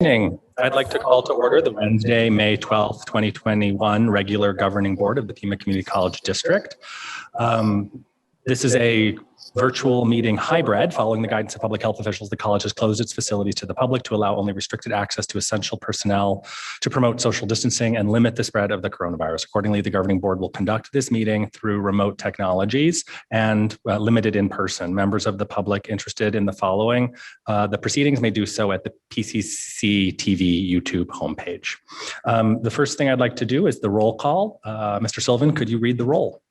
Evening. I'd like to call to order the Wednesday, May 12th, 2021 regular governing board of the Pima Community College District. This is a virtual meeting hybrid. Following the guidance of public health officials, the college has closed its facilities to the public to allow only restricted access to essential personnel to promote social distancing and limit the spread of the coronavirus. Accordingly, the governing board will conduct this meeting through remote technologies and limited in person. Members of the public interested in the following, the proceedings may do so at the PCC TV YouTube homepage. The first thing I'd like to do is the roll call. Mr. Sylvan, could you read the roll?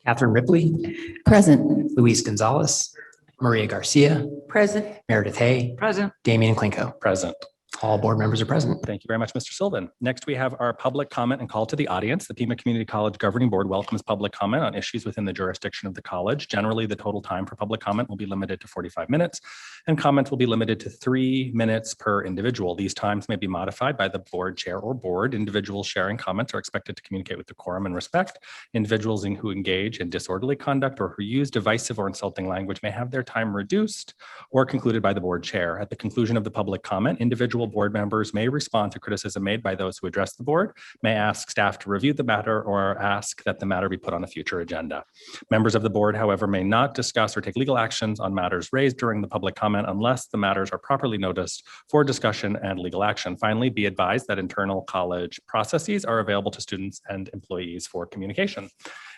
Catherine Ripley. Present. Luis Gonzalez. Maria Garcia. Present. Meredith Hay. Present. Damian Klinko. Present. All board members are present. Thank you very much, Mr. Sylvan. Next, we have our public comment and call to the audience. The Pima Community College Governing Board welcomes public comment on issues within the jurisdiction of the college. Generally, the total time for public comment will be limited to 45 minutes, and comments will be limited to 3 minutes per individual. These times may be modified by the board chair or board. Individuals sharing comments are expected to communicate with decorum and respect. Individuals who engage in disorderly conduct or who use divisive or insulting language may have their time reduced or concluded by the board chair. At the conclusion of the public comment, individual board members may respond to criticism made by those who address the board, may ask staff to review the matter, or ask that the matter be put on a future agenda. Members of the board, however, may not discuss or take legal actions on matters raised during the public comment unless the matters are properly noticed for discussion and legal action. Finally, be advised that internal college processes are available to students and employees for communication.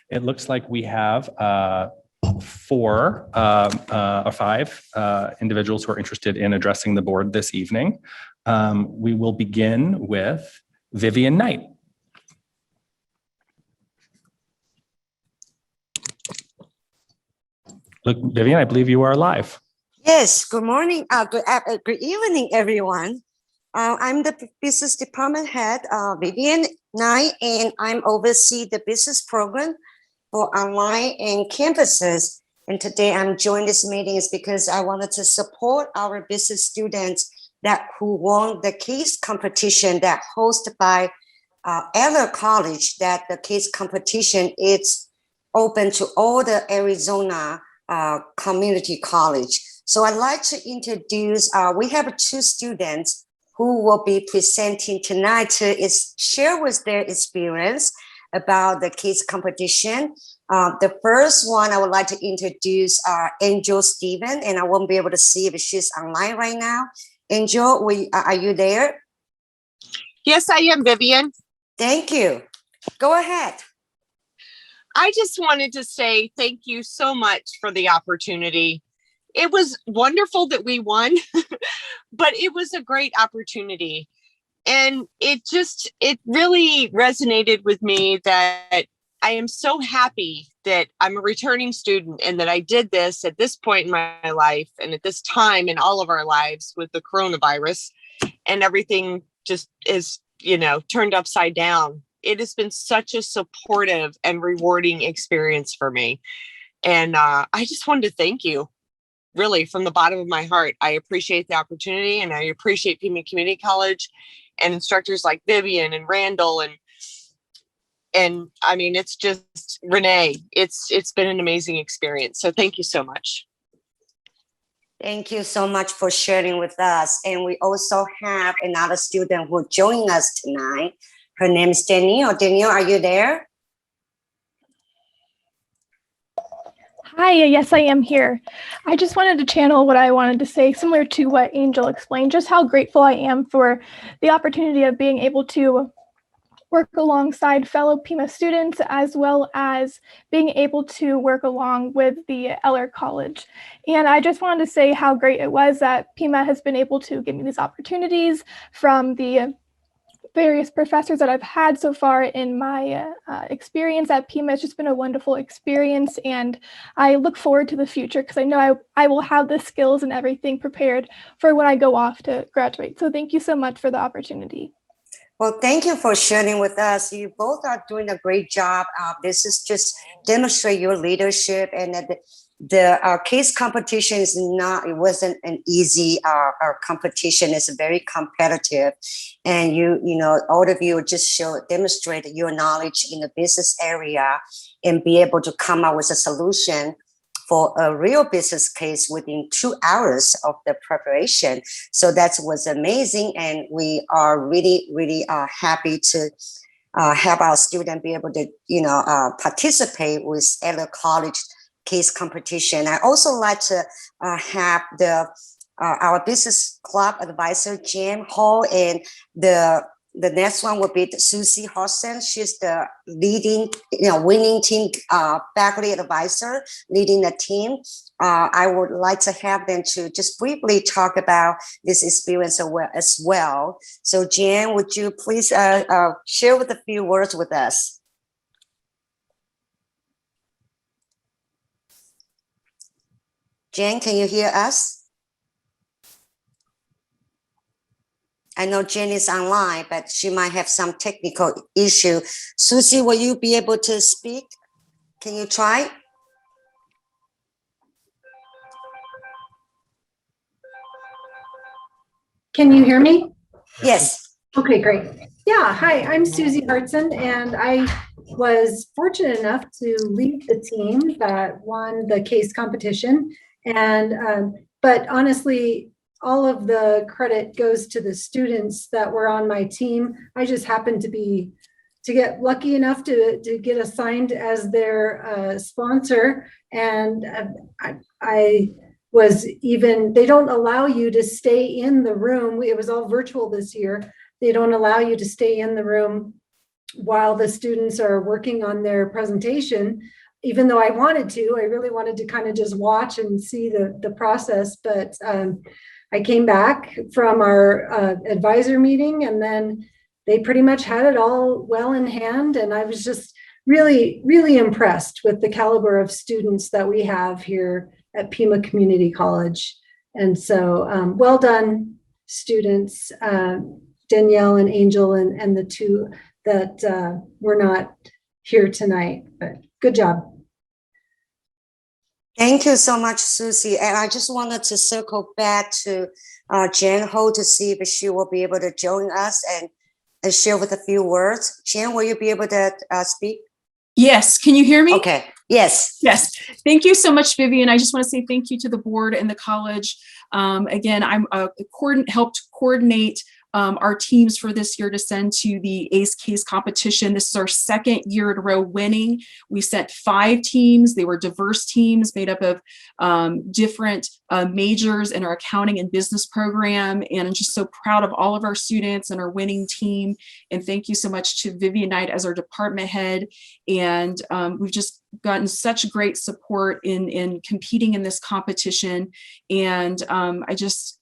It looks like we have five individuals who are interested in addressing the board this evening. We will begin with Vivian Knight. Look, Vivian, I believe you are live. Yes, good morning, good evening, everyone. I'm the business department head, Vivian Knight, and I'm oversee the business program for online and campuses. And today I'm joining this meeting is because I wanted to support our business students who won the case competition that hosted by Eller College. That the case competition is open to all the Arizona community college. So I'd like to introduce. We have 2 students who will be presenting tonight to share with their experience about the case competition. The first one I would like to introduce Angel Steven, and I won't be able to see if she's online right now. Angel, are you there? Yes, I am, Vivian. Thank you. Go ahead. I just wanted to say thank you so much for the opportunity. It was wonderful that we won, but it was a great opportunity. And it really resonated with me that I am so happy that I'm a returning student and that I did this at this point in my life and at this time in all of our lives with the coronavirus, and everything just is, turned upside down. It has been such a supportive and rewarding experience for me. And I just wanted to thank you, really, from the bottom of my heart. I appreciate the opportunity, and I appreciate Pima Community College and instructors like Vivian and Randall and I mean, it's just Renee. It's been an amazing experience. So thank you so much. Thank you so much for sharing with us. And we also have another student who joined us tonight. Her name is Danielle. Danielle, are you there? Hi, yes, I am here. I just wanted to channel what I wanted to say, similar to what Angel explained, just how grateful I am for the opportunity of being able to work alongside fellow Pima students, as well as being able to work along with the Eller College. And I just wanted to say how great it was that Pima has been able to give me these opportunities from the various professors that I've had so far in my experience at Pima. It's just been a wonderful experience, and I look forward to the future because I know I will have the skills and everything prepared for when I go off to graduate. So thank you so much for the opportunity. Well, thank you for sharing with us. You both are doing a great job. This is just demonstrate your leadership, and that the case competition it wasn't an easy competition. It's very competitive, and all of you just demonstrate your knowledge in the business area and be able to come up with a solution for a real business case within 2 hours of the preparation. So that was amazing. And we are really, really happy to have our students be able to, participate with other college case competition. I also like to have our business club advisor, Jim Hall, and the next one will be Susie Hodson. She's the leading, winning team faculty advisor, leading the team. I would like to have them to just briefly talk about this experience as well. So Jan, would you please share with a few words with us? Jan, can you hear us? I know Jen is online, but she might have some technical issue. Susie, will you be able to speak? Can you try? Can you hear me? Yes. Okay, great. Yeah, hi, I'm Susie Hartson, and I was fortunate enough to lead the team that won the case competition. And but honestly, all of the credit goes to the students that were on my team. I just happened to get lucky enough to get assigned as their sponsor. And I was they don't allow you to stay in the room. It was all virtual this year. They don't allow you to stay in the room while the students are working on their presentation. Even though I really wanted to kind of just watch and see the process. But I came back from our advisor meeting, and then they pretty much had it all well in hand. And I was just really, really impressed with the caliber of students that we have here at Pima Community College. And so well done, students, Danielle and Angel, and the two that were not here tonight, but good job. Thank you so much, Susie. And I just wanted to circle back to Jen Ho to see if she will be able to join us and share with a few words. Jen, will you be able to speak? Yes. Can you hear me? Okay. Yes. Yes. Thank you so much, Vivian. I just want to say thank you to the board and the college. Again, I'm helped coordinate our teams for this year to send to the ACE case competition. This is our second year in a row winning. We sent 5 teams. They were diverse teams made up of different majors in our accounting and business program. And I'm just so proud of all of our students and our winning team. And thank you so much to Vivian Knight as our department head. And we've just gotten such great support in competing in this competition. And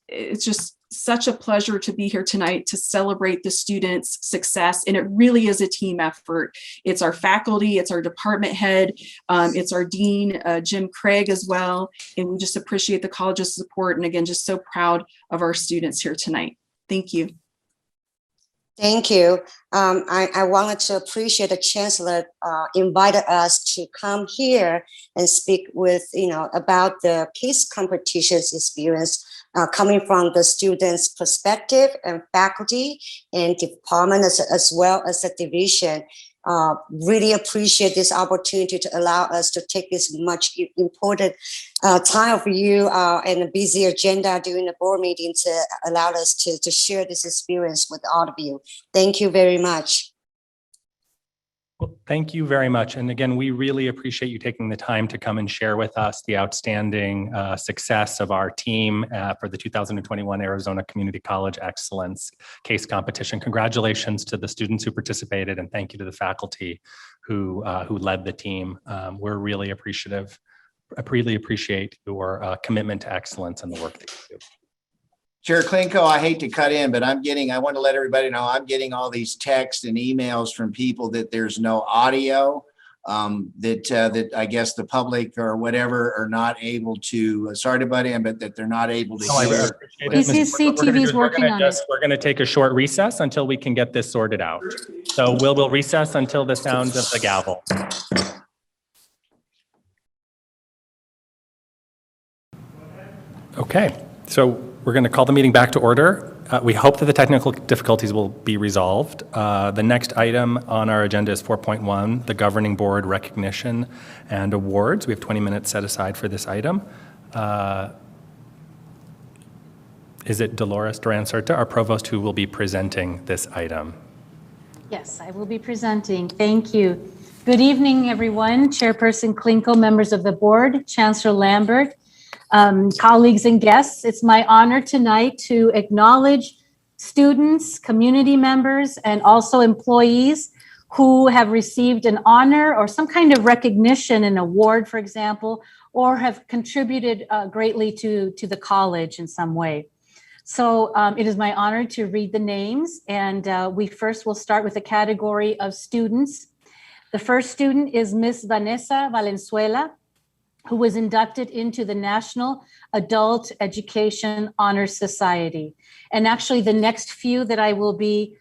it's just such a pleasure to be here tonight to celebrate the students' success. And it really is a team effort. It's our faculty, it's our department head, it's our dean, Jim Craig as well. And we just appreciate the college's support. And again, just so proud of our students here tonight. Thank you. Thank you. I wanted to appreciate the chancellor invited us to come here and speak with, about the case competitions experience coming from the students' perspective and faculty and department as well as the division. Really appreciate this opportunity to allow us to take this much important time for you and a busy agenda during the board meeting to allow us to share this experience with all of you. Thank you very much. Well, thank you very much. And again, we really appreciate you taking the time to come and share with us the outstanding success of our team for the 2021 Arizona Community College Excellence Case Competition. Congratulations to the students who participated, and thank you to the faculty who led the team. We're really appreciative. I really appreciate your commitment to excellence and the work that you do. Chair Klinko, I hate to cut in, but I want to let everybody know I'm getting all these texts and emails from people that there's no audio, that I guess the public or whatever are not able to, sorry to butt in, but that they're not able to hear. PCC TV is working on it. We're going to take a short recess until we can get this sorted out. So we'll recess until the sound of the gavel. Okay, so we're going to call the meeting back to order. We hope that the technical difficulties will be resolved. The next item on our agenda is 4.1, the Governing Board Recognition and Awards. We have 20 minutes set aside for this item. Is it Dolores Duran-Certa, our provost, who will be presenting this item? Yes, I will be presenting. Thank you. Good evening, everyone. Chairperson Klinko, members of the board, Chancellor Lambert, colleagues and guests. It's my honor tonight to acknowledge students, community members, and also employees who have received an honor or some kind of recognition, an award, for example, or have contributed greatly to the college in some way. So it is my honor to read the names, and we first will start with the category of students. The first student is Miss Vanessa Valenzuela, who was inducted into the National Adult Education Honor Society. And actually the next few that I will be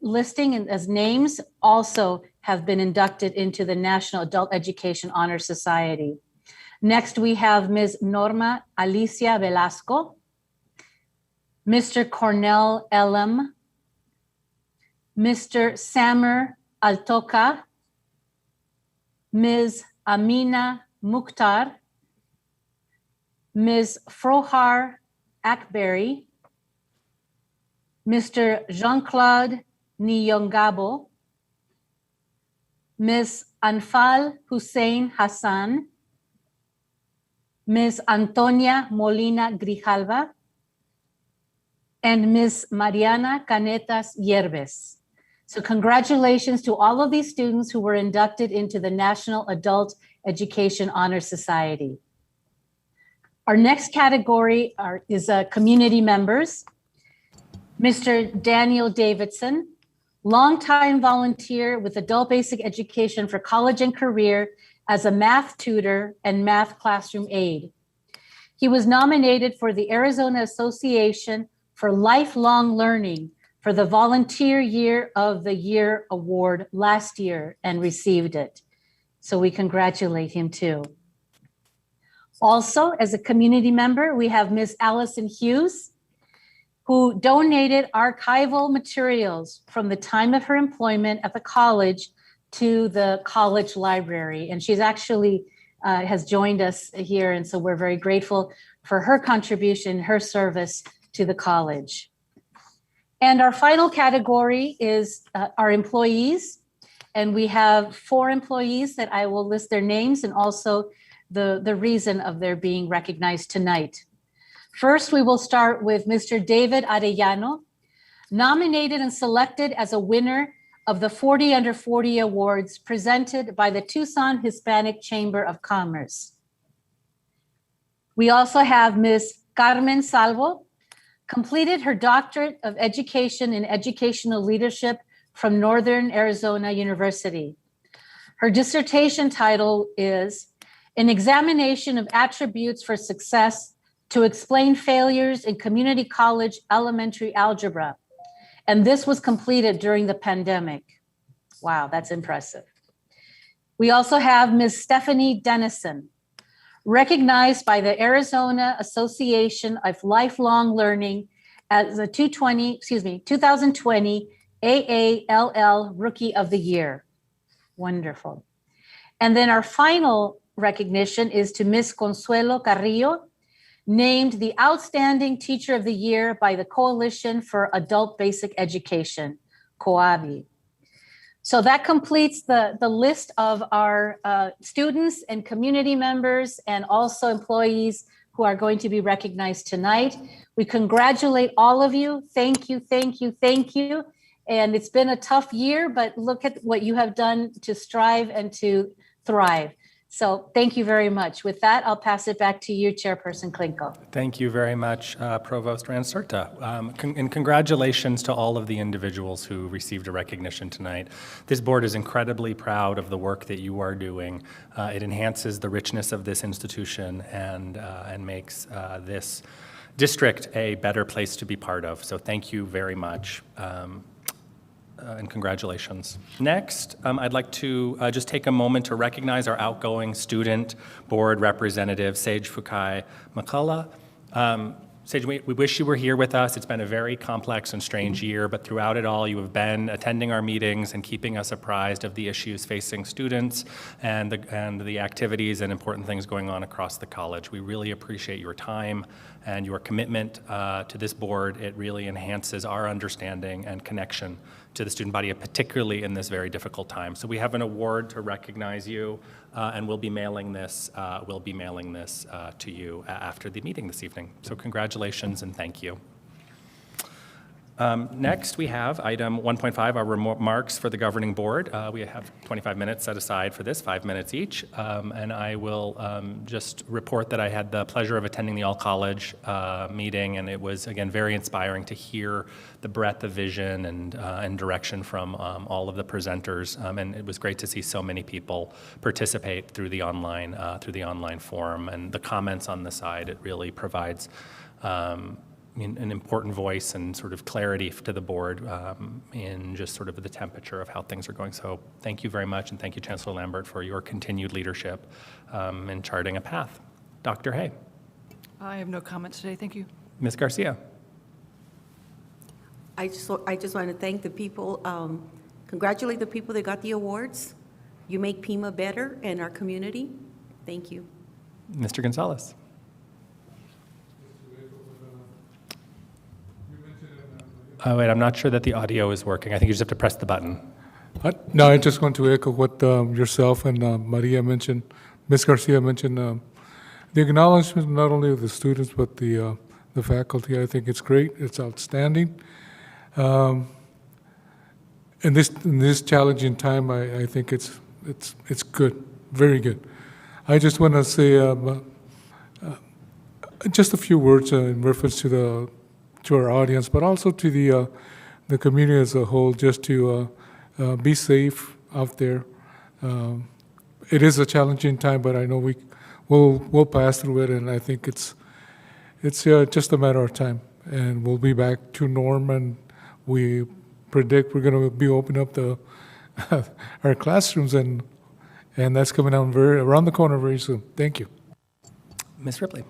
listing as names also have been inducted into the National Adult Education Honor Society. Next, we have Ms. Norma Alicia Velasco, Mr. Cornell Elam, Mr. Samer Altoka, Ms. Amina Mukhtar, Ms. Frohar Akbari, Mr. Jean-Claude Nyongabo, Ms. Anfal Hussein Hassan, Ms. Antonia Molina Grijalva, and Ms. Mariana Canetas Yerbes. So congratulations to all of these students who were inducted into the National Adult Education Honor Society. Our next category is community members. Mr. Daniel Davidson, longtime volunteer with Adult Basic Education for College and Career as a math tutor and math classroom aide. He was nominated for the Arizona Association for Lifelong Learning for the Volunteer Year of the Year Award last year and received it. So we congratulate him too. Also, as a community member, we have Ms. Allison Hughes, who donated archival materials from the time of her employment at the college to the college library. And she's actually has joined us here. And so we're very grateful for her contribution, her service to the college. And our final category is our employees. And we have 4 employees that I will list their names and also the reason of their being recognized tonight. First, we will start with Mr. David Arellano, nominated and selected as a winner of the 40 Under 40 Awards presented by the Tucson Hispanic Chamber of Commerce. We also have Ms. Carmen Salvo, completed her Doctorate of Education in Educational Leadership from Northern Arizona University. Her dissertation title is An Examination of Attributes for Success to Explain Failures in Community College Elementary Algebra. And this was completed during the pandemic. Wow, that's impressive. We also have Ms. Stephanie Dennison, recognized by the Arizona Association of Lifelong Learning as the 2020 AALL Rookie of the Year. Wonderful. And then our final recognition is to Ms. Consuelo Carrillo, named the Outstanding Teacher of the Year by the Coalition for Adult Basic Education, COABI. So that completes the list of our students and community members and also employees who are going to be recognized tonight. We congratulate all of you. Thank you, thank you, thank you. And it's been a tough year, but look at what you have done to strive and to thrive. So thank you very much. With that, I'll pass it back to you, Chairperson Klinko. Thank you very much, Provost Duran-Certa. And congratulations to all of the individuals who received a recognition tonight. This board is incredibly proud of the work that you are doing. It enhances the richness of this institution and makes this district a better place to be part of. So thank you very much. And congratulations. Next, I'd like to just take a moment to recognize our outgoing student board representative, Sage Fukai McCullough. Sage, we wish you were here with us. It's been a very complex and strange year, but throughout it all, you have been attending our meetings and keeping us apprised of the issues facing students and the activities and important things going on across the college. We really appreciate your time and your commitment to this board. It really enhances our understanding and connection to the student body, particularly in this very difficult time. So we have an award to recognize you, and we'll be mailing this to you after the meeting this evening. So congratulations and thank you. Next, we have item 1.5, our remarks for the governing board. We have 25 minutes set aside for this, 5 minutes each. And I will just report that I had the pleasure of attending the all-college meeting, and it was, again, very inspiring to hear the breadth of vision and direction from all of the presenters. And it was great to see so many people participate through the online forum. And the comments on the side, it really provides an important voice and sort of clarity to the board in just sort of the temperature of how things are going. So thank you very much, and thank you, Chancellor Lambert, for your continued leadership in charting a path. Dr. Hay. I have no comments today, thank you. Ms. Garcia. I just want to thank the people, congratulate the people that got the awards. You make Pima better and our community. Thank you. Mr. Gonzalez. Oh, wait, I'm not sure that the audio is working. I think you just have to press the button. No, I just want to echo what yourself and Maria mentioned, Ms. Garcia mentioned, the acknowledgement not only of the students, but the faculty. I think it's great. It's outstanding. In this challenging time, I think it's good, very good. I just want to say just a few words in reference to our audience, but also to the community as a whole, just to be safe out there. It is a challenging time, but I know we'll pass through it, and I think it's just a matter of time, and we'll be back to norm. And we predict we're going to be opening up our classrooms, and that's coming out around the corner very soon. Thank you. Ms. Ripley.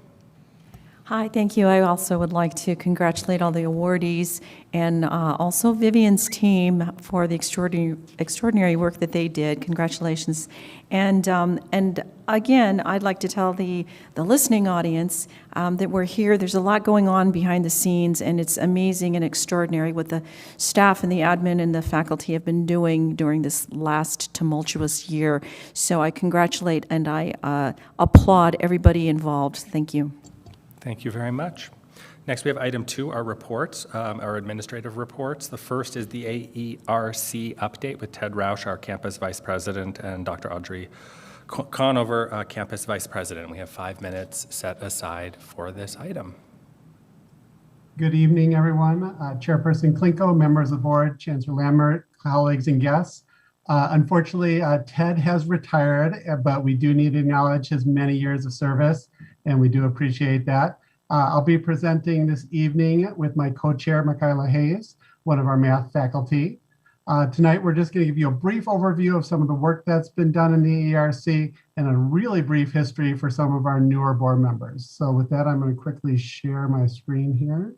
Hi, thank you. I also would like to congratulate all the awardees and also Vivian's team for the extraordinary work that they did. Congratulations. And again, I'd like to tell the listening audience that we're here. There's a lot going on behind the scenes, and it's amazing and extraordinary what the staff and the admin and the faculty have been doing during this last tumultuous year. So I congratulate and I applaud everybody involved. Thank you. Thank you very much. Next, we have item 2, our reports, our administrative reports. The first is the AERC update with Ted Rausch, our campus vice president, and Dr. Audrey Conover, campus vice president. We have 5 minutes set aside for this item. Good evening, everyone. Chairperson Klinko, members of the board, Chancellor Lambert, colleagues and guests. Unfortunately, Ted has retired, but we do need to acknowledge his many years of service, and we do appreciate that. I'll be presenting this evening with my co-chair, Michaela Hayes, one of our math faculty. Tonight, we're just going to give you a brief overview of some of the work that's been done in the AERC and a really brief history for some of our newer board members. So with that, I'm going to quickly share my screen here.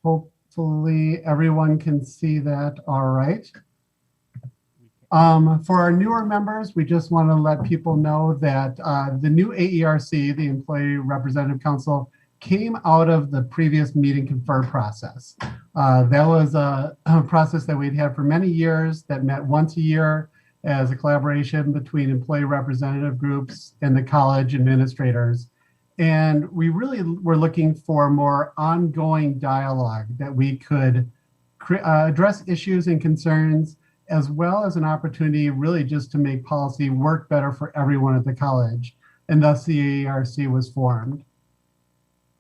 Hopefully everyone can see that all right. For our newer members, we just want to let people know that the new AERC, the Employee Representative Council, came out of the previous meeting confer process. That was a process that we'd had for many years that met once a year as a collaboration between employee representative groups and the college administrators. And we really were looking for more ongoing dialogue that we could address issues and concerns, as well as an opportunity really just to make policy work better for everyone at the college. And thus the AERC was formed.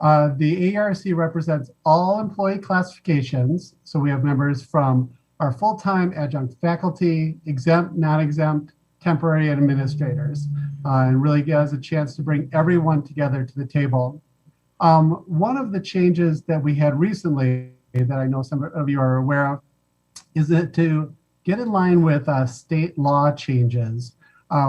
The AERC represents all employee classifications. So we have members from our full-time adjunct faculty, exempt, non-exempt, temporary administrators, and really gives a chance to bring everyone together to the table. One of the changes that we had recently that I know some of you are aware of is that to get in line with state law changes,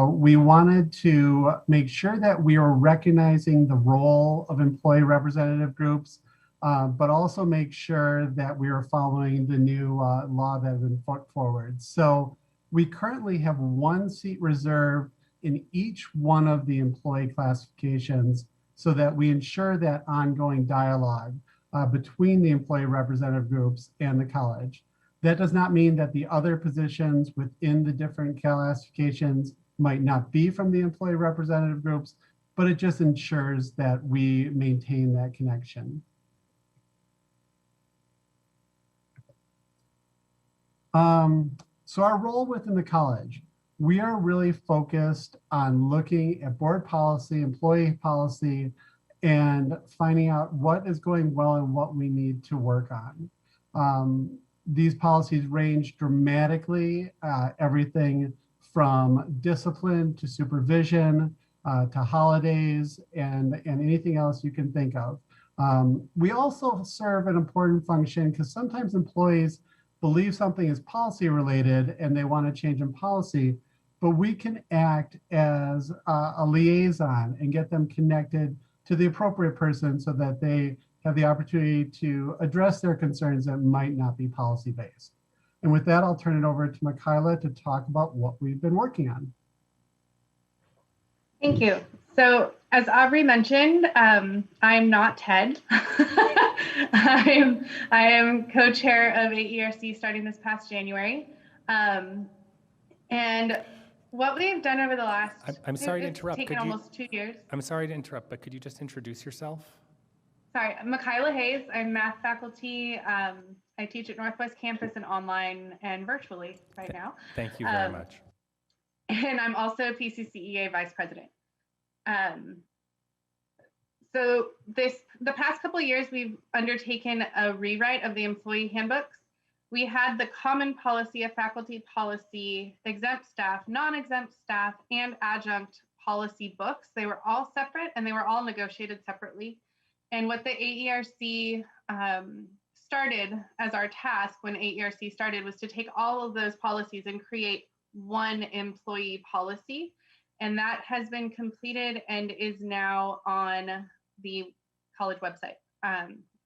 we wanted to make sure that we are recognizing the role of employee representative groups, but also make sure that we are following the new law that has been put forward. So we currently have 1 seat reserved in each one of the employee classifications so that we ensure that ongoing dialogue between the employee representative groups and the college. That does not mean that the other positions within the different classifications might not be from the employee representative groups, but it just ensures that we maintain that connection. So our role within the college, we are really focused on looking at board policy, employee policy, and finding out what is going well and what we need to work on. These policies range dramatically, everything from discipline to supervision to holidays and anything else you can think of. We also serve an important function because sometimes employees believe something is policy related and they want to change in policy, but we can act as a liaison and get them connected to the appropriate person so that they have the opportunity to address their concerns that might not be policy based. And with that, I'll turn it over to Michaela to talk about what we've been working on. Thank you. So as Aubrey mentioned, I'm not Ted. I am co-chair of AERC starting this past January. And what we've done over the last, I'm sorry to interrupt. Taken almost 2 years. I'm sorry to interrupt, but could you just introduce yourself? Sorry, Michaela Hayes. I'm math faculty. I teach at Northwest Campus and online and virtually right now. Thank you very much. And I'm also PCCEA Vice President. So the past couple of years, we've undertaken a rewrite of the employee handbooks. We had the common policy of faculty policy, exempt staff, non-exempt staff, and adjunct policy books. They were all separate and they were all negotiated separately. And what the AERC started as our task when AERC started was to take all of those policies and create one employee policy. And that has been completed and is now on the college website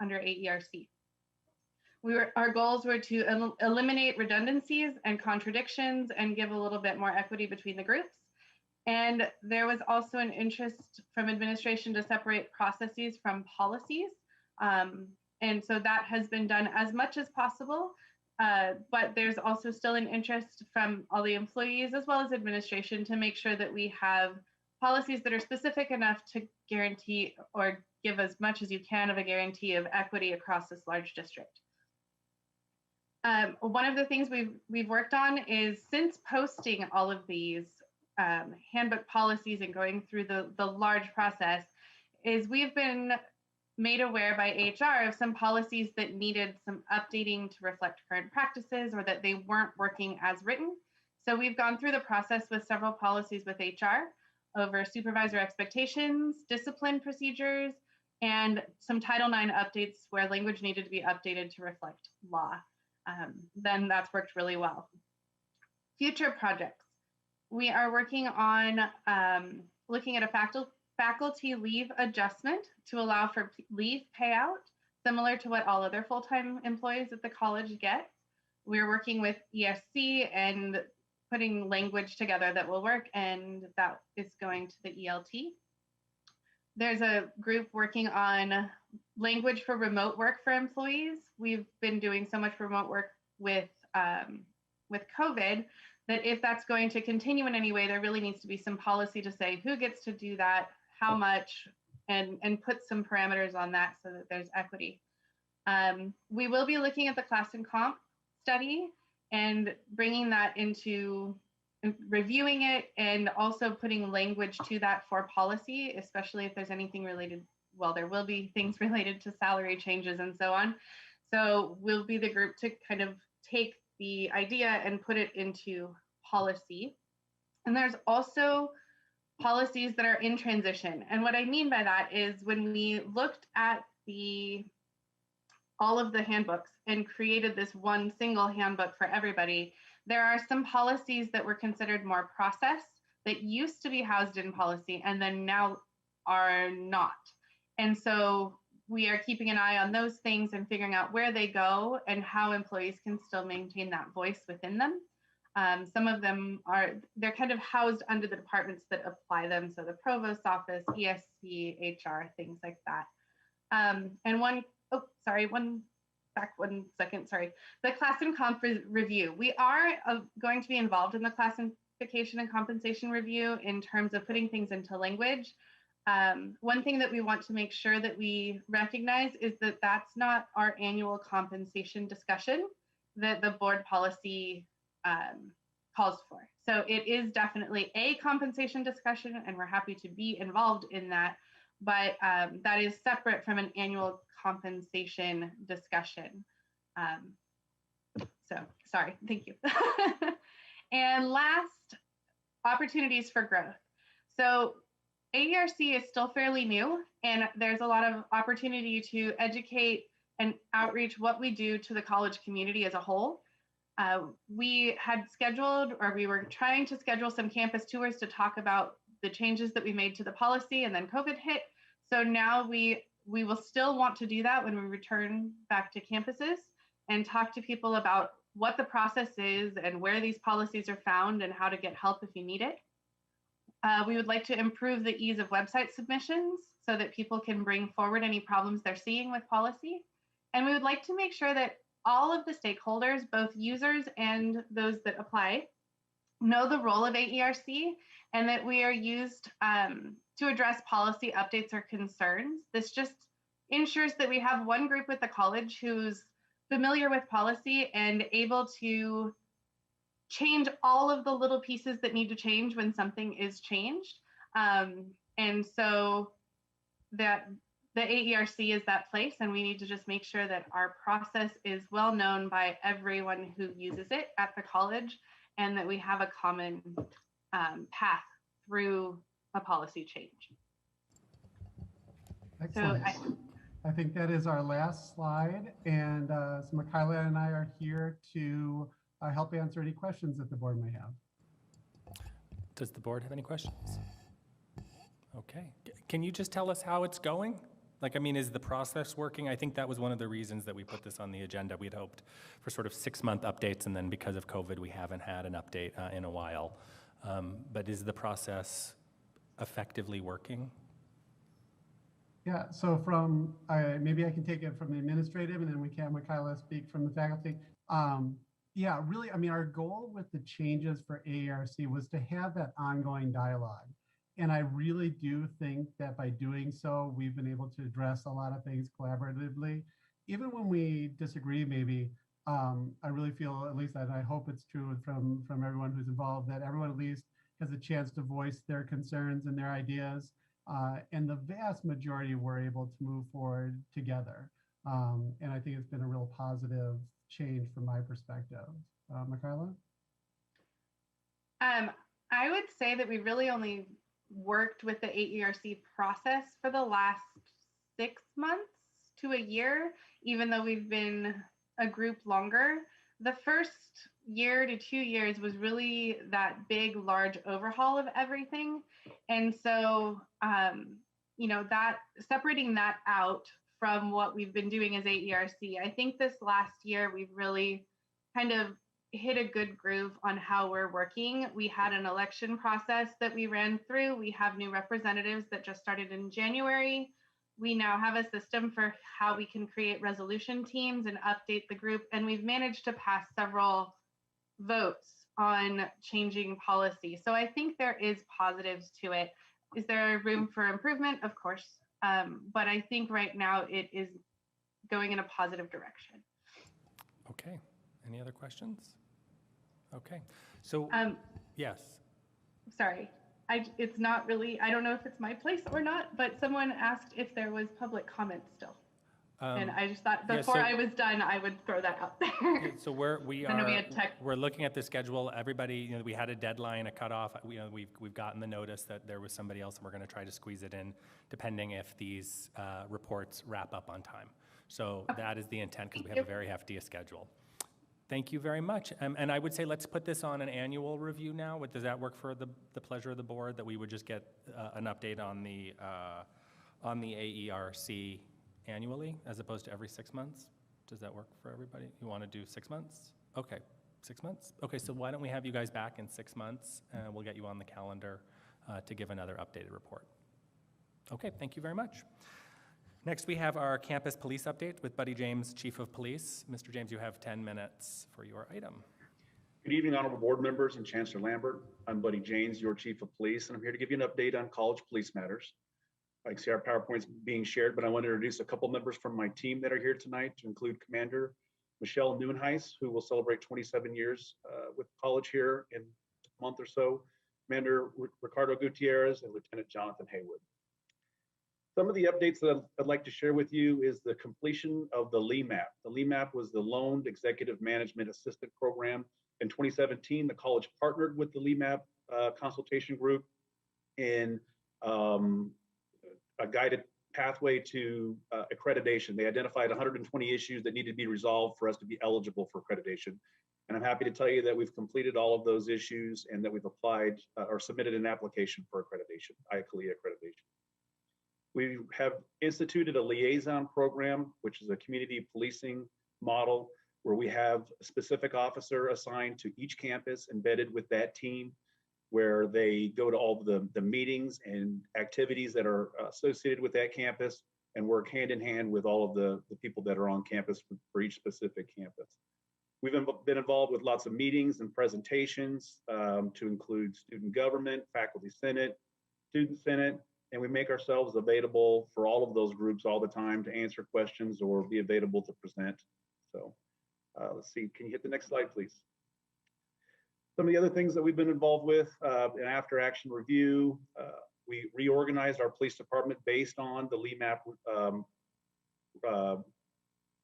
under AERC. Our goals were to eliminate redundancies and contradictions and give a little bit more equity between the groups. And there was also an interest from administration to separate processes from policies. And so that has been done as much as possible. But there's also still an interest from all the employees as well as administration to make sure that we have policies that are specific enough to guarantee or give as much as you can of a guarantee of equity across this large district. One of the things we've worked on is since posting all of these handbook policies and going through the large process is we've been made aware by HR of some policies that needed some updating to reflect current practices or that they weren't working as written. So we've gone through the process with several policies with HR over supervisor expectations, discipline procedures, and some Title IX updates where language needed to be updated to reflect law. Then that's worked really well. Future projects. We are working on looking at a faculty leave adjustment to allow for leave payout, similar to what all other full-time employees at the college get. We're working with ESC and putting language together that will work, and that is going to the ELT. There's a group working on language for remote work for employees. We've been doing so much remote work with COVID that if that's going to continue in any way, there really needs to be some policy to say who gets to do that, how much, and put some parameters on that so that there's equity. We will be looking at the class and comp study and bringing that into reviewing it and also putting language to that for policy, especially if there's anything related, well, there will be things related to salary changes and so on. So we'll be the group to kind of take the idea and put it into policy. And there's also policies that are in transition. And what I mean by that is when we looked at the all of the handbooks and created this one single handbook for everybody, there are some policies that were considered more process that used to be housed in policy and then now are not. And so we are keeping an eye on those things and figuring out where they go and how employees can still maintain that voice within them. Some of them they're kind of housed under the departments that apply them. So the provost's office, ESC, HR, things like that. And one second, sorry. The class and comp review. We are going to be involved in the classification and compensation review in terms of putting things into language. One thing that we want to make sure that we recognize is that that's not our annual compensation discussion that the board policy calls for. So it is definitely a compensation discussion, and we're happy to be involved in that. But that is separate from an annual compensation discussion. So sorry, thank you. And last, opportunities for growth. So AERC is still fairly new, and there's a lot of opportunity to educate and outreach what we do to the college community as a whole. We had scheduled, or we were trying to schedule some campus tours to talk about the changes that we made to the policy, and then COVID hit. So now we will still want to do that when we return back to campuses and talk to people about what the process is and where these policies are found and how to get help if you need it. We would like to improve the ease of website submissions so that people can bring forward any problems they're seeing with policy. And we would like to make sure that all of the stakeholders, both users and those that apply, know the role of AERC and that we are used to address policy updates or concerns. This just ensures that we have one group with the college who's familiar with policy and able to change all of the little pieces that need to change when something is changed. And so that the AERC is that place, and we need to just make sure that our process is well known by everyone who uses it at the college, and that we have a common path through a policy change. Excellent. So I think that is our last slide, and so Michaela and I are here to help answer any questions that the board may have. Does the board have any questions? Okay. Can you just tell us how it's going? Like, I mean, is the process working? I think that was one of the reasons that we put this on the agenda. We'd hoped for sort of 6-month updates, and then because of COVID, we haven't had an update in a while. But is the process effectively working? Yeah, so from, maybe I can take it from the administrative, and then we can, Michaela, speak from the faculty. Yeah, really, I mean, our goal with the changes for AERC was to have that ongoing dialogue. And I really do think that by doing so, we've been able to address a lot of things collaboratively. Even when we disagree, maybe, I really feel, at least, and I hope it's true from everyone who's involved, that everyone at least has a chance to voice their concerns and their ideas. And the vast majority were able to move forward together. And I think it's been a real positive change from my perspective. Michaela? I would say that we really only worked with the AERC process for the last 6 months to a year, even though we've been a group longer. The first year to 2 years was really that big, large overhaul of everything. And so, you know, that separating that out from what we've been doing as AERC, I think this last year we've really kind of hit a good groove on how we're working. We had an election process that we ran through. We have new representatives that just started in January. We now have a system for how we can create resolution teams and update the group. And we've managed to pass several votes on changing policy. So I think there is positives to it. Is there room for improvement? Of course. But I think right now it is going in a positive direction. Okay. Any other questions? Okay. So, yes. Sorry. It's not really, I don't know if it's my place or not, but someone asked if there was public comment still. And I just thought before I was done, I would throw that out there. So we're looking at the schedule. Everybody, you know, we had a deadline, a cutoff. We've gotten the notice that there was somebody else, and we're going to try to squeeze it in, depending if these reports wrap up on time. So that is the intent because we have a very hefty schedule. Thank you very much. And I would say let's put this on an annual review now. Does that work for the pleasure of the board, that we would just get an update on the AERC annually as opposed to every 6 months? Does that work for everybody? You want to do 6 months? Okay, 6 months? Okay, so why don't we have you guys back in 6 months and we'll get you on the calendar to give another updated report. Okay, thank you very much. Next, we have our campus police update with Buddy James, Chief of Police. Mr. James, you have 10 minutes for your item. Good evening, honorable board members and Chancellor Lambert. I'm Buddy James, your Chief of Police, and I'm here to give you an update on college police matters. I see our PowerPoint's being shared, but I want to introduce a couple members from my team that are here tonight, to include Commander Michelle Neuenhuis, who will celebrate 27 years with college here in a month or so, Commander Ricardo Gutierrez, and Lieutenant Jonathan Haywood. Some of the updates that I'd like to share with you is the completion of the LEMAP. The LEMAP was the Loaned Executive Management Assistant Program. In 2017, the college partnered with the LEMAP consultation group in a guided pathway to accreditation. They identified 120 issues that needed to be resolved for us to be eligible for accreditation. And I'm happy to tell you that we've completed all of those issues and that we've applied or submitted an application for accreditation, IACLIA accreditation. We have instituted a liaison program, which is a community policing model where we have a specific officer assigned to each campus embedded with that team, where they go to all the meetings and activities that are associated with that campus and work hand in hand with all of the people that are on campus for each specific campus. We've been involved with lots of meetings and presentations to include student government, faculty senate, student senate, and we make ourselves available for all of those groups all the time to answer questions or be available to present. So let's see, can you hit the next slide, please? Some of the other things that we've been involved with, an after action review, we reorganized our police department based on the LEMAP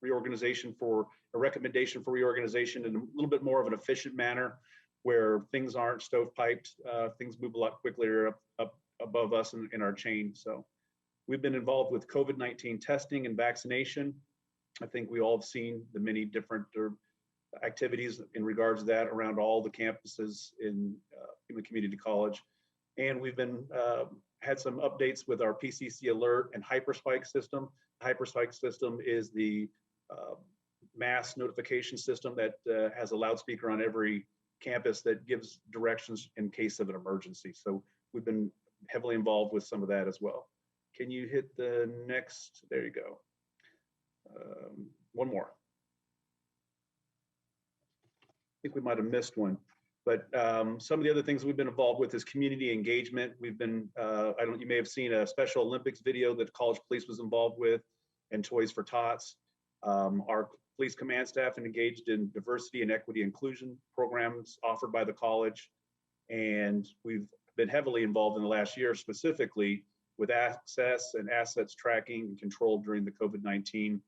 reorganization, for a recommendation for reorganization in a little bit more of an efficient manner where things aren't stovepiped, things move a lot quicker up above us in our chain. So we've been involved with COVID-19 testing and vaccination. I think we all have seen the many different activities in regards to that around all the campuses in Pima Community College. And we've been had some updates with our PCC alert and hyperspike system. The hyperspike system is the mass notification system that has a loudspeaker on every campus that gives directions in case of an emergency. So we've been heavily involved with some of that as well. Can you hit the next? There you go. One more. I think we might have missed one, but some of the other things we've been involved with is community engagement. We've been, you may have seen a Special Olympics video that college police was involved with, and Toys for Tots. Our police command staff engaged in diversity and equity inclusion programs offered by the college. And we've been heavily involved in the last year, specifically with access and assets tracking and control during the COVID-19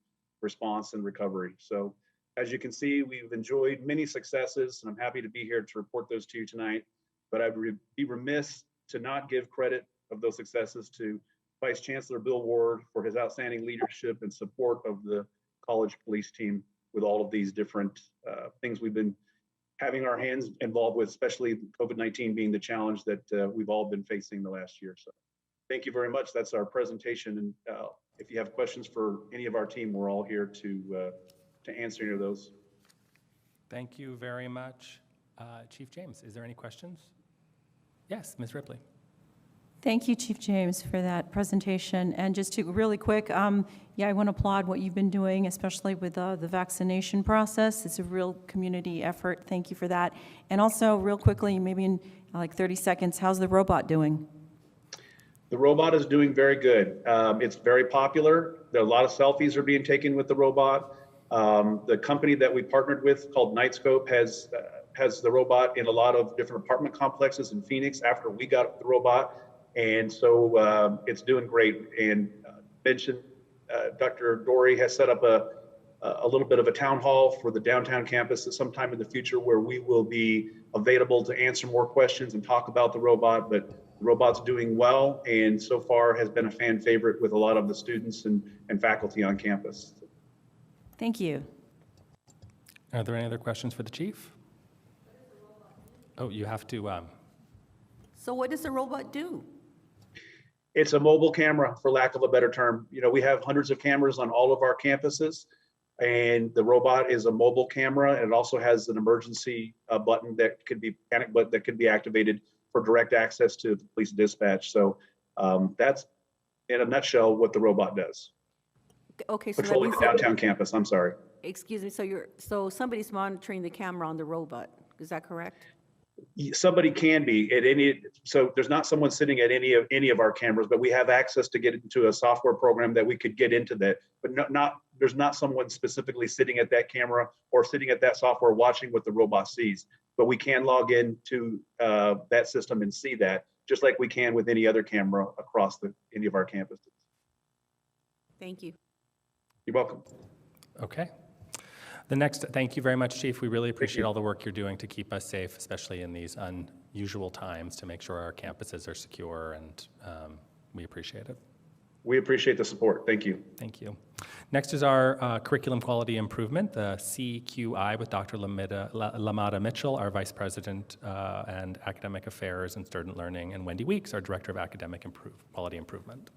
response and recovery. So as you can see, we've enjoyed many successes, and I'm happy to be here to report those to you tonight. But I'd be remiss to not give credit of those successes to Vice Chancellor Bill Ward for his outstanding leadership and support of the college police team with all of these different things we've been having our hands involved with, especially COVID-19 being the challenge that we've all been facing the last year. So thank you very much. That's our presentation. And if you have questions for any of our team, we're all here to answer any of those. Thank you very much. Chief James, is there any questions? Yes, Ms. Ripley. Thank you, Chief James, for that presentation. And just to really quick, I want to applaud what you've been doing, especially with the vaccination process. It's a real community effort. Thank you for that. And also, real quickly, maybe in like 30 seconds, how's the robot doing? The robot is doing very good. It's very popular. There are a lot of selfies are being taken with the robot. The company that we partnered with called Nightscope has the robot in a lot of different apartment complexes in Phoenix after we got the robot. And so it's doing great. And mentioned Dr. Dory has set up a little bit of a town hall for the downtown campus at some time in the future where we will be available to answer more questions and talk about the robot. But the robot's doing well, and so far has been a fan favorite with a lot of the students and faculty on campus. Thank you. Are there any other questions for the chief? Oh, you have to, So what does the robot do? It's a mobile camera, for lack of a better term. You know, we have hundreds of cameras on all of our campuses, and the robot is a mobile camera, and it also has an emergency button that could be panic button that could be activated for direct access to the police dispatch. So that's in a nutshell what the robot does. Okay, so that Patrolling means the downtown campus. I'm sorry. excuse me, so somebody's monitoring the camera on the robot, is that correct? Somebody can be at any, so there's not someone sitting at any of our cameras, but we have access to get into a software program that we could get into that, but there's not someone specifically sitting at that camera or sitting at that software watching what the robot sees, but we can log into that system and see that, just like we can with any other camera across any of our campuses. Thank you. You're welcome. okay. The next, thank you very much, Chief. We really appreciate all the work you're doing to keep us safe, especially in these unusual times, to make sure our campuses are secure, and we appreciate it. We appreciate the support. Thank you. Thank you. Next is our curriculum quality improvement, the CQI, with Dr. Lamada Mitchell, our Vice President and Academic Affairs and Student Learning, and Wendy Weeks, our Director of Academic Quality Improvement.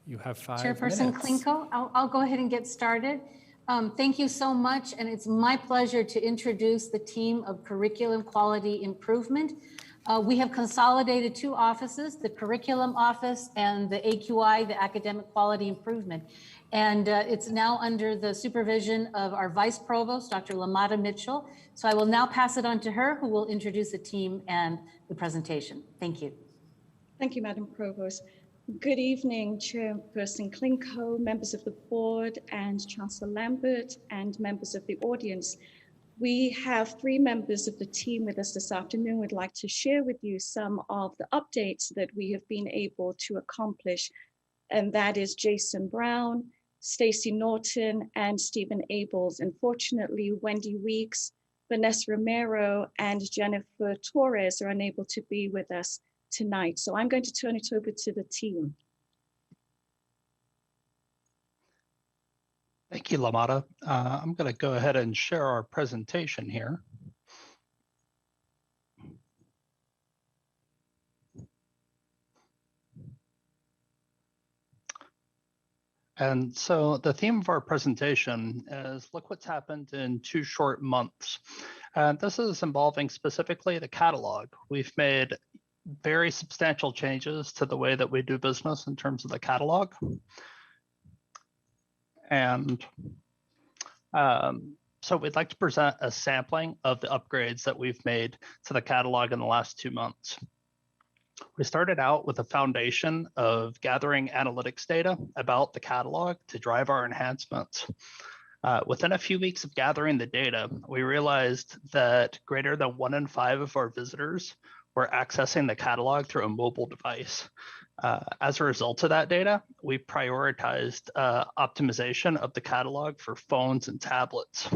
You have 5 Chairperson minutes. Klinko, I'll go ahead and get started. Thank you so much, and it's my pleasure to introduce the team of Curriculum Quality Improvement. We have consolidated 2 offices, the Curriculum Office and the AQI, the Academic Quality Improvement. And it's now under the supervision of our Vice Provost, Dr. Lamada Mitchell. So I will now pass it on to her, who will introduce the team and the presentation. Thank you. Thank you, Madam Provost. Good evening, Chairperson Klinko, members of the board, and Chancellor Lambert, and members of the audience. We have 3 members of the team with us this afternoon. We'd like to share with you some of the updates that we have been able to accomplish, and that is Jason Brown, Stacy Norton, and Stephen Abels. Unfortunately, Wendy Weeks, Vanessa Romero, and Jennifer Torres are unable to be with us tonight. So I'm going to turn it over to the team. Thank you, Lamada. I'm going to go ahead and share our presentation here. And so the theme of our presentation is look what's happened in 2 short months. And this is involving specifically the catalog. We've made very substantial changes to the way that we do business in terms of the catalog. And so we'd like to present a sampling of the upgrades that we've made to the catalog in the last 2 months. We started out with a foundation of gathering analytics data about the catalog to drive our enhancements. Within a few weeks of gathering the data, we realized that greater than 1 in 5 of our visitors were accessing the catalog through a mobile device. As a result of that data, we prioritized optimization of the catalog for phones and tablets.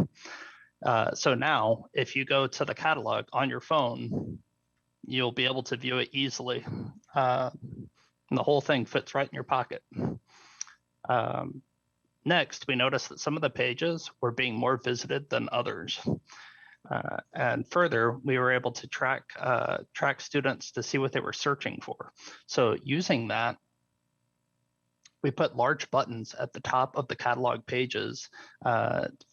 So now, if you go to the catalog on your phone, you'll be able to view it easily. And the whole thing fits right in your pocket. Next, we noticed that some of the pages were being more visited than others. And further, we were able to track students to see what they were searching for. So using that, we put large buttons at the top of the catalog pages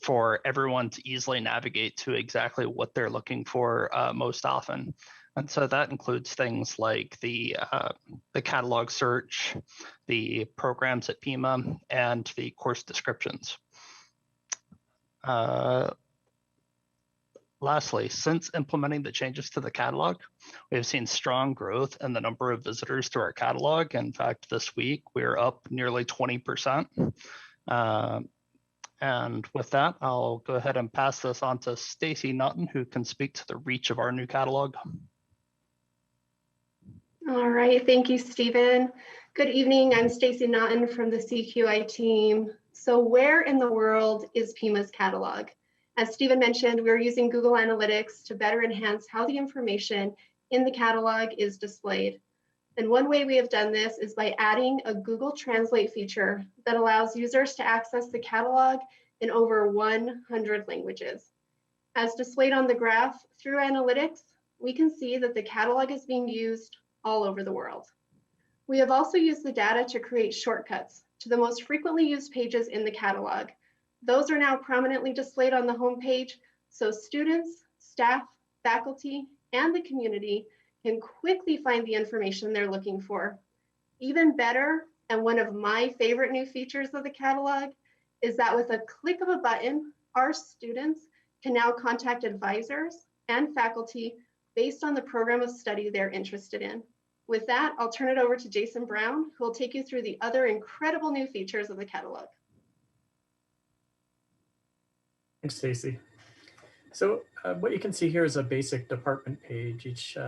for everyone to easily navigate to exactly what they're looking for most often. And so that includes things like the catalog search, the programs at Pima, and the course descriptions. Lastly, since implementing the changes to the catalog, we have seen strong growth in the number of visitors to our catalog. In fact, this week, we're up nearly 20%. And with that, I'll go ahead and pass this on to Stacy Naughton, who can speak to the reach of our new catalog. All right, thank you, Stephen. Good evening, I'm Stacy Naughton from the CQI team. So where in the world is Pima's catalog? As Stephen mentioned, we're using Google Analytics to better enhance how the information in the catalog is displayed. And one way we have done this is by adding a Google Translate feature that allows users to access the catalog in over 100 languages. As displayed on the graph, through analytics, we can see that the catalog is being used all over the world. We have also used the data to create shortcuts to the most frequently used pages in the catalog. Those are now prominently displayed on the homepage, so students, staff, faculty, and the community can quickly find the information they're looking for. Even better, and one of my favorite new features of the catalog, is that with a click of a button, our students can now contact advisors and faculty based on the program of study they're interested in. With that, I'll turn it over to Jason Brown, who will take you through the other incredible new features of the catalog. Thanks, Stacy. So what you can see here is a basic department page. Each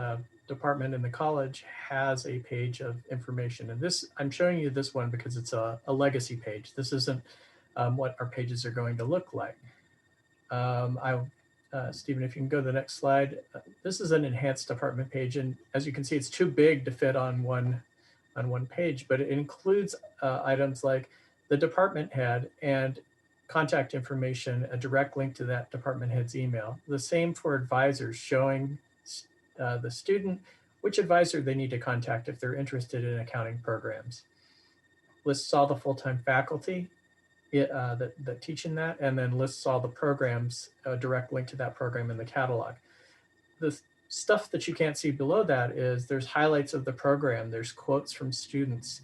department in the college has a page of information. And this, I'm showing you this one because it's a legacy page. This isn't what our pages are going to look like. Stephen, if you can go to the next slide. This is an enhanced department page. And as you can see, it's too big to fit on one page, but it includes items like the department head and contact information, a direct link to that department head's email. The same for advisors, showing the student which advisor they need to contact if they're interested in accounting programs. Lists all the full-time faculty that teach in that, and then lists all the programs, a direct link to that program in the catalog. The stuff that you can't see below that is there's highlights of the program, there's quotes from students.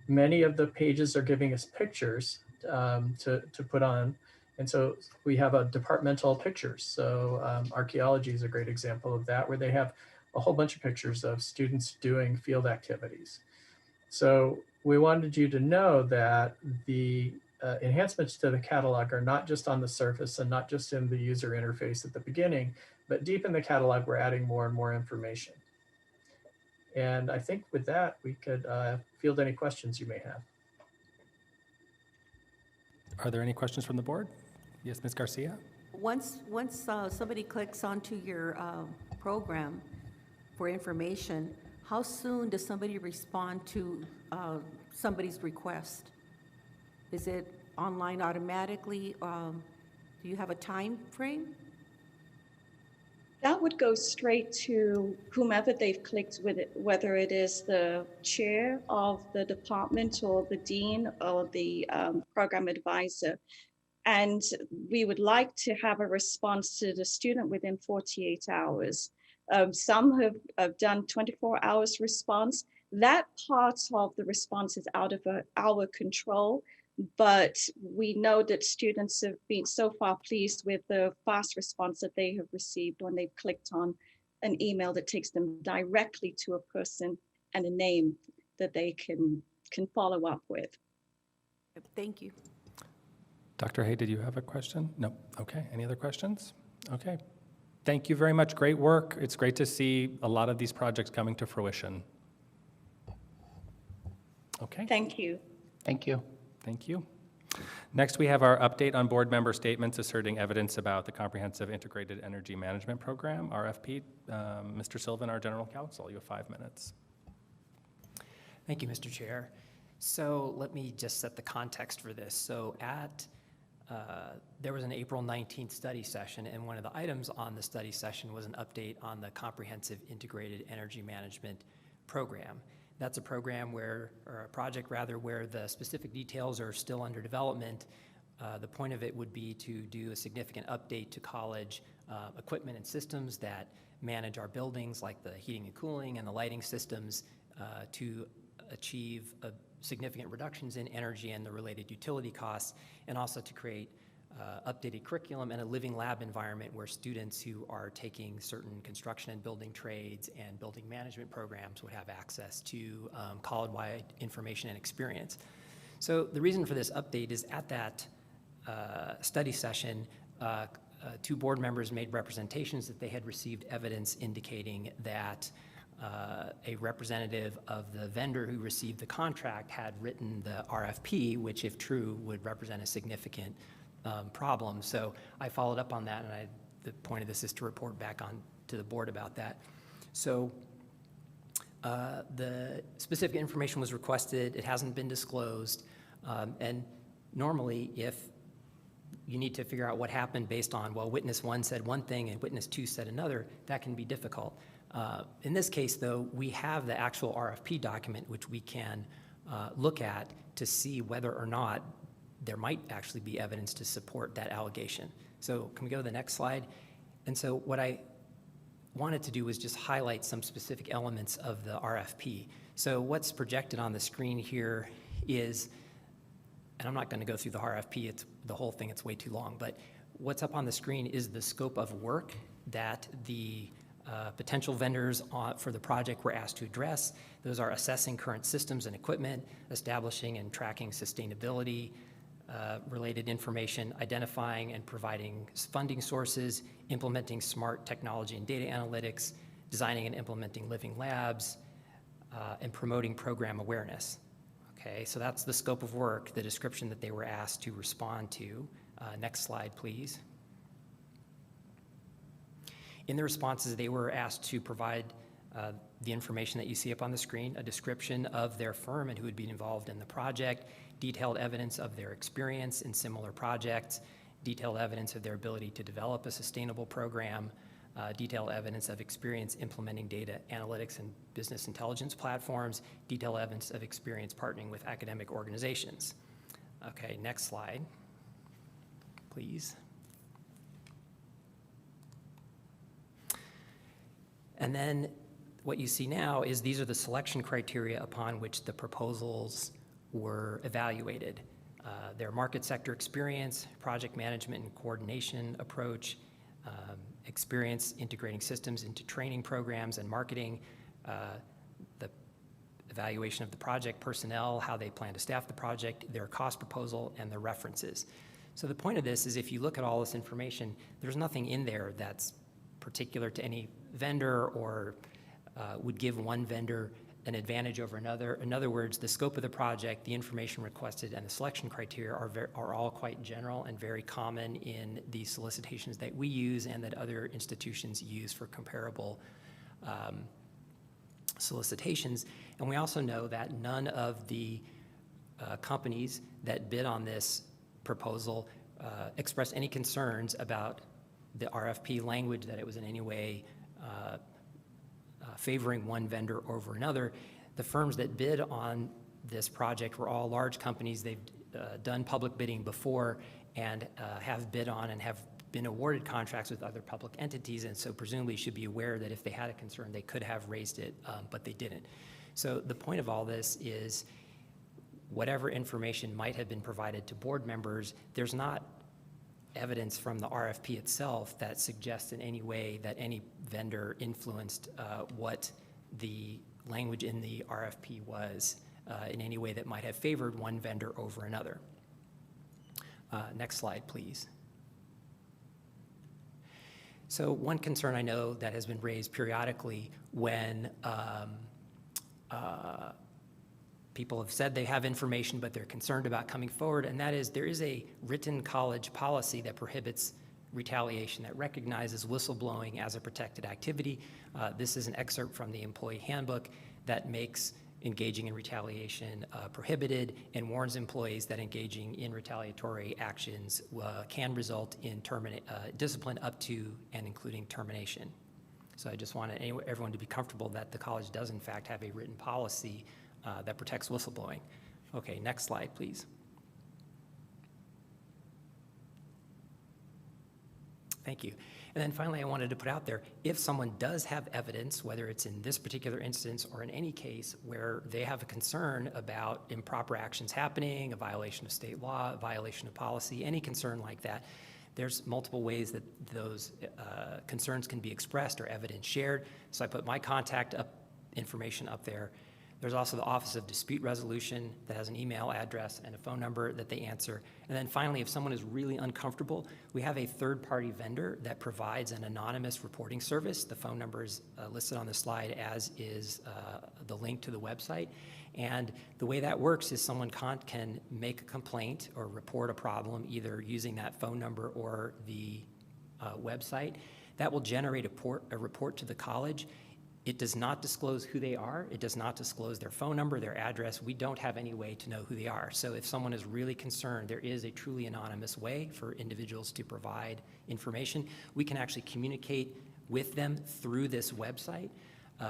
Many of the pages are giving us pictures to put on. And so we have a departmental pictures. So archaeology is a great example of that, where they have a whole bunch of pictures of students doing field activities. So we wanted you to know that the enhancements to the catalog are not just on the surface and not just in the user interface at the beginning, but deep in the catalog, we're adding more and more information. And I think with that, we could field any questions you may have. Are there any questions from the board? Yes, Ms. Garcia? Once somebody clicks onto your program for information, how soon does somebody respond to somebody's request? Is it online automatically? Do you have a time frame? That would go straight to whomever they've clicked with it, whether it is the chair of the department or the dean or the program advisor. And we would like to have a response to the student within 48 hours. Some have done 24 hours response. That part of the response is out of our control, but we know that students have been so far pleased with the fast response that they have received when they've clicked on an email that takes them directly to a person and a name that they can follow up with. Thank you. Dr. Hay, did you have a question? No. Okay. Any other questions? Okay. Thank you very much. Great work. It's great to see a lot of these projects coming to fruition. Okay. Thank you. Thank you. Thank you. Next, we have our update on board member statements asserting evidence about the Comprehensive Integrated Energy Management Program, RFP. Mr. Sylvan, our General Counsel, you have 5 minutes. Thank you, Mr. Chair. So let me just set the context for this. So there was an April 19th study session, and one of the items on the study session was an update on the Comprehensive Integrated Energy Management Program. That's a program where, or a project rather, where the specific details are still under development. The point of it would be to do a significant update to college equipment and systems that manage our buildings, like the heating and cooling and the lighting systems, to achieve significant reductions in energy and the related utility costs, and also to create updated curriculum and a living lab environment where students who are taking certain construction and building trades and building management programs would have access to college-wide information and experience. So the reason for this update is at that study session, 2 board members made representations that they had received evidence indicating that a representative of the vendor who received the contract had written the RFP, which if true would represent a significant problem. So I followed up on that, and the point of this is to report back on to the board about that. So the specific information was requested. It hasn't been disclosed. And normally, if you need to figure out what happened based on, well, witness one said one thing and witness two said another. That can be difficult. In this case, though, we have the actual RFP document, which we can look at to see whether or not there might actually be evidence to support that allegation. So can we go to the next slide? And so what I wanted to do was just highlight some specific elements of the RFP. So what's projected on the screen here is, and I'm not going to go through the RFP, it's the whole thing, it's way too long, but what's up on the screen is the scope of work that the potential vendors for the project were asked to address. Those are assessing current systems and equipment, establishing and tracking sustainability related information, identifying and providing funding sources, implementing smart technology and data analytics, designing and implementing living labs, and promoting program awareness. Okay, so that's the scope of work, the description that they were asked to respond to. Next slide, please. In the responses, they were asked to provide the information that you see up on the screen, a description of their firm and who would be involved in the project, detailed evidence of their experience in similar projects, detailed evidence of their ability to develop a sustainable program, detailed evidence of experience implementing data analytics and business intelligence platforms, detailed evidence of experience partnering with academic organizations. Okay, next slide, please. And then what you see now is these are the selection criteria upon which the proposals were evaluated. Their market sector experience, project management and coordination approach, experience integrating systems into training programs and marketing, the evaluation of the project personnel, how they plan to staff the project, their cost proposal, and the references. So the point of this is if you look at all this information, there's nothing in there that's particular to any vendor or would give one vendor an advantage over another. In other words, the scope of the project, the information requested, and the selection criteria are all quite general and very common in the solicitations that we use and that other institutions use for comparable solicitations. And we also know that none of the companies that bid on this proposal expressed any concerns about the RFP language, that it was in any way favoring one vendor over another. The firms that bid on this project were all large companies. They've done public bidding before and have bid on and have been awarded contracts with other public entities, and so presumably should be aware that if they had a concern, they could have raised it, but they didn't. So the point of all this is whatever information might have been provided to board members, there's not evidence from the RFP itself that suggests in any way that any vendor influenced what the language in the RFP was in any way that might have favored one vendor over another. Next slide, please. So one concern I know that has been raised periodically when people have said they have information, but they're concerned about coming forward, and that is there is a written college policy that prohibits retaliation, that recognizes whistleblowing as a protected activity. This is an excerpt from the employee handbook that makes engaging in retaliation prohibited and warns employees that engaging in retaliatory actions can result in discipline up to and including termination. So I just want everyone to be comfortable that the college does in fact have a written policy that protects whistleblowing. Okay, next slide, please. Thank you. And then finally, I wanted to put out there, if someone does have evidence, whether it's in this particular instance or in any case where they have a concern about improper actions happening, a violation of state law, a violation of policy, any concern like that, there's multiple ways that those concerns can be expressed or evidence shared. So I put my contact information up there. There's also the Office of Dispute Resolution that has an email address and a phone number that they answer. And then finally, if someone is really uncomfortable, we have a third-party vendor that provides an anonymous reporting service. The phone number is listed on the slide, as is the link to the website. And the way that works is someone can make a complaint or report a problem either using that phone number or the website. That will generate a report to the college. It does not disclose who they are. It does not disclose their phone number, their address. We don't have any way to know who they are. So if someone is really concerned, there is a truly anonymous way for individuals to provide information. We can actually communicate with them through this website.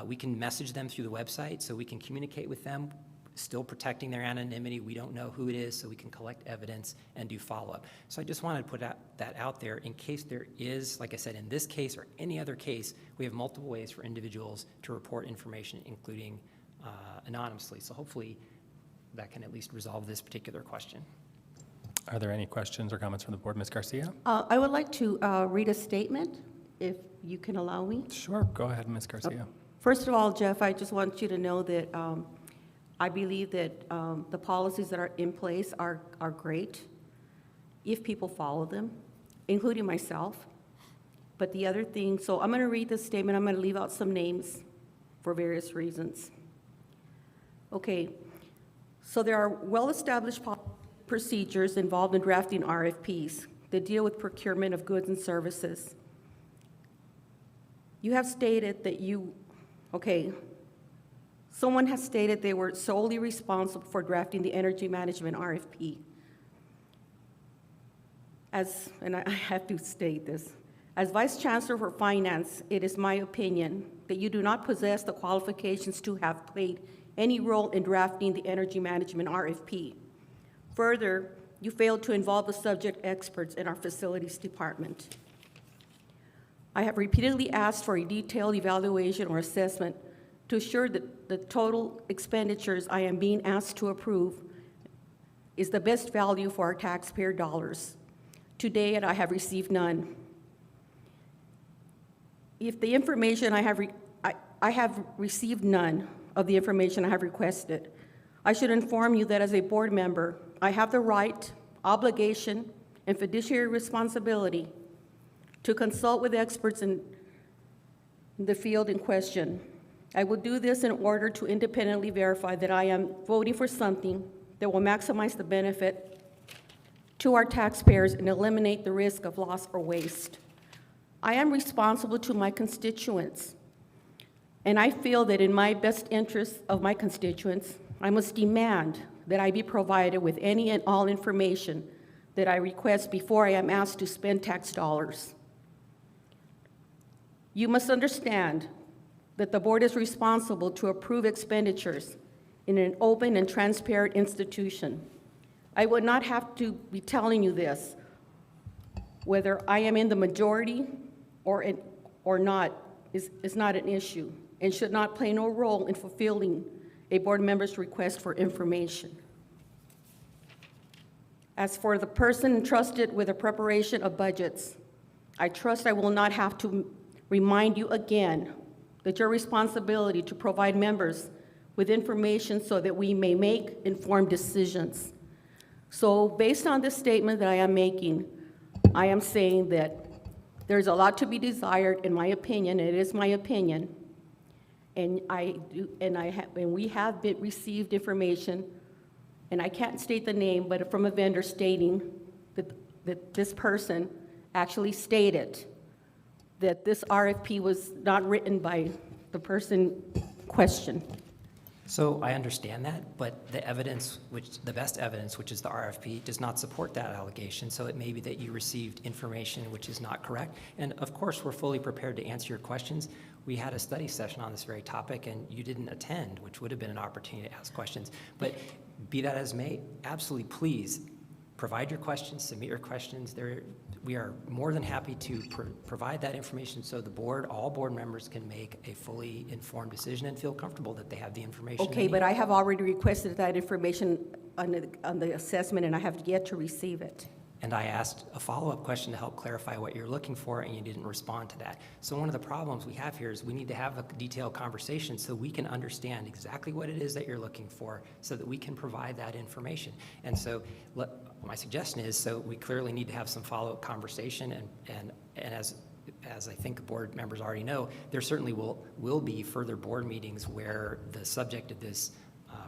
We can message them through the website, so we can communicate with them, still protecting their anonymity. We don't know who it is, so we can collect evidence and do follow-up. So I just wanted to put that out there in case there is, like I said, in this case or any other case, we have multiple ways for individuals to report information, including anonymously. So hopefully that can at least resolve this particular question. Are there any questions or comments from the board? Ms. Garcia? I would like to read a statement, if you can allow me. Sure, go ahead, Ms. Garcia. First of all, Jeff, I just want you to know that I believe that the policies that are in place are great if people follow them, including myself. But the other thing, so I'm going to read this statement. I'm going to leave out some names for various reasons. Okay, so there are well-established procedures involved in drafting RFPs that deal with procurement of goods and services. You have stated that someone has stated they were solely responsible for drafting the energy management RFP. And I have to state this, as Vice Chancellor for Finance, it is my opinion that you do not possess the qualifications to have played any role in drafting the energy management RFP. Further, you failed to involve the subject experts in our facilities department. I have repeatedly asked for a detailed evaluation or assessment to assure that the total expenditures I am being asked to approve is the best value for our taxpayer dollars. To date, I have received none. If the information I have received none of the information I have requested, I should inform you that as a board member, I have the right, obligation, and fiduciary responsibility to consult with experts in the field in question. I will do this in order to independently verify that I am voting for something that will maximize the benefit to our taxpayers and eliminate the risk of loss or waste. I am responsible to my constituents, and I feel that in my best interest of my constituents, I must demand that I be provided with any and all information that I request before I am asked to spend tax dollars. You must understand that the board is responsible to approve expenditures in an open and transparent institution. I would not have to be telling you this, whether I am in the majority or not is not an issue and should not play no role in fulfilling a board member's request for information. As for the person entrusted with the preparation of budgets, I trust I will not have to remind you again that your responsibility to provide members with information so that we may make informed decisions. So based on this statement that I am making, I am saying that there's a lot to be desired, in my opinion. It is my opinion. And we have received information, and I can't state the name, but from a vendor stating that this person actually stated that this RFP was not written by the person questioned. So I understand that, but the best evidence, which is the RFP, does not support that allegation. So it may be that you received information which is not correct. And of course, we're fully prepared to answer your questions. We had a study session on this very topic and you didn't attend, which would have been an opportunity to ask questions. But be that as may, absolutely please provide your questions, submit your questions. We are more than happy to provide that information so the board, all board members can make a fully informed decision and feel comfortable that they have the information. Okay, but I have already requested that information on the assessment, and I have yet to receive it. And I asked a follow-up question to help clarify what you're looking for, and you didn't respond to that. So one of the problems we have here is we need to have a detailed conversation so we can understand exactly what it is that you're looking for so that we can provide that information. And so my suggestion is, so we clearly need to have some follow-up conversation, and as I think the board members already know, there certainly will be further board meetings where the subject of this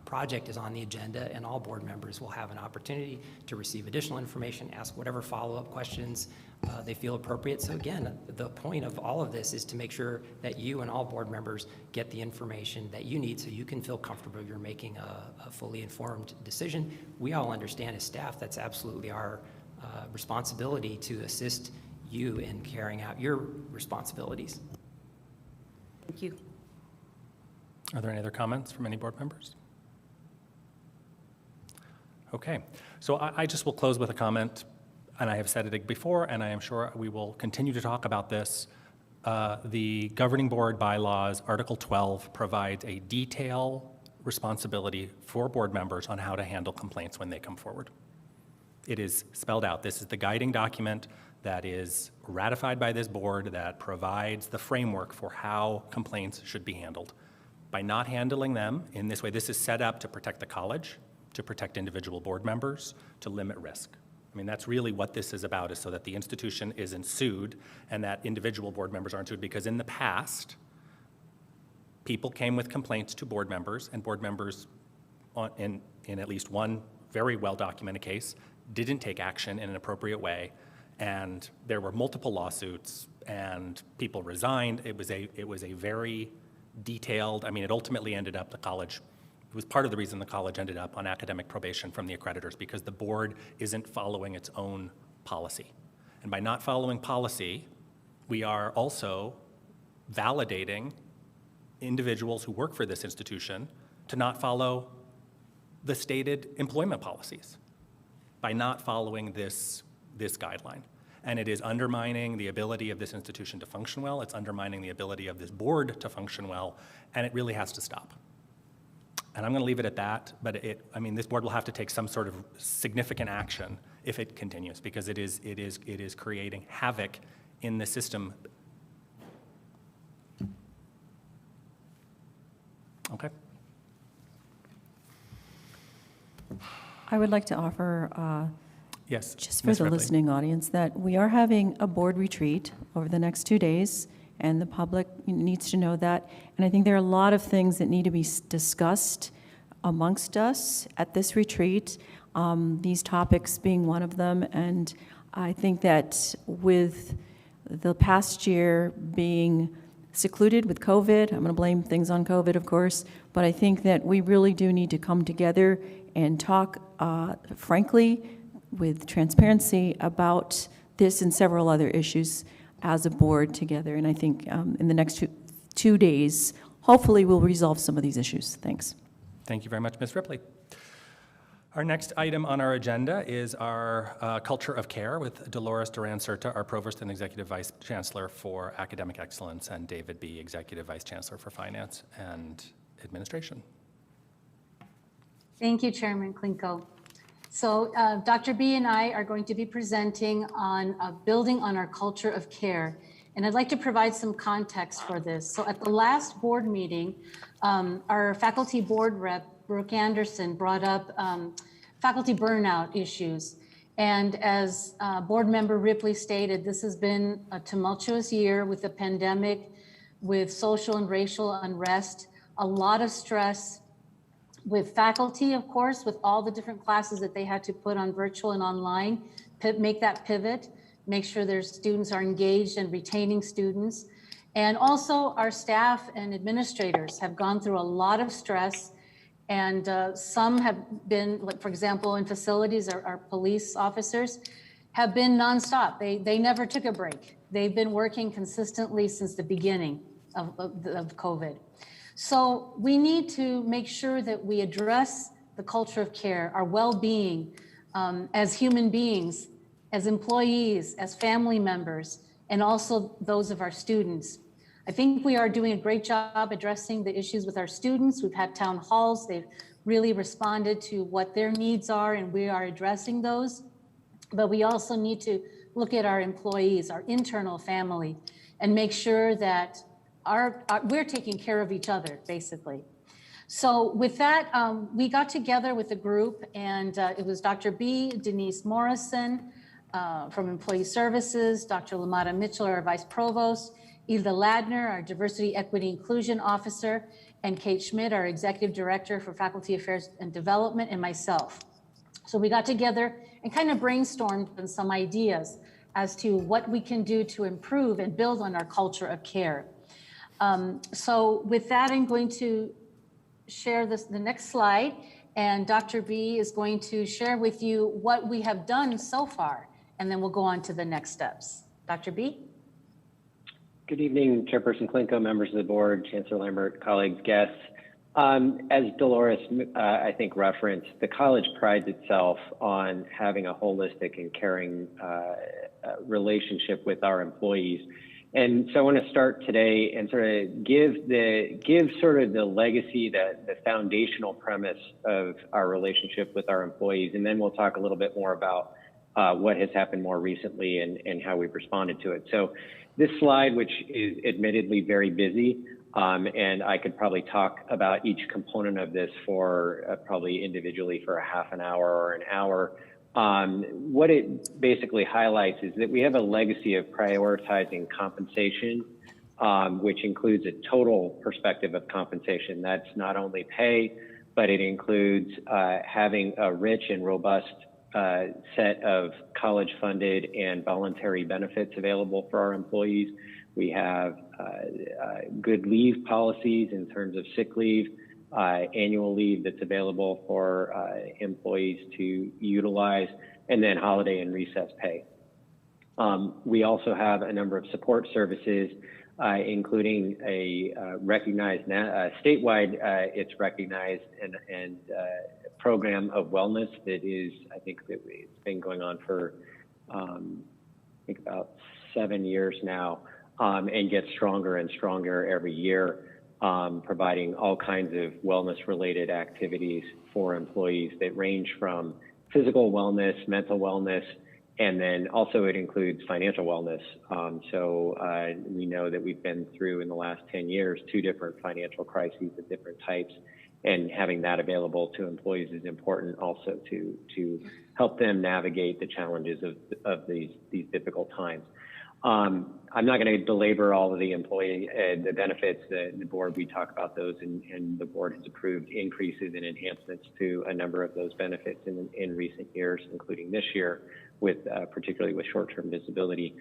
project is on the agenda, and all board members will have an opportunity to receive additional information, ask whatever follow-up questions they feel appropriate. So again, the point of all of this is to make sure that you and all board members get the information that you need so you can feel comfortable you're making a fully informed decision. We all understand as staff that's absolutely our responsibility to assist you in carrying out your responsibilities. Thank you. Are there any other comments from any board members? Okay, so I just will close with a comment, and I have said it before, and I am sure we will continue to talk about this. The governing board bylaws, Article 12, provides a detailed responsibility for board members on how to handle complaints when they come forward. It is spelled out. This is the guiding document that is ratified by this board that provides the framework for how complaints should be handled. By not handling them in this way, this is set up to protect the college, to protect individual board members, to limit risk. I mean, that's really what this is about, is so that the institution isn't sued and that individual board members aren't sued, because in the past, people came with complaints to board members, and board members in at least one very well-documented case didn't take action in an appropriate way, and there were multiple lawsuits, and people resigned. It was a very detailed, I mean, it ultimately ended up the college, it was part of the reason the college ended up on academic probation from the accreditors, because the board isn't following its own policy. And by not following policy, we are also validating individuals who work for this institution to not follow the stated employment policies by not following this guideline. And it is undermining the ability of this institution to function well. It's undermining the ability of this board to function well, and it really has to stop. And I'm going to leave it at that, but I mean, this board will have to take some sort of significant action if it continues, because it is creating havoc in the system. Okay. I would like to offer, yes, just for Ms. the Ripley. listening audience, that we are having a board retreat over the next 2 days, and the public needs to know that. And I think there are a lot of things that need to be discussed amongst us at this retreat, these topics being one of them. And I think that with the past year being secluded with COVID, I'm going to blame things on COVID, of course, but I think that we really do need to come together and talk frankly, with transparency about this and several other issues as a board together. And I think in the next two days, hopefully we'll resolve some of these issues. Thanks. Thank you very much, Ms. Ripley. Our next item on our agenda is our Culture of Care with Dolores Duran-Certa, our Provost and Executive Vice Chancellor for Academic Excellence, and David B., Executive Vice Chancellor for Finance and Administration. Thank you, Chairman Klinko. So Dr. B and I are going to be presenting on building on our culture of care. And I'd like to provide some context for this. So at the last board meeting, our faculty board rep, Brooke Anderson, brought up faculty burnout issues. And as board member Ripley stated, this has been a tumultuous year with the pandemic, with social and racial unrest, a lot of stress, with faculty, of course, with all the different classes that they had to put on virtual and online, make that pivot, make sure their students are engaged and retaining students. And also our staff and administrators have gone through a lot of stress, and some have been, like for example, in facilities, our police officers have been nonstop. They never took a break. They've been working consistently since the beginning of COVID. So we need to make sure that we address the culture of care, our well-being as human beings, as employees, as family members, and also those of our students. I think we are doing a great job addressing the issues with our students. We've had town halls. They've really responded to what their needs are, and we are addressing those. But we also need to look at our employees, our internal family, and make sure that we're taking care of each other, basically. So with that, we got together with a group, and it was Dr. B, Denise Morrison from Employee Services, Dr. Lamada Mitchell, our Vice Provost, Hilda Ladner, our Diversity, Equity, Inclusion Officer, and Kate Schmidt, our Executive Director for Faculty Affairs and Development, and myself. So we got together and kind of brainstormed on some ideas as to what we can do to improve and build on our culture of care. So with that, I'm going to share the next slide, and Dr. B is going to share with you what we have done so far, and then we'll go on to the next steps. Dr. B? Good evening, Chairperson Klinko, members of the board, Chancellor Lambert, colleagues, guests. As Dolores, I think, referenced, the college prides itself on having a holistic and caring relationship with our employees. And so I want to start today and sort of give sort of the legacy, the foundational premise of our relationship with our employees. And then we'll talk a little bit more about what has happened more recently and how we've responded to it. So this slide, which is admittedly very busy, and I could probably talk about each component of this for probably individually for a half an hour or an hour. What it basically highlights is that we have a legacy of prioritizing compensation, which includes a total perspective of compensation. That's not only pay, but it includes having a rich and robust set of college-funded and voluntary benefits available for our employees. We have good leave policies in terms of sick leave, annual leave that's available for employees to utilize, and then holiday and recess pay. We also have a number of support services, including a recognized, statewide, it's recognized and program of wellness that is, I think that it's been going on for, I think about 7 years now, and gets stronger and stronger every year. Providing all kinds of wellness related activities for employees that range from physical wellness, mental wellness, and then also it includes financial wellness. So we know that we've been through in the last 10 years, 2 different financial crises of different types, and having that available to employees is important also to help them navigate the challenges of these difficult times. I'm not going to belabor all of the employee, the benefits, the board, we talk about those, and the board has approved increases and enhancements to a number of those benefits in recent years, including this year, with particularly with short-term disability.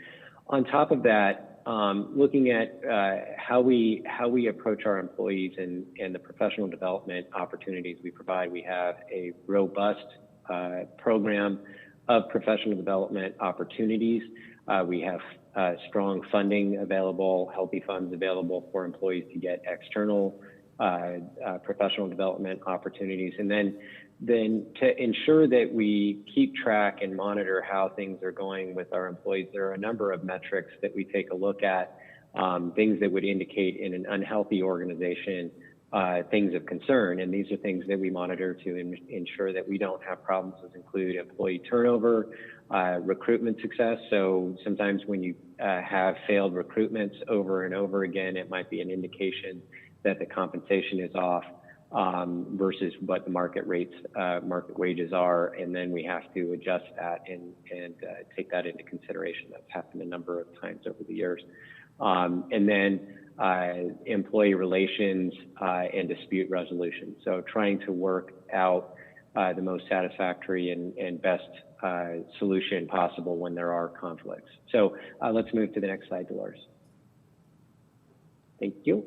On top of that, looking at how we approach our employees and the professional development opportunities we provide, we have a robust program of professional development opportunities. We have strong funding available, healthy funds available for employees to get external professional development opportunities. And then to ensure that we keep track and monitor how things are going with our employees, there are a number of metrics that we take a look at, things that would indicate in an unhealthy organization, things of concern. And these are things that we monitor to ensure that we don't have problems. Those include employee turnover, recruitment success. So sometimes when you have failed recruitments over and over again, it might be an indication that the compensation is off versus what the market rates, market wages are. And then we have to adjust that and take that into consideration. That's happened a number of times over the years. And then employee relations and dispute resolution. So trying to work out the most satisfactory and best solution possible when there are conflicts. So let's move to the next slide, Dolores. Thank you.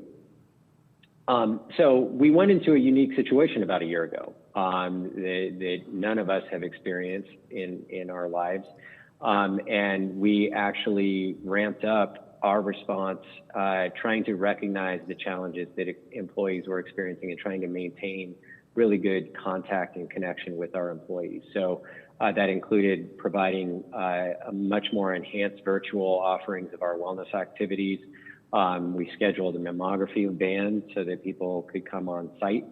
So we went into a unique situation about a year ago that none of us have experienced in our lives. And we actually ramped up our response, trying to recognize the challenges that employees were experiencing and trying to maintain really good contact and connection with our employees. So that included providing a much more enhanced virtual offerings of our wellness activities. We scheduled a mammography ban so that people could come on site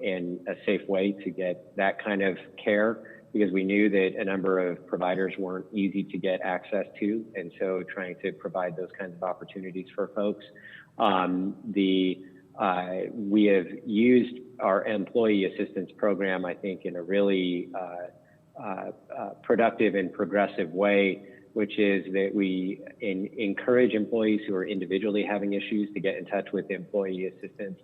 in a safe way to get that kind of care, because we knew that a number of providers weren't easy to get access to. And so trying to provide those kinds of opportunities for folks. We have used our employee assistance program, I think, in a really productive and progressive way, which is that we encourage employees who are individually having issues to get in touch with employee assistance.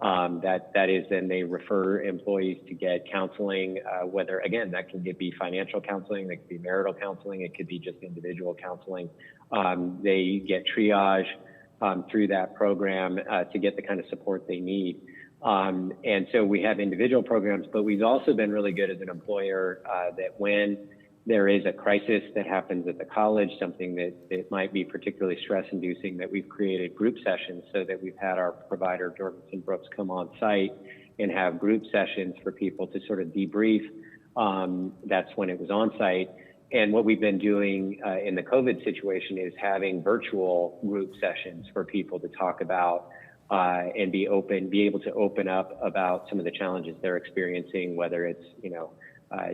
That is, then they refer employees to get counseling, whether, again, that can be financial counseling, that could be marital counseling, it could be just individual counseling. They get triage through that program to get the kind of support they need. And so we have individual programs, but we've also been really good as an employer that when there is a crisis that happens at the college, something that might be particularly stress-inducing, that we've created group sessions so that we've had our provider, Jorgensen Brooks, come on site and have group sessions for people to sort of debrief. That's when it was on site. And what we've been doing in the COVID situation is having virtual group sessions for people to talk about and be able to open up about some of the challenges they're experiencing, whether it's,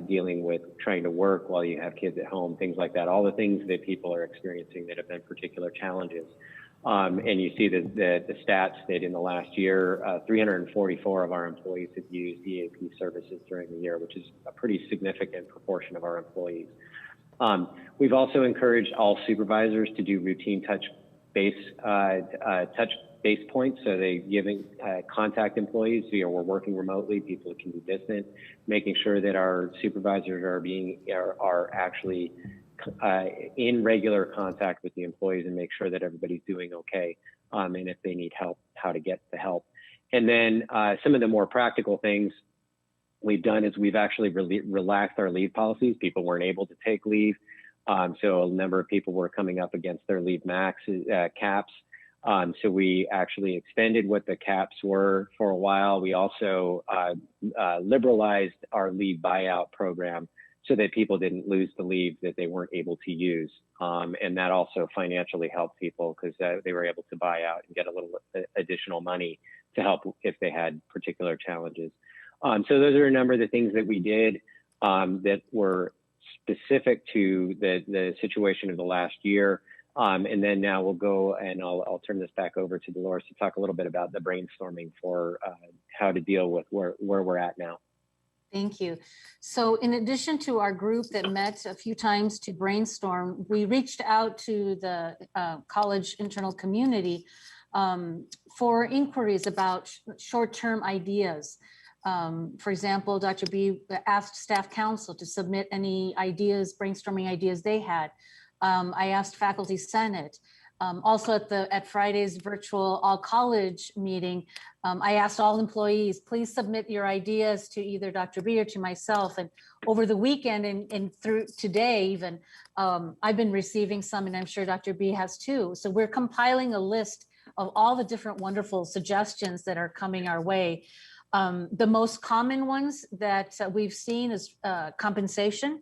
dealing with trying to work while you have kids at home, things like that, all the things that people are experiencing that have been particular challenges. And you see the stats that in the last year, 344 of our employees have used EAP services during the year, which is a pretty significant proportion of our employees. We've also encouraged all supervisors to do routine touch base points. So they giving contact employees, we're working remotely, people can be distant, making sure that our supervisors are actually in regular contact with the employees and make sure that everybody's doing okay. And if they need help, how to get the help. And then some of the more practical things we've done is we've actually relaxed our leave policies. People weren't able to take leave. So a number of people were coming up against their leave max caps. So we actually extended what the caps were for a while. We also liberalized our leave buyout program so that people didn't lose the leave that they weren't able to use. And that also financially helped people because they were able to buy out and get a little additional money to help if they had particular challenges. So those are a number of the things that we did that were specific to the situation of the last year. And then now we'll go and I'll turn this back over to Dolores to talk a little bit about the brainstorming for how to deal with where we're at now. Thank you. So in addition to our group that met a few times to brainstorm, we reached out to the college internal community for inquiries about short-term ideas. For example, Dr. B asked staff council to submit any ideas, brainstorming ideas they had. I asked Faculty Senate. Also at Friday's virtual all college meeting, I asked all employees, please submit your ideas to either Dr. B or to myself. And over the weekend and through today even, I've been receiving some, and I'm sure Dr. B has too. So we're compiling a list of all the different wonderful suggestions that are coming our way. The most common ones that we've seen is compensation.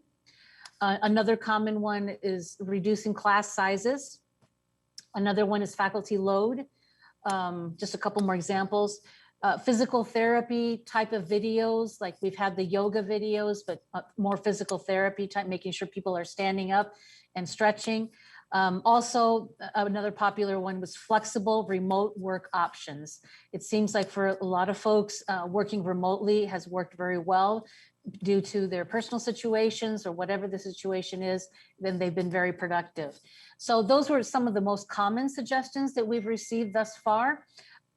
Another common one is reducing class sizes. Another one is faculty load. Just a couple more examples. Physical therapy type of videos, like we've had the yoga videos, but more physical therapy type, making sure people are standing up and stretching. Also, another popular one was flexible remote work options. It seems like for a lot of folks, working remotely has worked very well due to their personal situations or whatever the situation is, then they've been very productive. So those were some of the most common suggestions that we've received thus far.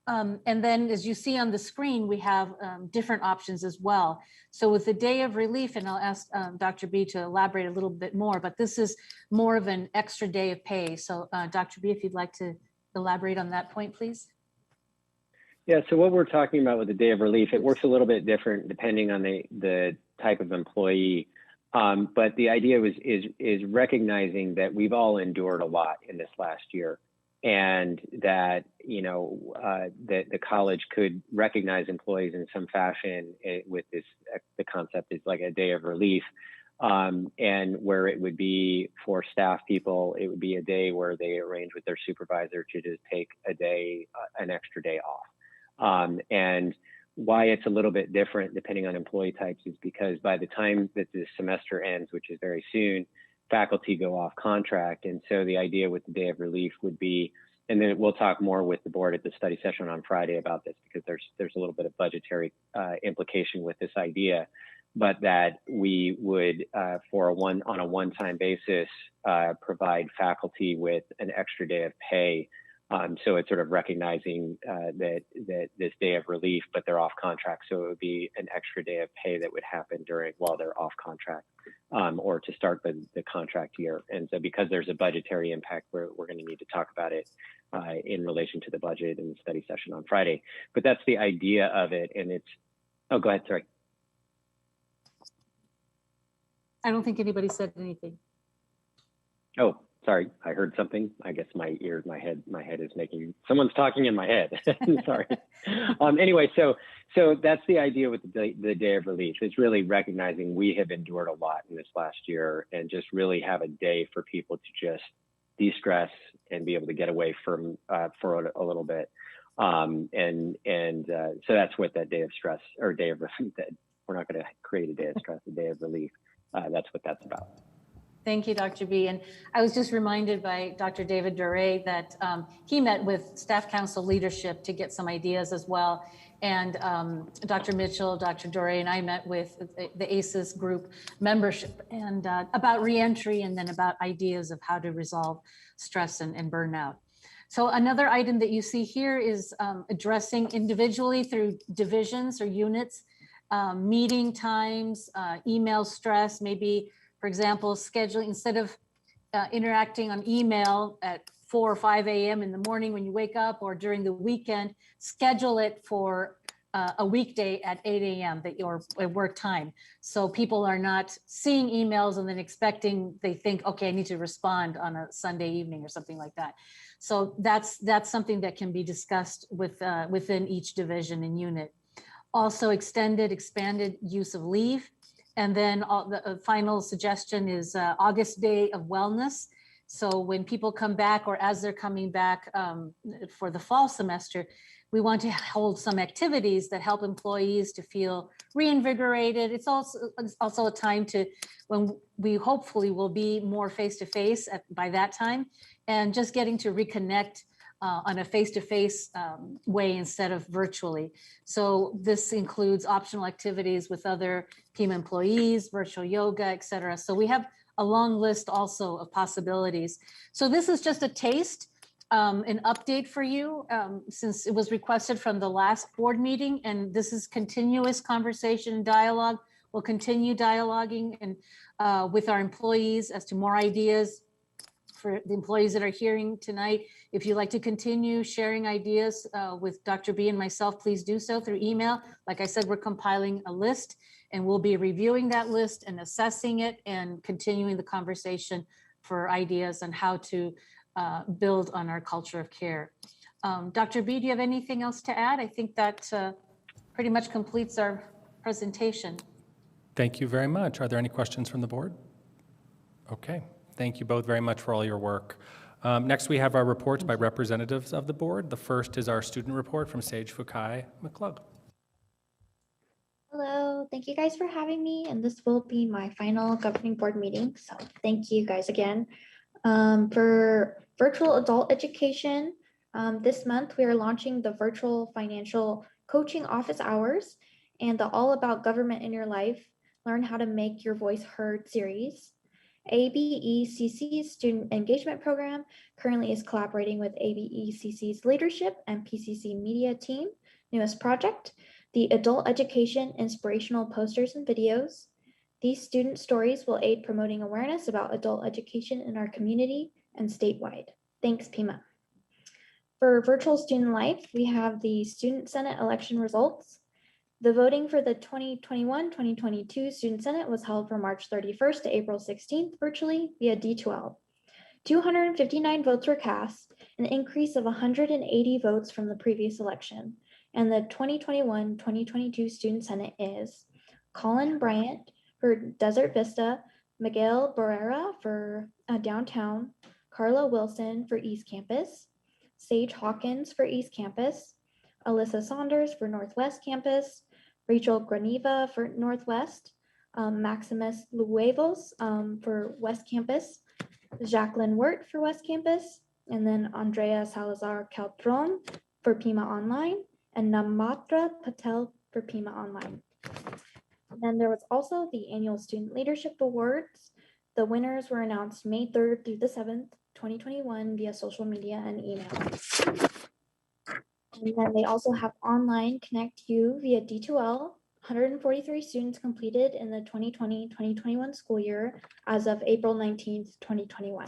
And then as you see on the screen, we have different options as well. So with the day of relief, and I'll ask Dr. B to elaborate a little bit more, but this is more of an extra day of pay. So Dr. B, if you'd like to elaborate on that point, please. Yeah, so what we're talking about with the day of relief, it works a little bit different depending on the type of employee. But the idea is recognizing that we've all endured a lot in this last year, and that that the college could recognize employees in some fashion with this. The concept is like a day of relief, and where it would be for staff people, it would be a day where they arrange with their supervisor to just take a day, an extra day off. And why it's a little bit different depending on employee types is because by the time that the semester ends, which is very soon, faculty go off contract. And so the idea with the day of relief would be, and then we'll talk more with the board at the study session on Friday about this, because there's a little bit of budgetary implication with this idea, but that we would on a one-time basis provide faculty with an extra day of pay So it's sort of recognizing that this day of relief, but they're off contract. So it would be an extra day of pay that would happen while they're off contract or to start the contract year. And so because there's a budgetary impact, we're going to need to talk about it in relation to the budget and the study session on Friday. But that's the idea of it. And it's, oh, go ahead, sorry. I don't think anybody said anything. Oh, sorry, I heard something. I guess my head is making, someone's talking in my head. Sorry. Anyway, so that's the idea with the day of relief. It's really recognizing we have endured a lot in this last year, and just really have a day for people to just de-stress and be able to get away from for a little bit. So that's what that day of stress or day of relief. We're not going to create a day of stress, a day of relief. That's what that's about. Thank you, Dr. B. And I was just reminded by Dr. David Duray that he met with Staff Council leadership to get some ideas as well. And Dr. Mitchell, Dr. Duray, and I met with the ACES group membership and about reentry and then about ideas of how to resolve stress and burnout. So another item that you see here is addressing individually through divisions or units, meeting times, email stress, maybe, for example, scheduling, instead of interacting on email at 4 or 5 a.m. in the morning when you wake up or during the weekend, schedule it for a weekday at 8 a.m. or at work time. So people are not seeing emails and then they think, okay, I need to respond on a Sunday evening or something like that. So that's something that can be discussed within each division and unit. Also expanded use of leave. And then the final suggestion is August Day of Wellness. So when people come back or as they're coming back for the fall semester, we want to hold some activities that help employees to feel reinvigorated. It's also a time when we hopefully will be more face-to-face by that time, and just getting to reconnect on a face-to-face way instead of virtually. So this includes optional activities with other Pima employees, virtual yoga, et cetera. So we have a long list also of possibilities. So this is just a taste, an update for you, since it was requested from the last board meeting, and this is continuous conversation and dialogue. We'll continue dialoguing and with our employees as to more ideas for the employees that are hearing tonight. If you'd like to continue sharing ideas with Dr. B and myself, please do so through email. Like I said, we're compiling a list and we'll be reviewing that list and assessing it and continuing the conversation for ideas on how to build on our culture of care. Dr. B, do you have anything else to add? I think that pretty much completes our presentation. Thank you very much. Are there any questions from the board? Okay. Thank you both very much for all your work. Next, we have our reports by representatives of the board. The first is our student report from Sage Fukai McClug. Hello, thank you guys for having me, and this will be my final governing board meeting, so thank you guys again. For virtual adult education, this month we are launching the virtual financial coaching office hours and the All About Government in Your Life, Learn How to Make Your Voice Heard series. ABECC's Student Engagement Program currently is collaborating with ABECC's Leadership and PCC Media Team, newest project, the Adult Education Inspirational Posters and Videos. These student stories will aid promoting awareness about adult education in our community and statewide. Thanks, Pima. For virtual student life, we have the Student Senate election results. The voting for the 2021-2022 Student Senate was held from March 31st to April 16th virtually via D12. 259 votes were cast, an increase of 180 votes from the previous election. And the 2021-2022 Student Senate is Colin Bryant for Desert Vista, Miguel Barrera for Downtown, Carla Wilson for East Campus, Sage Hawkins for East Campus, Alyssa Saunders for Northwest Campus, Rachel Graniva for Northwest, Maximus Luevos for West Campus, Jacqueline Wirt for West Campus, and then Andrea Salazar Caltron for Pima Online, and Namatra Patel for Pima Online. And then there was also the annual Student Leadership Awards. The winners were announced May 3rd through the 7th. 2021 via social media and email. And then they also have online Connect U via D2L. 143 students completed in the 2020-2021 school year as of April 19th, 2021.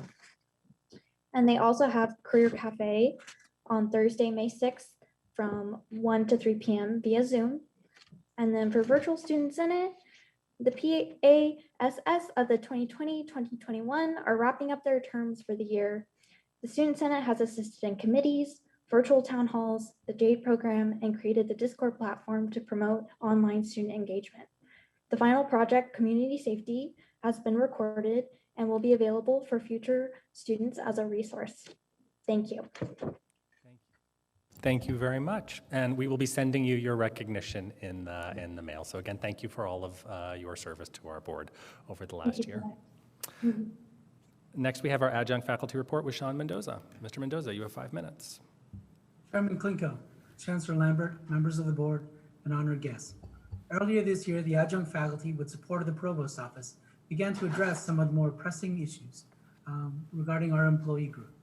And they also have Career Cafe on Thursday, May 6th from 1 to 3 p.m. via Zoom. And then for virtual student senate, the PASS of the 2020-2021 are wrapping up their terms for the year. The Student Senate has assisted in committees, virtual town halls, the JADE program, and created the Discord platform to promote online student engagement. The final project, Community Safety, has been recorded and will be available for future students as a resource. Thank you. Thank you very much. And we will be sending you your recognition in the mail. So again, thank you for all of your service to our board over the last year. Next, we have our adjunct faculty report with Sean Mendoza. Mr. Mendoza, you have 5 minutes. Chairman Klinko, Chancellor Lambert, members of the board, and honored guests. Earlier this year, the adjunct faculty, with support of the Provost Office, began to address some of the more pressing issues regarding our employee group.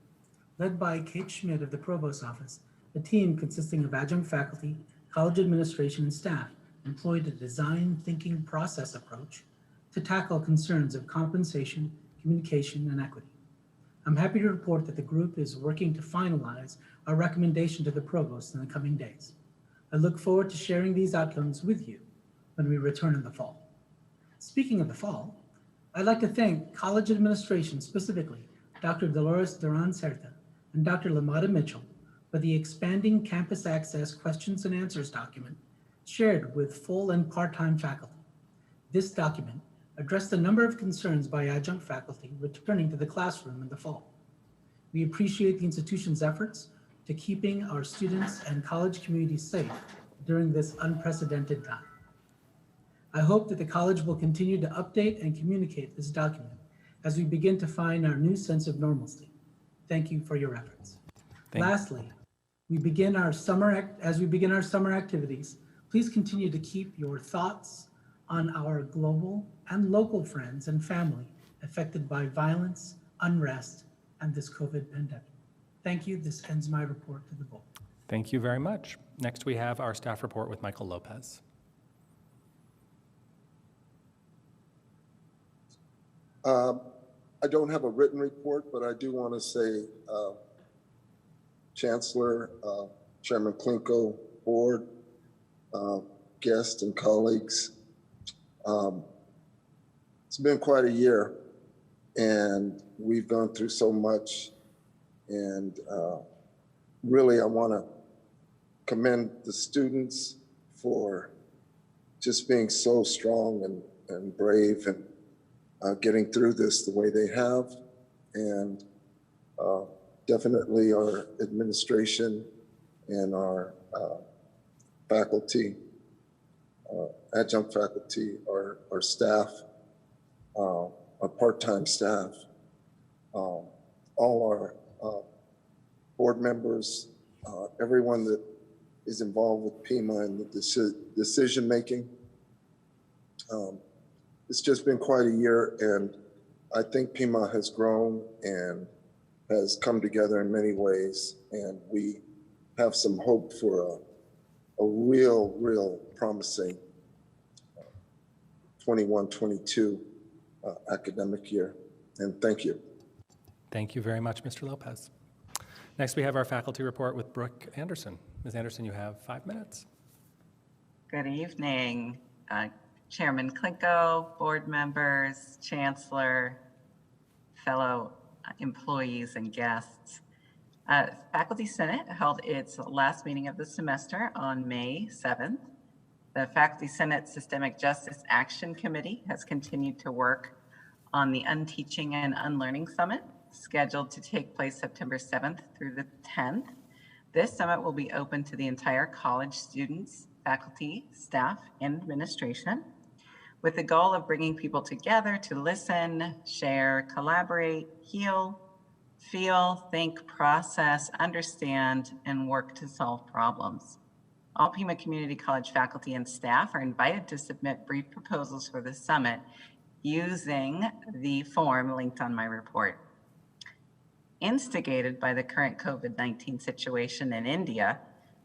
Led by Kate Schmidt of the Provost Office, a team consisting of adjunct faculty, college administration, and staff employed a design thinking process approach to tackle concerns of compensation, communication, and equity. I'm happy to report that the group is working to finalize our recommendation to the Provost in the coming days. I look forward to sharing these outcomes with you when we return in the fall. Speaking of the fall, I'd like to thank college administration, specifically Dr. Dolores Duran-Certa and Dr. Lamada Mitchell, for the expanding campus access questions and answers document shared with full and part-time faculty. This document addressed a number of concerns by adjunct faculty returning to the classroom in the fall. We appreciate the institution's efforts to keeping our students and college community safe during this unprecedented time. I hope that the college will continue to update and communicate this document as we begin to find our new sense of normalcy. Thank you for your efforts. Lastly, as we begin our summer activities, please continue to keep your thoughts on our global and local friends and family affected by violence, unrest, and this COVID pandemic. Thank you. This ends my report to the board. Thank you very much. Next, we have our staff report with Michael Lopez. I don't have a written report, but I do want to say, Chancellor, Chairman Klinko, board, guests and colleagues, it's been quite a year and we've gone through so much, and really I want to commend the students for just being so strong and brave and getting through this the way they have, and definitely our administration and our faculty, adjunct faculty, our staff, our part-time staff, all our board members, everyone that is involved with Pima and the decision-making. It's just been quite a year, and I think Pima has grown and has come together in many ways, and we have some hope for a real promising 21-22 academic year. And thank you. Thank you very much, Mr. Lopez. Next, we have our faculty report with Brooke Anderson. Ms. Anderson, you have 5 minutes. Good evening, Chairman Klinko, board members, Chancellor, fellow employees and guests. Faculty Senate held its last meeting of the semester on May 7th. The Faculty Senate Systemic Justice Action Committee has continued to work on the Unteaching and Unlearning Summit, scheduled to take place September 7th through the 10th. This summit will be open to the entire college students, faculty, staff, and administration, with the goal of bringing people together to listen, share, collaborate, heal, feel, think, process, understand, and work to solve problems. All Pima Community College faculty and staff are invited to submit brief proposals for the summit using the form linked on my report. instigated by the current COVID-19 situation in India,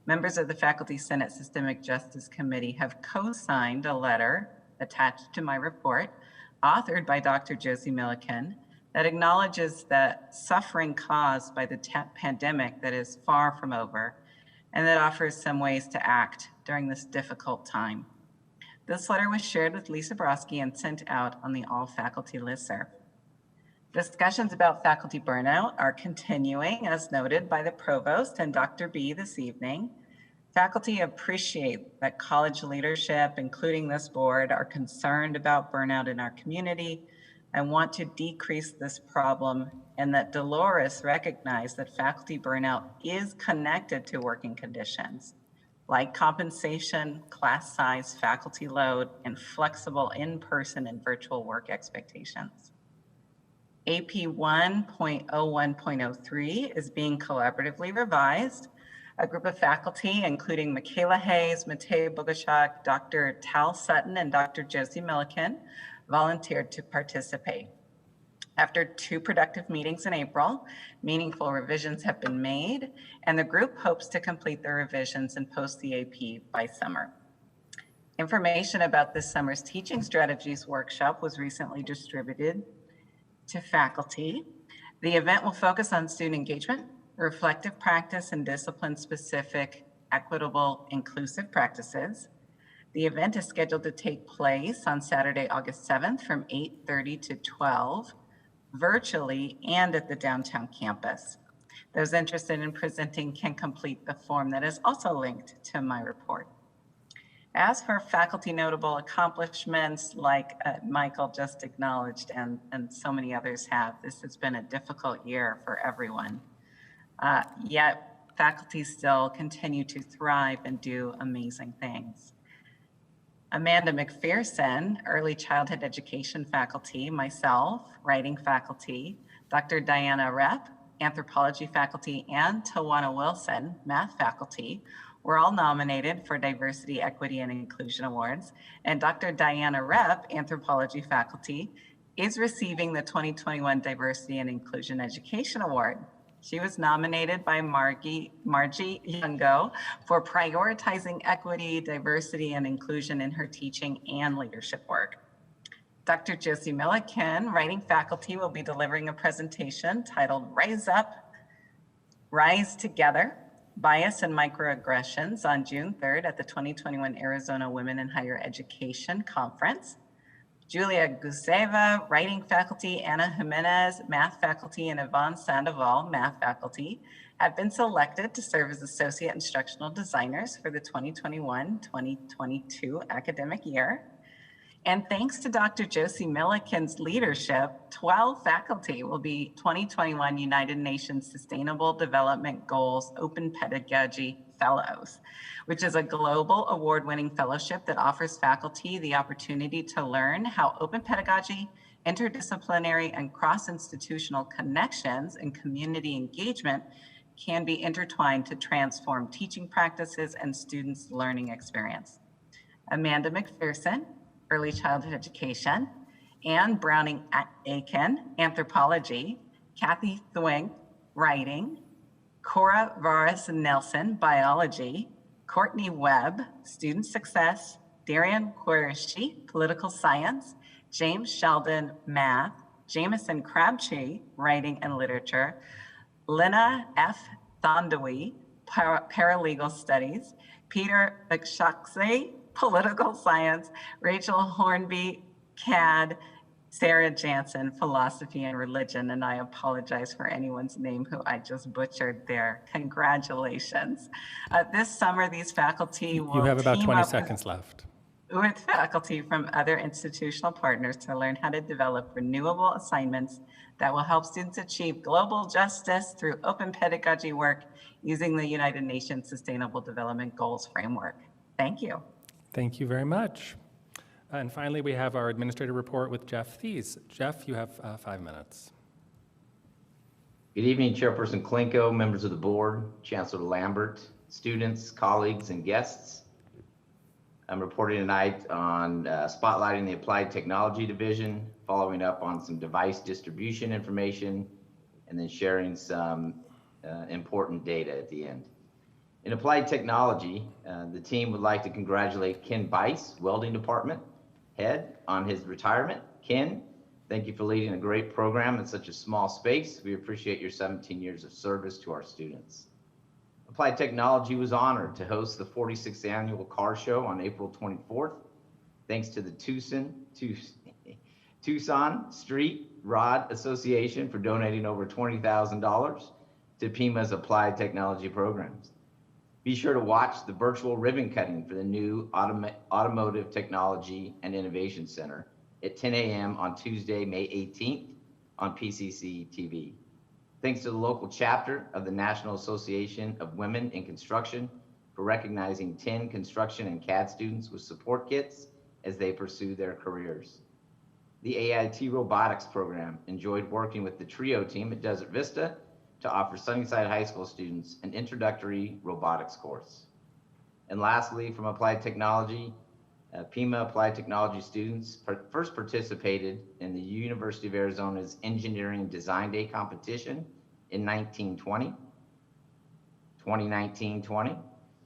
members of the Faculty Senate Systemic Justice Committee have co-signed a letter attached to my report, authored by Dr. Josie Milliken, that acknowledges that suffering caused by the pandemic that is far from over, and that offers some ways to act during this difficult time. This letter was shared with Lisa Brodsky and sent out on the all faculty listserv. Discussions about faculty burnout are continuing, as noted by the provost and Dr. B this evening. Faculty appreciate that college leadership, including this board, are concerned about burnout in our community and want to decrease this problem, and that Dolores recognized that faculty burnout is connected to working conditions, like compensation, class size, faculty load, and flexible in-person and virtual work expectations. AP 1.01.03 is being collaboratively revised. A group of faculty, including Michaela Hayes, Matei Bogashak, Dr. Tal Sutton, and Dr. Josie Milliken, volunteered to participate. After 2 productive meetings in April, meaningful revisions have been made, and the group hopes to complete the revisions and post the AP by summer. Information about this summer's Teaching Strategies workshop was recently distributed to faculty. The event will focus on student engagement, reflective practice, and discipline-specific, equitable, inclusive practices. The event is scheduled to take place on Saturday, August 7th from 8:30 to 12, virtually and at the downtown campus. Those interested in presenting can complete the form that is also linked to my report. As for faculty notable accomplishments, like Michael just acknowledged and so many others have, this has been a difficult year for everyone. Yet faculty still continue to thrive and do amazing things. Amanda McPherson, early childhood education faculty, myself, writing faculty, Dr. Diana Rep, anthropology faculty, and Tawana Wilson, math faculty, were all nominated for Diversity, Equity, and Inclusion Awards. And Dr. Diana Rep, anthropology faculty, is receiving the 2021 Diversity and Inclusion Education Award. She was nominated by Margie Youngo for prioritizing equity, diversity, and inclusion in her teaching and leadership work. Dr. Josie Milliken, writing faculty, will be delivering a presentation titled Rise Up, Rise Together, Bias and Microaggressions on June 3rd at the 2021 Arizona Women in Higher Education Conference. Julia Guseva, writing faculty, Anna Jimenez, math faculty, and Yvonne Sandoval, math faculty, have been selected to serve as associate instructional designers for the 2021-2022 academic year. And thanks to Dr. Josie Milliken's leadership, 12 faculty will be 2021 United Nations Sustainable Development Goals Open Pedagogy Fellows, which is a global award-winning fellowship that offers faculty the opportunity to learn how open pedagogy, interdisciplinary and cross-institutional connections and community engagement can be intertwined to transform teaching practices and students' learning experience. Amanda McPherson, early childhood education, Anne Browning-Aiken, anthropology, Kathy Thwink, writing, Cora Varas-Nelson, biology, Courtney Webb, student success, Darian Quirishi, political science, James Sheldon, math, Jameson Crabtree, writing and literature, Lena F. Thondawi, paralegal studies, Peter Bakshakse, political science, Rachel Hornby, CAD, Sarah Jansen, philosophy and religion, and I apologize for anyone's name who I just butchered there. Congratulations. This summer, these faculty will You have about team 20 up seconds left. with faculty from other institutional partners to learn how to develop renewable assignments that will help students achieve global justice through open pedagogy work using the United Nations Sustainable Development Goals framework. Thank you. Thank you very much. And finally, we have our administrative report with Jeff Thies. Jeff, you have 5 minutes. Good evening, Chairperson Klinko, members of the board, Chancellor Lambert, students, colleagues, and guests. I'm reporting tonight on spotlighting the Applied Technology Division, following up on some device distribution information, and then sharing some important data at the end. In applied technology, the team would like to congratulate Ken Bice, welding department head, on his retirement. Ken, thank you for leading a great program in such a small space. We appreciate your 17 years of service to our students. Applied Technology was honored to host the 46th annual car show on April 24th. Thanks to the Tucson Street Rod Association for donating over $20,000 to Pima's applied technology programs. Be sure to watch the virtual ribbon cutting for the new Automotive Technology and Innovation Center at 10 a.m. on Tuesday, May 18th on PCC TV. Thanks to the local chapter of the National Association of Women in Construction for recognizing 10 construction and CAD students with support kits as they pursue their careers. The AIT Robotics program enjoyed working with the TRIO team at Desert Vista to offer Sunnyside High School students an introductory robotics course. And lastly, from Applied Technology, Pima Applied Technology students first participated in the University of Arizona's Engineering Design Day competition in 2019-20.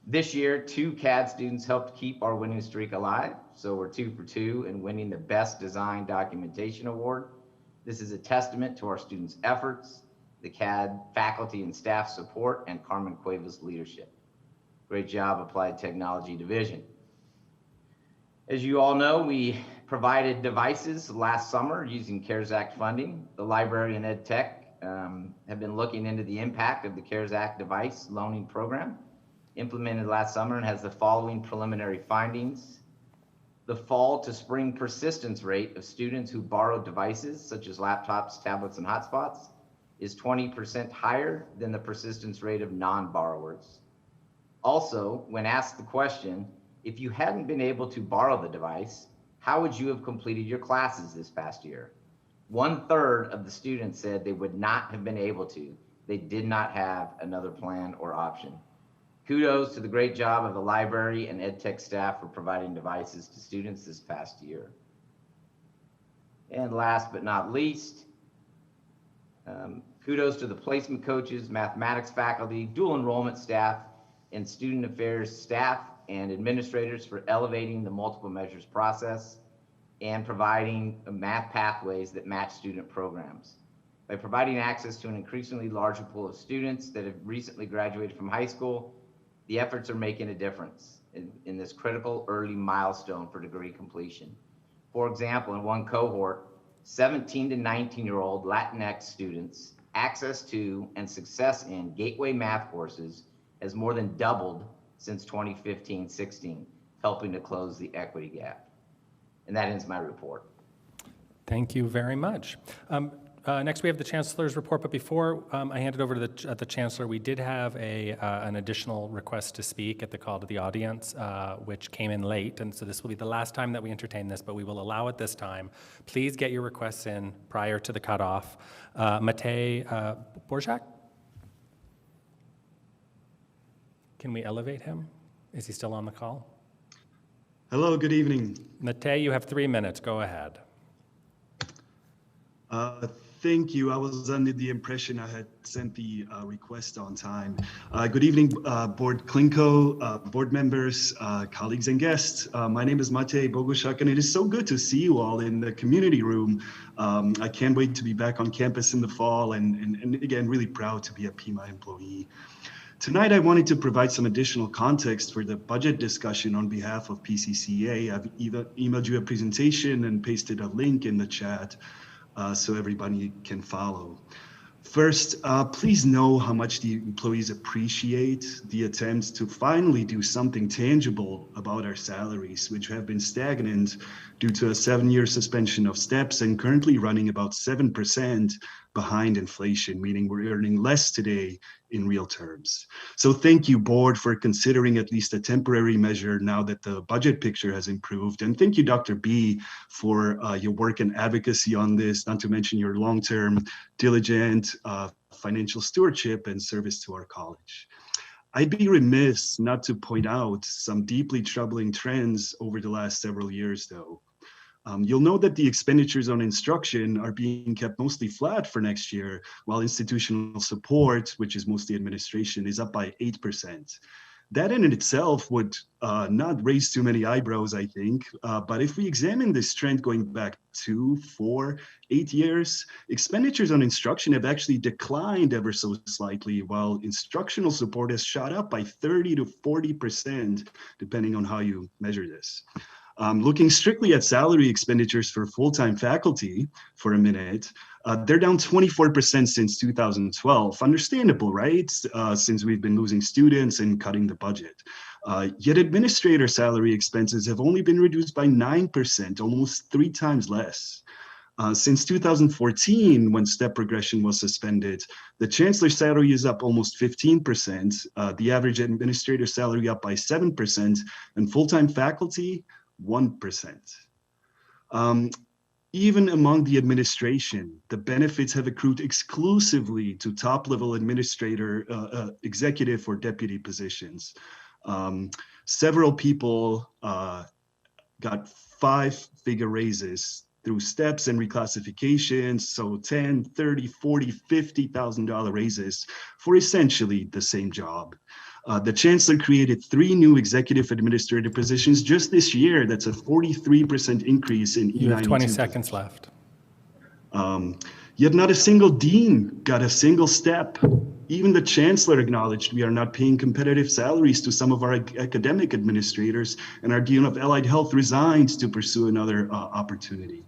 This year, 2 CAD students helped keep our winning streak alive. So we're 2 for 2 in winning the Best Design Documentation Award. This is a testament to our students' efforts, the CAD faculty and staff support, and Carmen Cueva's leadership. Great job, Applied Technology Division. As you all know, we provided devices last summer using CARES Act funding. The library and Ed Tech have been looking into the impact of the CARES Act device loaning program implemented last summer and has the following preliminary findings. The fall to spring persistence rate of students who borrowed devices such as laptops, tablets, and hotspots is 20% higher than the persistence rate of non-borrowers. Also, when asked the question, if you hadn't been able to borrow the device, how would you have completed your classes this past year? 1/3 of the students said they would not have been able to. They did not have another plan or option. Kudos to the great job of the library and Ed Tech staff for providing devices to students this past year. And last but not least, kudos to the placement coaches, mathematics faculty, dual enrollment staff, and student affairs staff and administrators for elevating the multiple measures process and providing math pathways that match student programs. By providing access to an increasingly larger pool of students that have recently graduated from high school, the efforts are making a difference in this critical early milestone for degree completion. For example, in one cohort, 17 to 19-year-old Latinx students' access to and success in gateway math courses has more than doubled since 2015-16, helping to close the equity gap. And that ends my report. Thank you very much. Next, we have the Chancellor's report, but before I hand it over to the Chancellor, we did have an additional request to speak at the call to the audience, which came in late, and so this will be the last time that we entertain this, but we will allow it this time. Please get your requests in prior to the cutoff. Matej Borjak? Can we elevate him? Is he still on the call? Hello, good evening. Matej, you have 3 minutes. Go ahead. Thank you. I was under the impression I had sent the request on time. Good evening, Board Klinko, board members, colleagues, and guests. My name is Matej Boguszak, and it is so good to see you all in the community room. I can't wait to be back on campus in the fall, and again, really proud to be a Pima employee. Tonight, I wanted to provide some additional context for the budget discussion on behalf of PCCA. I've emailed you a presentation and pasted a link in the chat so everybody can follow. First, please know how much the employees appreciate the attempts to finally do something tangible about our salaries, which have been stagnant due to a 7-year suspension of steps and currently running about 7% behind inflation, meaning we're earning less today in real terms. So thank you, board, for considering at least a temporary measure now that the budget picture has improved. And thank you, Dr. B, for your work and advocacy on this, not to mention your long-term, diligent financial stewardship and service to our college. I'd be remiss not to point out some deeply troubling trends over the last several years, though. You'll note that the expenditures on instruction are being kept mostly flat for next year, while institutional support, which is mostly administration, is up by 8%. That in itself would not raise too many eyebrows, I think. But if we examine this trend going back 2, 4, 8 years, expenditures on instruction have actually declined ever so slightly, while instructional support has shot up by 30 to 40%, depending on how you measure this. Looking strictly at salary expenditures for full-time faculty for a minute, they're down 24% since 2012. Understandable, right? Since we've been losing students and cutting the budget. Yet administrator salary expenses have only been reduced by 9%, almost 3 times less. Since 2014, when step progression was suspended, the chancellor's salary is up almost 15%, the average administrator salary up by 7%, and full-time faculty, 1%. Even among the administration, the benefits have accrued exclusively to top-level administrator, executive or deputy positions. Several people got 5-figure raises through steps and reclassifications, so $10,000, $30,000, $40,000, $50,000 raises for essentially the same job. The chancellor created 3 new executive administrative positions just this year. That's a 43% increase in E92. You have 20 seconds left. Yet not a single dean got a single step. Even the chancellor acknowledged we are not paying competitive salaries to some of our academic administrators, and our dean of allied health resigned to pursue another opportunity.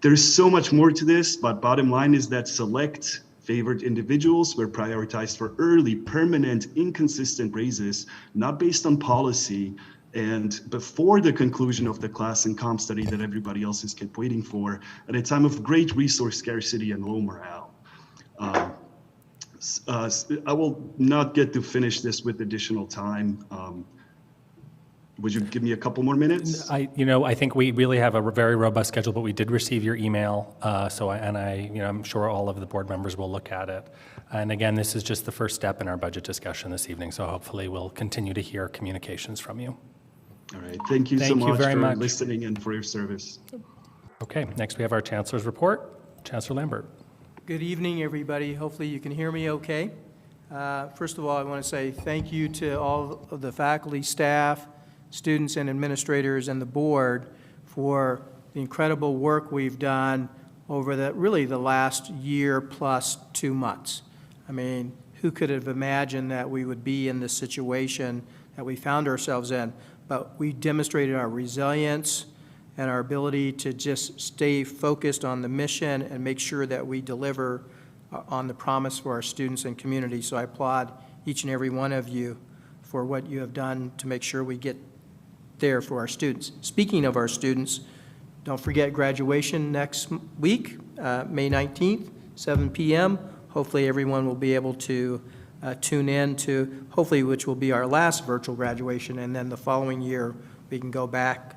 There's so much more to this, but bottom line is that select favored individuals were prioritized for early, permanent, inconsistent raises, not based on policy, and before the conclusion of the class and comp study that everybody else has kept waiting for, at a time of great resource scarcity and low morale. I will not get to finish this with additional time. Would you give me a couple more minutes? I think we really have a very robust schedule, but we did receive your email, I'm sure all of the board members will look at it. And again, this is just the first step in our budget discussion this evening, so hopefully we'll continue to hear communications from you. All right, thank you so much for listening and for your service. Okay, next we have our Chancellor's report. Chancellor Lambert. Good evening, everybody. Hopefully you can hear me okay. First of all, I want to say thank you to all of the faculty, staff, students and administrators and the board for the incredible work we've done over the last year plus 2 months. I mean, who could have imagined that we would be in this situation that we found ourselves in? But we demonstrated our resilience and our ability to just stay focused on the mission and make sure that we deliver on the promise for our students and community. So I applaud each and every one of you for what you have done to make sure we get there for our students. Speaking of our students, don't forget graduation next week, May 19th, 7 p.m. Hopefully everyone will be able to tune in to, hopefully which will be our last virtual graduation, and then the following year we can go back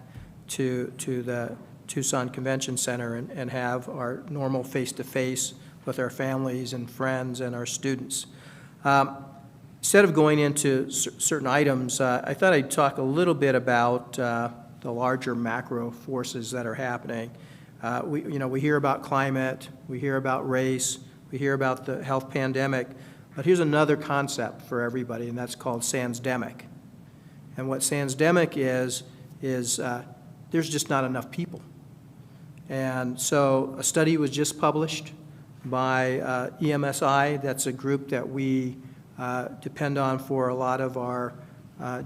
to the Tucson Convention Center and have our normal face-to-face with our families and friends and our students. Instead of going into certain items, I thought I'd talk a little bit about the larger macro forces that are happening. We hear about climate, we hear about race, we hear about the health pandemic, but here's another concept for everybody, and that's called sansdemic. And what sansdemic is there's just not enough people. And so a study was just published by EMSI. That's a group that we depend on for a lot of our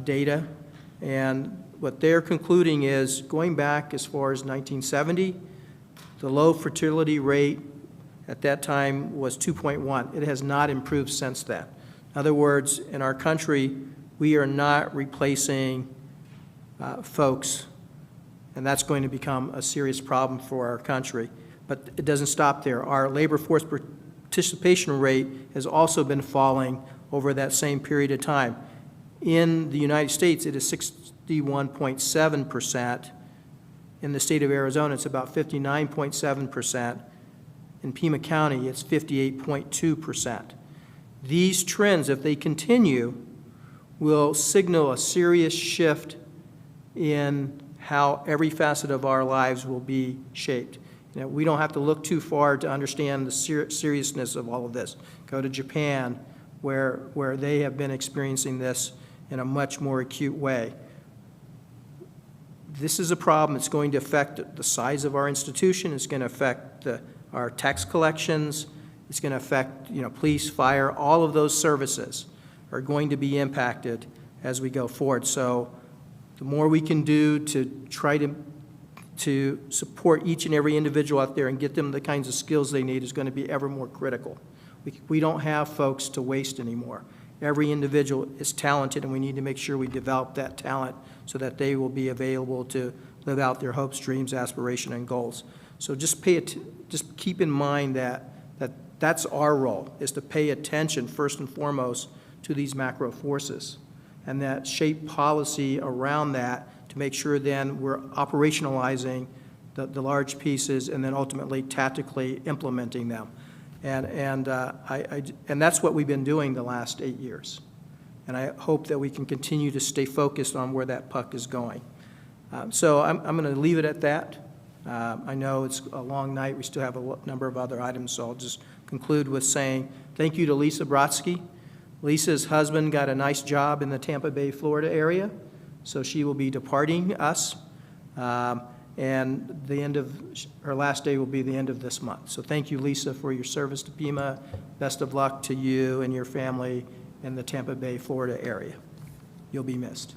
data. And what they're concluding is, going back as far as 1970, the low fertility rate at that time was 2.1. It has not improved since then. In other words, in our country, we are not replacing folks, and that's going to become a serious problem for our country. But it doesn't stop there. Our labor force participation rate has also been falling over that same period of time. In the United States, it is 61.7%. In the state of Arizona, it's about 59.7%. In Pima County, it's 58.2%. These trends, if they continue, will signal a serious shift in how every facet of our lives will be shaped. You know, we don't have to look too far to understand the seriousness of all of this. Go to Japan, where they have been experiencing this in a much more acute way. This is a problem that's going to affect the size of our institution. It's going to affect our tax collections. It's going to affect, you know, police, fire, all of those services are going to be impacted as we go forward. So the more we can do to try to support each and every individual out there and get them the kinds of skills they need is going to be ever more critical. We don't have folks to waste anymore. Every individual is talented, and we need to make sure we develop that talent so that they will be available to live out their hopes, dreams, aspirations, and goals. So just keep in mind that's our role, is to pay attention first and foremost to these macro forces, and that shape policy around that to make sure then we're operationalizing the large pieces and then ultimately tactically implementing them. And that's what we've been doing the last 8 years. And I hope that we can continue to stay focused on where that puck is going. So I'm going to leave it at that. I know it's a long night. We still have a number of other items, so I'll just conclude with saying thank you to Lisa Brodsky. Lisa's husband got a nice job in the Tampa Bay, Florida area, so she will be departing us. And the end of her last day will be the end of this month. So thank you, Lisa, for your service to Pima. Best of luck to you and your family in the Tampa Bay, Florida area. You'll be missed.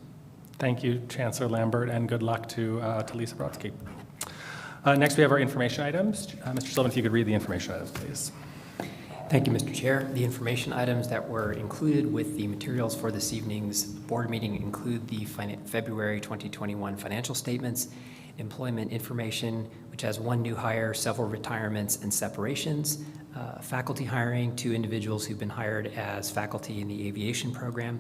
Thank you, Chancellor Lambert, and good luck to Lisa Brodsky. Next, we have our information items. Mr. Sullivan, if you could read the information items, please. Thank you, Mr. Chair. The information items that were included with the materials for this evening's board meeting include the February 2021 financial statements, employment information, which has one new hire, several retirements and separations, faculty hiring, 2 individuals who've been hired as faculty in the aviation program,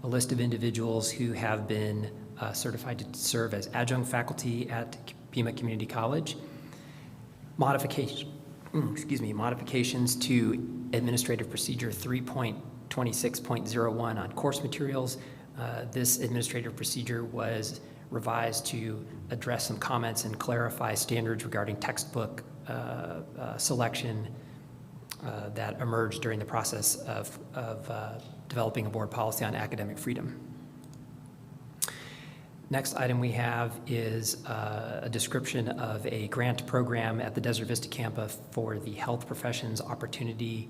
a list of individuals who have been certified to serve as adjunct faculty at Pima Community College, modifications to Administrative Procedure 3.26.01 on course materials. This administrative procedure was revised to address some comments and clarify standards regarding textbook selection that emerged during the process of developing a board policy on academic freedom. Next item we have is a description of a grant program at the Desert Vista campus for the Health Professions Opportunity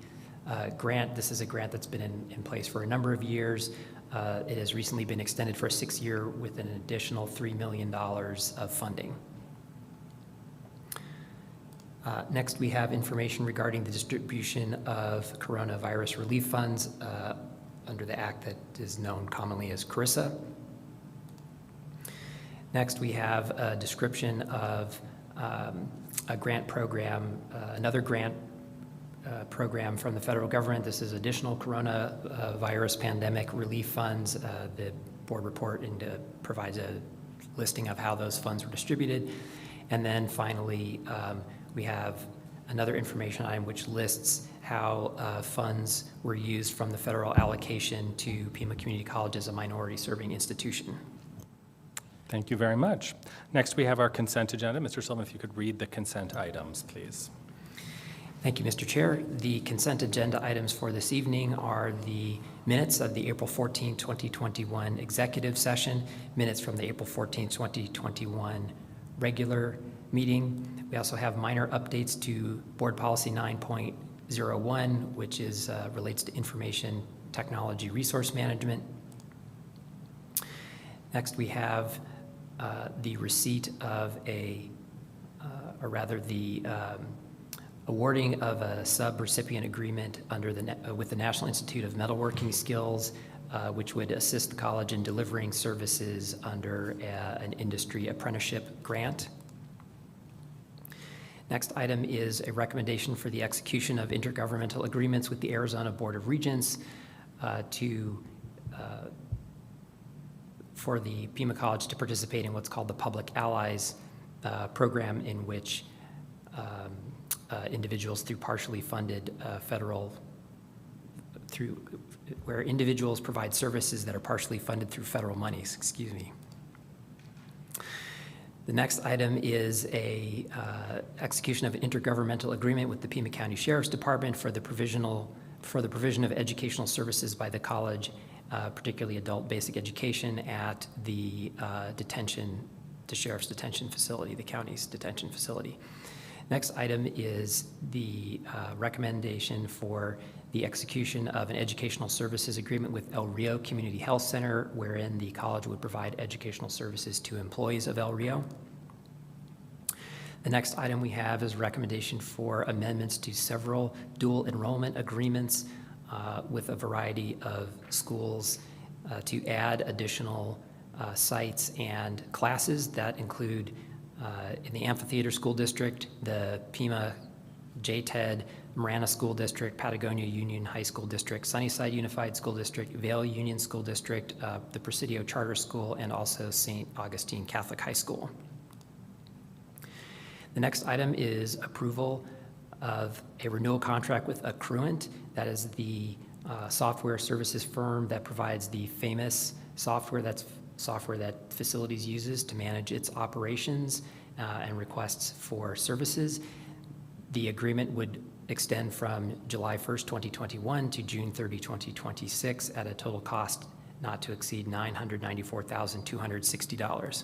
Grant. This is a grant that's been in place for a number of years. It has recently been extended for a 6-year with an additional $3 million of funding. Next, we have information regarding the distribution of coronavirus relief funds under the act that is known commonly as CRISA. Next, we have a description of a grant program, another grant program from the federal government. This is additional coronavirus pandemic relief funds. The board report provides a listing of how those funds were distributed. And then finally, we have another information item which lists how funds were used from the federal allocation to Pima Community College as a minority serving institution. Thank you very much. Next, we have our consent agenda. Mr. Sullivan, if you could read the consent items, please. Thank you, Mr. Chair. The consent agenda items for this evening are the minutes of the April 14, 2021 executive session, minutes from the April 14, 2021 regular meeting. We also have minor updates to Board Policy 9.01, which is relates to information technology resource management. Next, we have the receipt of awarding of a sub-recipient agreement under with the National Institute of Metalworking Skills, which would assist the college in delivering services under an industry apprenticeship grant. Next item is a recommendation for the execution of intergovernmental agreements with the Arizona Board of Regents for the Pima College to participate in what's called the Public Allies program, in which individuals through partially funded where individuals provide services that are partially funded through federal monies, excuse me. The next item is a execution of an intergovernmental agreement with the Pima County Sheriff's Department for the provision of educational services by the college, particularly adult basic education at the sheriff's detention facility, the county's detention facility. Next item is the recommendation for the execution of an educational services agreement with El Rio Community Health Center, wherein the college would provide educational services to employees of El Rio. The next item we have is recommendation for amendments to several dual enrollment agreements with a variety of schools to add additional sites and classes that include in the Amphitheater School District, the Pima JTED, Marana School District, Patagonia Union High School District, Sunnyside Unified School District, Vail Union School District, the Presidio Charter School, and also St. Augustine Catholic High School. The next item is approval of a renewal contract with Accruent. That is the software services firm that provides the famous software that facilities uses to manage its operations and requests for services. The agreement would extend from July 1st, 2021 to June 30, 2026 at a total cost not to exceed $994,260.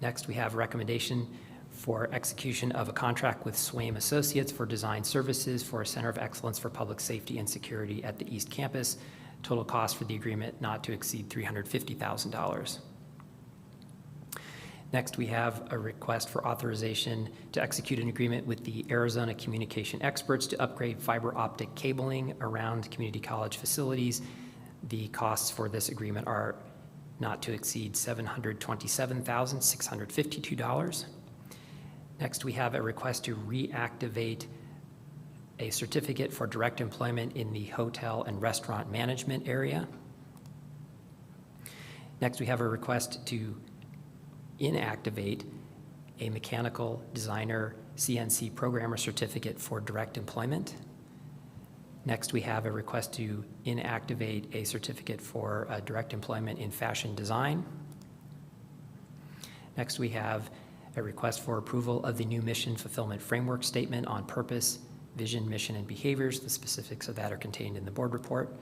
Next, we have recommendation for execution of a contract with Swaim Associates for design services for a Center of Excellence for Public Safety and Security at the East Campus. Total cost for the agreement not to exceed $350,000. Next, we have a request for authorization to execute an agreement with the Arizona Communication Experts to upgrade fiber optic cabling around community college facilities. The costs for this agreement are not to exceed $727,652. Next, we have a request to reactivate a certificate for direct employment in the hotel and restaurant management area. Next, we have a request to inactivate a mechanical designer CNC programmer certificate for direct employment. Next, we have a request to inactivate a certificate for direct employment in fashion design. Next, we have a request for approval of the new mission fulfillment framework statement on purpose, vision, mission, and behaviors. The specifics of that are contained in the board report.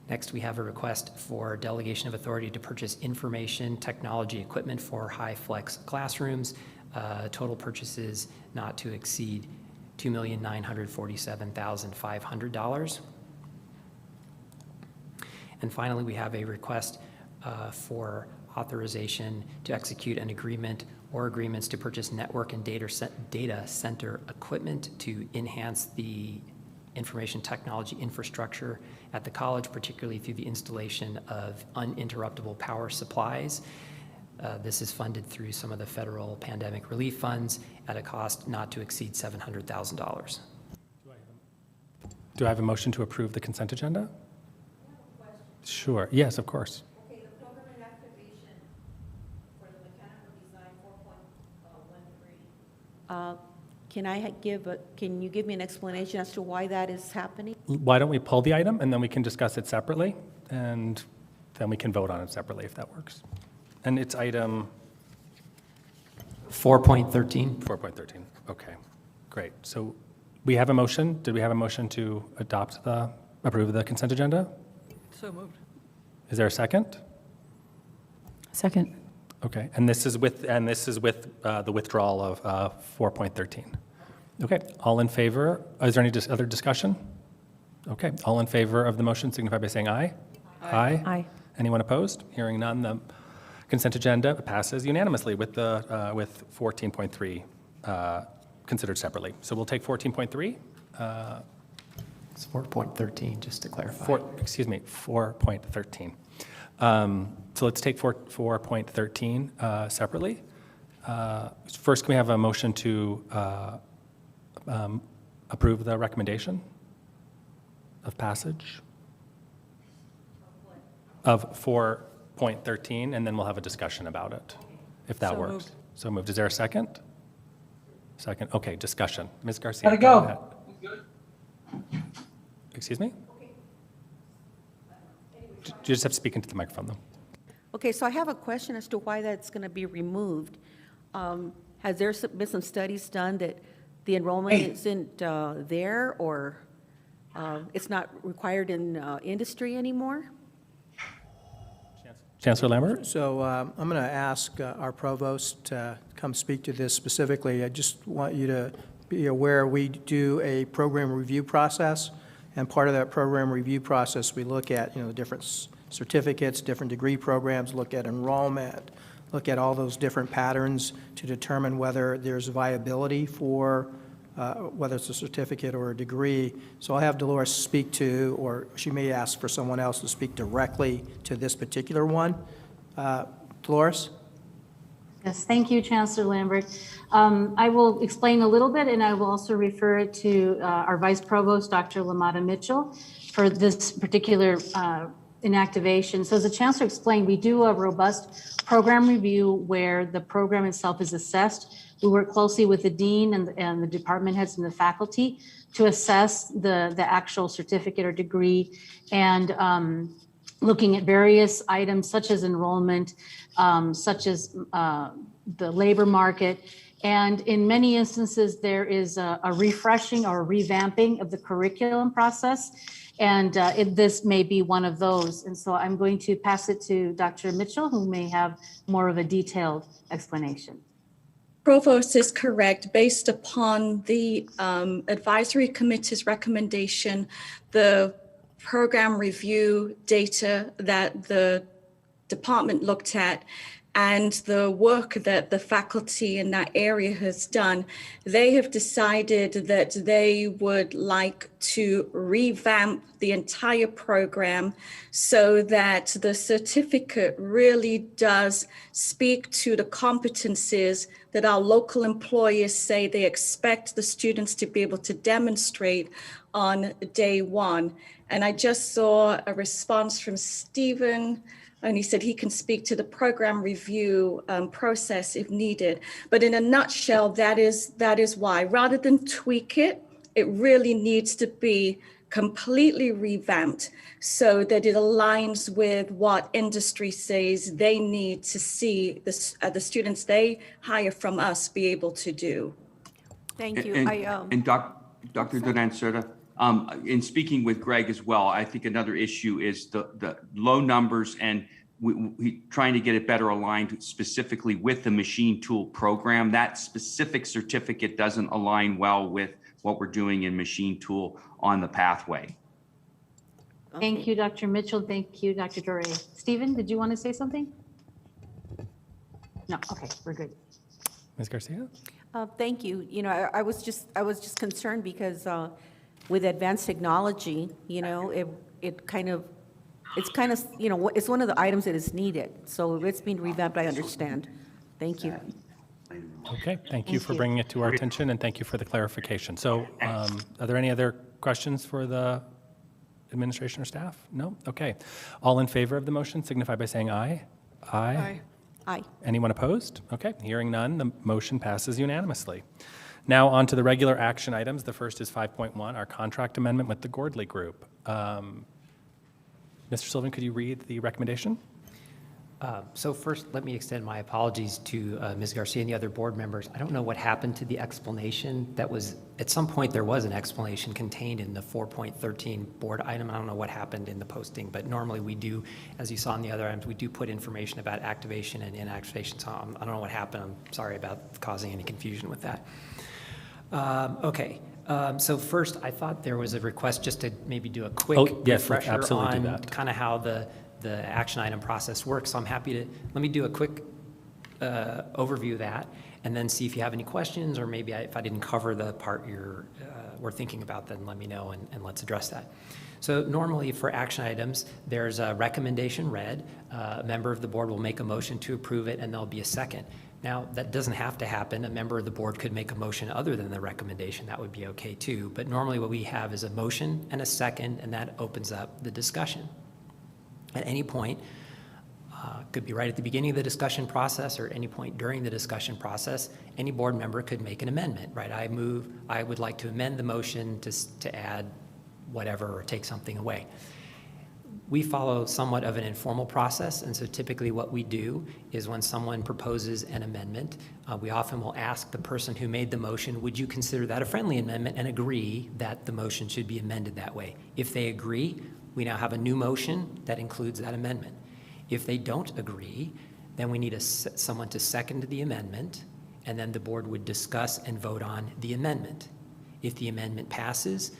Next, we have a request for delegation of authority to purchase information technology equipment for high-flex classrooms. Total purchases not to exceed $2,947,500. And finally, we have a request for authorization to execute an agreement or agreements to purchase network and data center equipment to enhance the information technology infrastructure at the college, particularly through the installation of uninterruptible power supplies. This is funded through some of the federal pandemic relief funds at a cost not to exceed $700,000. Do I have a motion to approve the consent agenda? Sure. Yes, of course. Okay, the program and activation for the mechanical design 4.13. Can you give me an explanation as to why that is happening? Why don't we pull the item and then we can discuss it separately, and then we can vote on it separately if that works. And it's item 4.13. 4.13. Okay, great. So we have a motion. Did we have a motion to approve the consent agenda? So moved. Is there a second? Second. Okay, and this is with the withdrawal of 4.13. Okay, all in favor? Is there any other discussion? Okay, all in favor of the motion signify by saying aye. Aye. Aye. Anyone opposed? Hearing none, the consent agenda passes unanimously with 14.3 considered separately. So we'll take 14.3. It's 4.13, just to clarify. 4.13. So let's take 4.13 separately. First, can we have a motion to approve the recommendation of passage of 4.13, and then we'll have a discussion about it, if that So works. moved. So moved. Is there a second? Second. Okay, discussion. Ms. Garcia. Gotta go. ahead. Excuse me? You just have to speak into the microphone, though. Okay, so I have a question as to why that's going to be removed. Has there been some studies done that the enrollment isn't there, or it's not required in industry anymore? Chancellor Lambert? So I'm going to ask our provost to come speak to this specifically. I just want you to be aware we do a program review process, and part of that program review process we look at different certificates, different degree programs, look at enrollment, look at all those different patterns to determine whether there's viability for whether it's a certificate or a degree. So I'll have Dolores speak to, or she may ask for someone else to speak directly to this particular one. Dolores? Yes, thank you, Chancellor Lambert. I will explain a little bit, and I will also refer it to our Vice Provost, Dr. Lamada Mitchell, for this particular inactivation. So as the Chancellor explained, we do a robust program review where the program itself is assessed. We work closely with the dean and the department heads and the faculty to assess the actual certificate or degree, and looking at various items such as enrollment, such as the labor market. And in many instances, there is a refreshing or a revamping of the curriculum process. And this may be one of those. And so I'm going to pass it to Dr. Mitchell, who may have more of a detailed explanation. Provost is correct. Based upon the advisory committee's recommendation, the program review data that the department looked at, and the work that the faculty in that area has done, they have decided that they would like to revamp the entire program so that the certificate really does speak to the competencies that our local employers say they expect the students to be able to demonstrate on day one. And I just saw a response from Stephen, and he said he can speak to the program review process if needed. But in a nutshell, that is why. Rather than tweak it, it really needs to be completely revamped so that it aligns with what industry says they need to see the students they hire from us be able to do. Thank you. Dr. Duran-Serta, in speaking with Greg as well, I think another issue is the low numbers and we trying to get it better aligned specifically with the machine tool program. That specific certificate doesn't align well with what we're doing in machine tool on the pathway. Thank you, Dr. Mitchell. Thank you, Dr. Dore. Stephen, did you want to say something? No, okay, we're good. Ms. Garcia? Thank you. I was just concerned because with advanced technology, it's kind of, it's one of the items that is needed. So if it's being revamped, I understand. Thank you. Okay, thank you for bringing it to our attention, and thank you for the clarification. So are there any other questions for the administration or staff? No? Okay. All in favor of the motion signify by saying aye. Aye. Aye. Anyone opposed? Okay, hearing none, the motion passes unanimously. Now on to the regular action items. The first is 5.1, our contract amendment with the Gordley Group. Mr. Sullivan, could you read the recommendation? So first, let me extend my apologies to Ms. Garcia and the other board members. I don't know what happened to the explanation. That was, at some point, there was an explanation contained in the 4.13 board item. I don't know what happened in the posting, but normally we do, as you saw in the other items, we do put information about activation and inactivation. So I don't know what happened. I'm sorry about causing any confusion with that. Okay. So first, I thought there was a request just to maybe do a quick refresher on kind of how the action item process works. So I'm happy to, let me do a quick overview of that and then see if you have any questions, or maybe if I didn't cover the part we're thinking about, then let me know and let's address that. So normally for action items, there's a recommendation read. A member of the board will make a motion to approve it and there'll be a second. Now, that doesn't have to happen. A member of the board could make a motion other than the recommendation. That would be okay too. But normally what we have is a motion and a second, and that opens up the discussion. At any point, could be right at the beginning of the discussion process or any point during the discussion process, any board member could make an amendment, right? I would like to amend the motion to add whatever or take something away. We follow somewhat of an informal process, and so typically what we do is when someone proposes an amendment, we often will ask the person who made the motion, would you consider that a friendly amendment, and agree that the motion should be amended that way. If they agree, we now have a new motion that includes that amendment. If they don't agree, then we need someone to second the amendment, and then the board would discuss and vote on the amendment. If the amendment passes,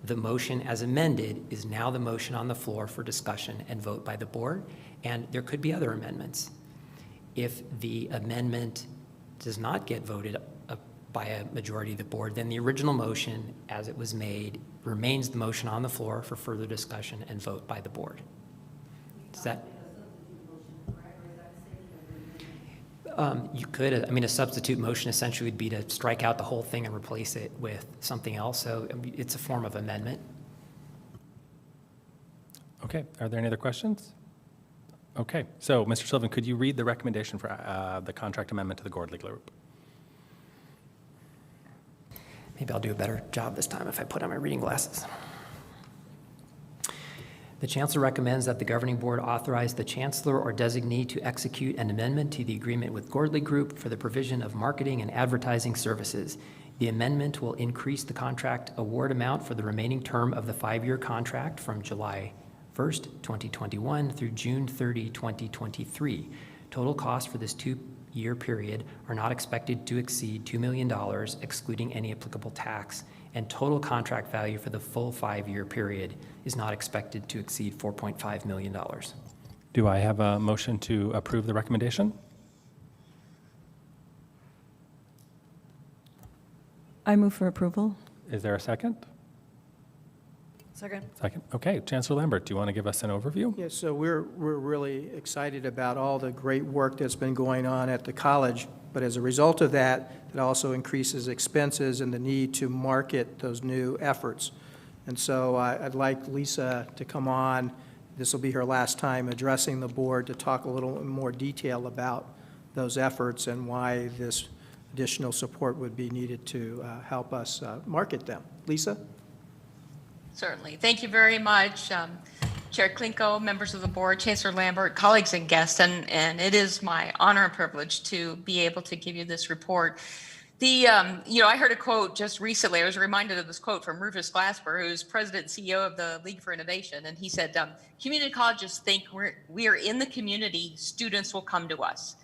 the motion as amended is now the motion on the floor for discussion and vote by the board, and there could be other amendments. If the amendment does not get voted by a majority of the board, then the original motion as it was made remains the motion on the floor for further discussion and vote by the board. Does that? You could, I mean, a substitute motion essentially would be to strike out the whole thing and replace it with something else. So I mean, it's a form of amendment. Okay, are there any other questions? Okay, so Mr. Sullivan, could you read the recommendation for the contract amendment to the Gordley Group? Maybe I'll do a better job this time if I put on my reading glasses. The Chancellor recommends that the Governing Board authorize the Chancellor or designee to execute an amendment to the agreement with Gordley Group for the provision of marketing and advertising services. The amendment will increase the contract award amount for the remaining term of the 5-year contract from July 1st, 2021 through June 30, 2023. Total costs for this 2-year period are not expected to exceed $2 million, excluding any applicable tax, and total contract value for the full 5-year period is not expected to exceed $4.5 million. Do I have a motion to approve the recommendation? I move for approval. Is there a second? Second. Second. Okay, Chancellor Lambert, do you want to give us an overview? Yes, so we're really excited about all the great work that's been going on at the college, but as a result of that, it also increases expenses and the need to market those new efforts. And so I'd like Lisa to come on. This will be her last time addressing the board to talk a little more detail about those efforts and why this additional support would be needed to help us market them. Lisa? Certainly. Thank you very much, Chair Klinko, members of the board, Chancellor Lambert, colleagues and guests, and it is my honor and privilege to be able to give you this report. I heard a quote just recently. I was reminded of this quote from Rufus Glasper, who's president and CEO of the League for Innovation, and he said, community colleges think we are in the community, students will come to us.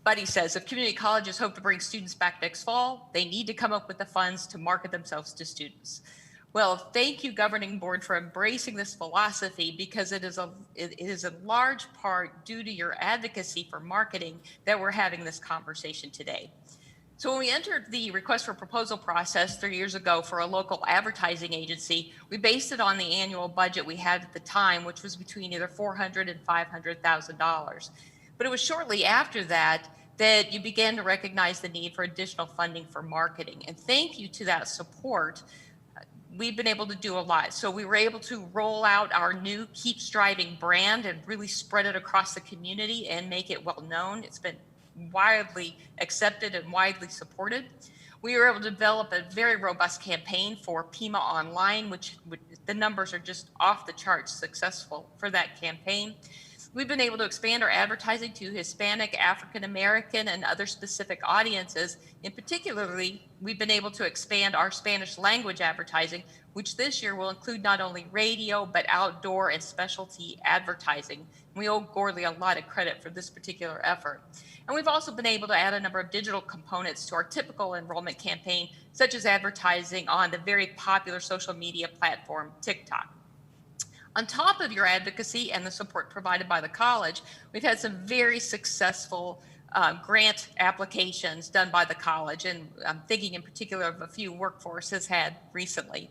But he says, if community colleges hope to bring students back next fall, they need to come up with the funds to market themselves to students. Well, thank you, Governing Board, for embracing this philosophy, because it is a large part due to your advocacy for marketing that we're having this conversation today. So when we entered the request for proposal process 3 years ago for a local advertising agency, we based it on the annual budget we had at the time, which was between either $400,000 and $500,000. But it was shortly after that you began to recognize the need for additional funding for marketing. And thank you to that support, we've been able to do a lot. So we were able to roll out our new Keep Striving brand and really spread it across the community and make it well known. It's been widely accepted and widely supported. We were able to develop a very robust campaign for Pima Online, which the numbers are just off the charts successful for that campaign. We've been able to expand our advertising to Hispanic, African American, and other specific audiences. In particularly, we've been able to expand our Spanish language advertising, which this year will include not only radio, but outdoor and specialty advertising. We owe Gordley a lot of credit for this particular effort. And we've also been able to add a number of digital components to our typical enrollment campaign, such as advertising on the very popular social media platform, TikTok. On top of your advocacy and the support provided by the college, we've had some very successful grant applications done by the college, and I'm thinking in particular of a few Workforce has had recently.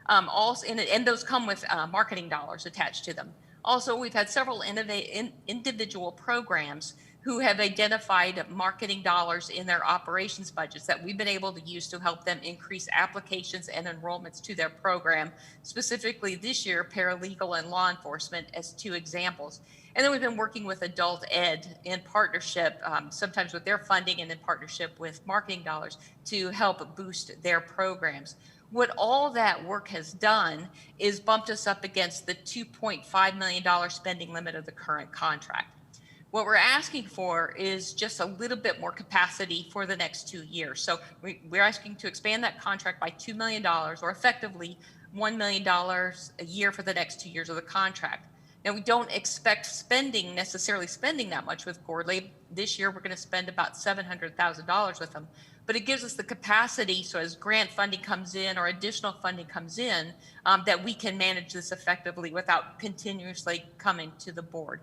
And those come with marketing dollars attached to them. Also, we've had several individual programs who have identified marketing dollars in their operations budgets that we've been able to use to help them increase applications and enrollments to their program, specifically this year, paralegal and law enforcement as 2 examples. And then we've been working with adult ed in partnership, sometimes with their funding and in partnership with marketing dollars to help boost their programs. What all that work has done is bumped us up against the $2.5 million spending limit of the current contract. What we're asking for is just a little bit more capacity for the next 2 years. So we're asking to expand that contract by $2 million, or effectively $1 million a year for the next 2 years of the contract. Now, we don't expect necessarily spending that much with Gordley. This year, we're going to spend about $700,000 with them. But it gives us the capacity, so as grant funding comes in or additional funding comes in, that we can manage this effectively without continuously coming to the board.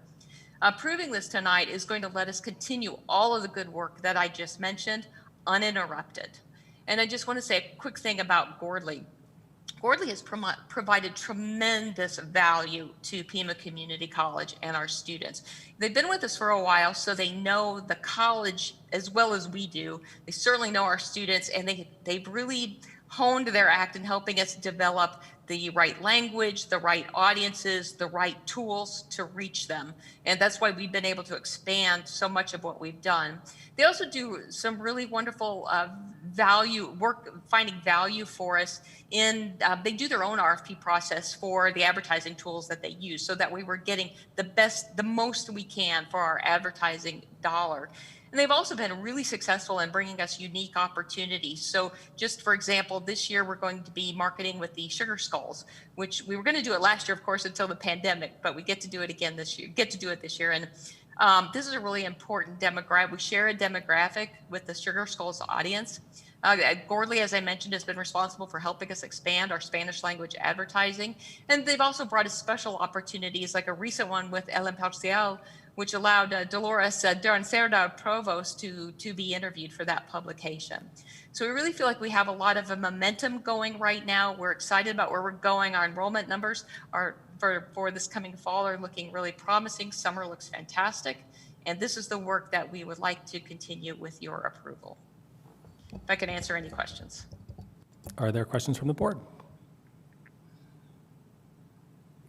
Approving this tonight is going to let us continue all of the good work that I just mentioned uninterrupted. And I just want to say a quick thing about Gordley. Gordley has provided tremendous value to Pima Community College and our students. They've been with us for a while, so they know the college as well as we do. They certainly know our students, and they've really honed their act in helping us develop the right language, the right audiences, the right tools to reach them. And that's why we've been able to expand so much of what we've done. They also do some really wonderful finding value for us in, they do their own RFP process for the advertising tools that they use, so that we were getting the most we can for our advertising dollar. And they've also been really successful in bringing us unique opportunities. So just for example, this year we're going to be marketing with the Sugar Skulls, which we were going to do it last year, of course, until the pandemic, but we get to do it again this year, And this is a really important demographic. We share a demographic with the Sugar Skulls audience. Gordley, as I mentioned, has been responsible for helping us expand our Spanish language advertising. And they've also brought us special opportunities, like a recent one with El Imparcial, which allowed Dolores Duran-Cerda Provost to be interviewed for that publication. So we really feel like we have a lot of momentum going right now. We're excited about where we're going. Our enrollment numbers for this coming fall are looking really promising. Summer looks fantastic. And this is the work that we would like to continue with your approval. If I can answer any questions. Are there questions from the board?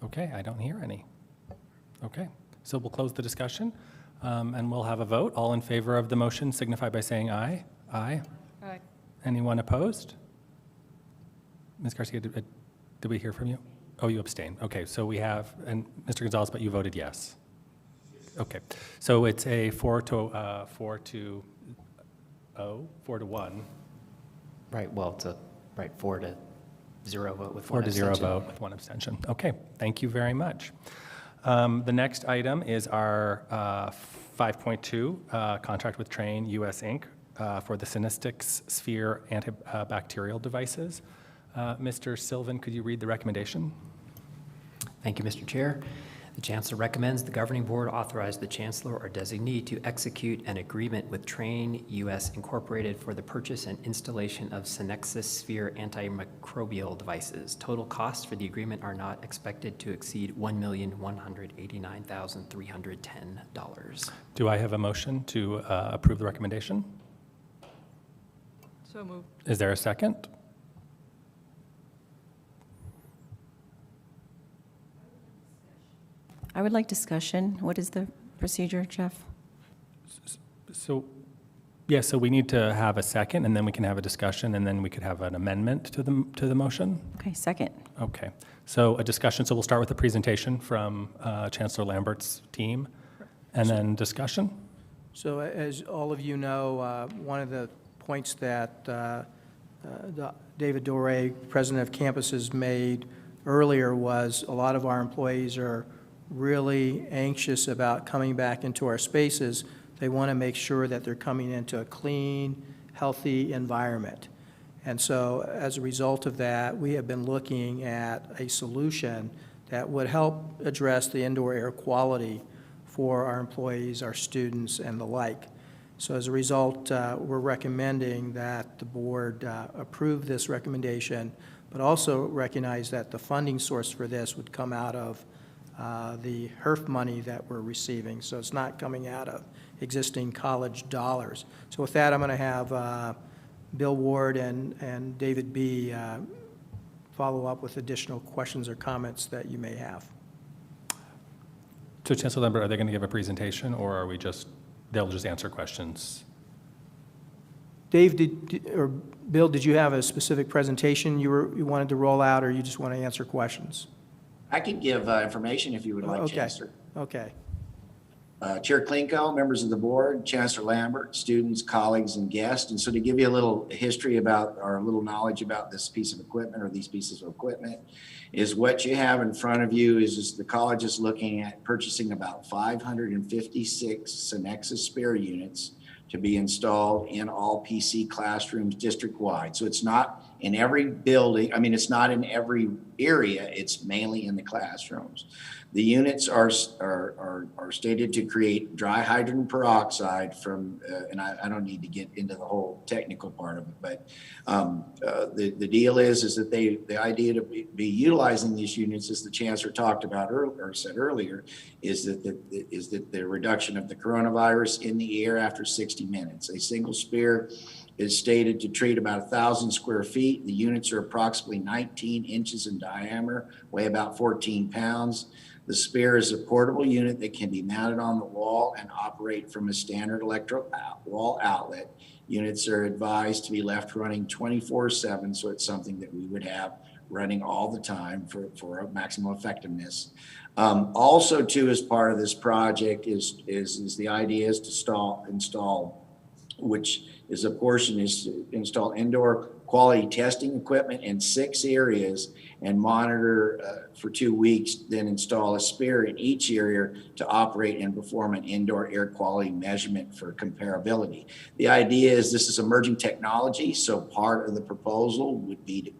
Okay, I don't hear any. Okay. So we'll close the discussion and we'll have a vote. All in favor of the motion signify by saying aye. Aye. Aye. Anyone opposed? Ms. Garcia, did we hear from you? Oh, you abstained. Okay, so we have, and Mr. Gonzalez, but you voted yes. Okay, so it's a 4 to 1. Right, well, it's a 4 to 0 vote with 4 one to 0 abstention. vote with 1 abstention. Okay, thank you very much. The next item is our 5.2 contract with Train US Inc. For the Synestics Sphere antibacterial devices. Mr. Sylvan, could you read the recommendation? Thank you, Mr. Chair. The Chancellor recommends the Governing Board authorize the Chancellor or designee to execute an agreement with Train US Incorporated for the purchase and installation of Synexus Sphere antimicrobial devices. Total costs for the agreement are not expected to exceed $1,189,310. Do I have a motion to approve the recommendation? So moved. Is there a second? I would like discussion. What is the procedure, Jeff? So, yeah, so we need to have a second, and then we can have a discussion, and then we could have an amendment to the motion. Okay, second. Okay, so a discussion. So we'll start with the presentation from Chancellor Lambert's team, and then discussion. So as all of you know, one of the points that David Doré, president of campuses, made earlier was a lot of our employees are really anxious about coming back into our spaces. They want to make sure that they're coming into a clean, healthy environment. And so as a result of that, we have been looking at a solution that would help address the indoor air quality for our employees, our students, and the like. So as a result, we're recommending that the board approve this recommendation, but also recognize that the funding source for this would come out of the HERF money that we're receiving. So it's not coming out of existing college dollars. So with that, I'm going to have Bill Ward and David B. follow up with additional questions or comments that you may have. So Chancellor Lambert, are they going to give a presentation, or are we they'll just answer questions? Dave, or Bill, did you have a specific presentation you wanted to roll out, or you just want to answer questions? I can give information if you would like, Okay. Chancellor. Okay. Chair Klinko, members of the board, Chancellor Lambert, students, colleagues, and guests. And so to give you a little history about, or a little knowledge about this piece of equipment or these pieces of equipment, is what you have in front of you is the college is looking at purchasing about 556 Synexus spare units to be installed in all PC classrooms district-wide. So it's not in every building, I mean, it's not in every area, it's mainly in the classrooms. The units are stated to create dry hydrogen peroxide from, and I don't need to get into the whole technical part of it, but the deal is that the idea to be utilizing these units, as the chancellor talked about or said earlier, is that the reduction of the coronavirus in the air after 60 minutes. A single sphere is stated to treat about 1,000 square feet. The units are approximately 19 inches in diameter, weigh about 14 pounds. The sphere is a portable unit that can be mounted on the wall and operate from a standard electric wall outlet. Units are advised to be left running 24/7, so it's something that we would have running all the time for a maximum effectiveness. Also, too, as part of this project is the idea is to install, which is a portion, is to install indoor quality testing equipment in 6 areas and monitor for 2 weeks, then install a sphere in each area to operate and perform an indoor air quality measurement for comparability. The idea is this is emerging technology, so part of the proposal would be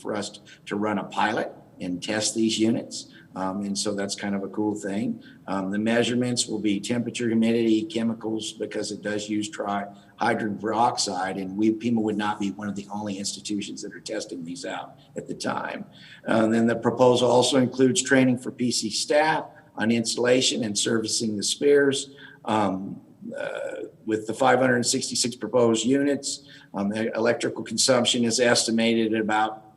for us to run a pilot and test these units. And so that's kind of a cool thing. The measurements will be temperature, humidity, chemicals, because it does use hydrogen peroxide, and Pima would not be one of the only institutions that are testing these out at the time. And then the proposal also includes training for PC staff on installation and servicing the spares. With the 566 proposed units, the electrical consumption is estimated at about,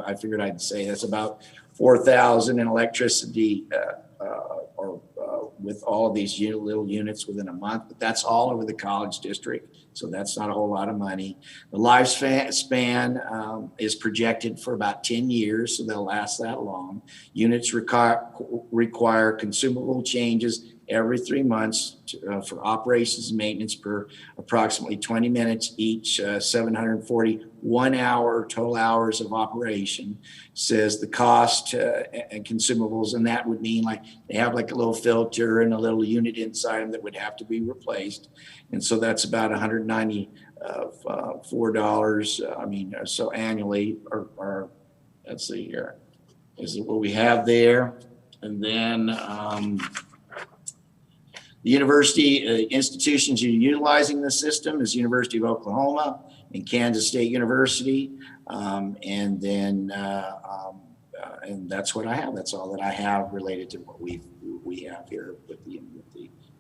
I figured I'd say that's about 4,000 in electricity with all of these little units within a month, but that's all over the college district, so that's not a whole lot of money. The lifespan is projected for about 10 years, so they'll last that long. Units require consumable changes every 3 months for operations and maintenance per approximately 20 minutes each, 741 hour total hours of operation. Says the cost and consumables, and that would mean like they have like a little filter and a little unit inside them that would have to be replaced. And so that's about $194. So annually, or let's see here, is what we have there. And then the university institutions utilizing the system is University of Oklahoma and Kansas State University. And that's what I have. That's all that I have related to what we have here with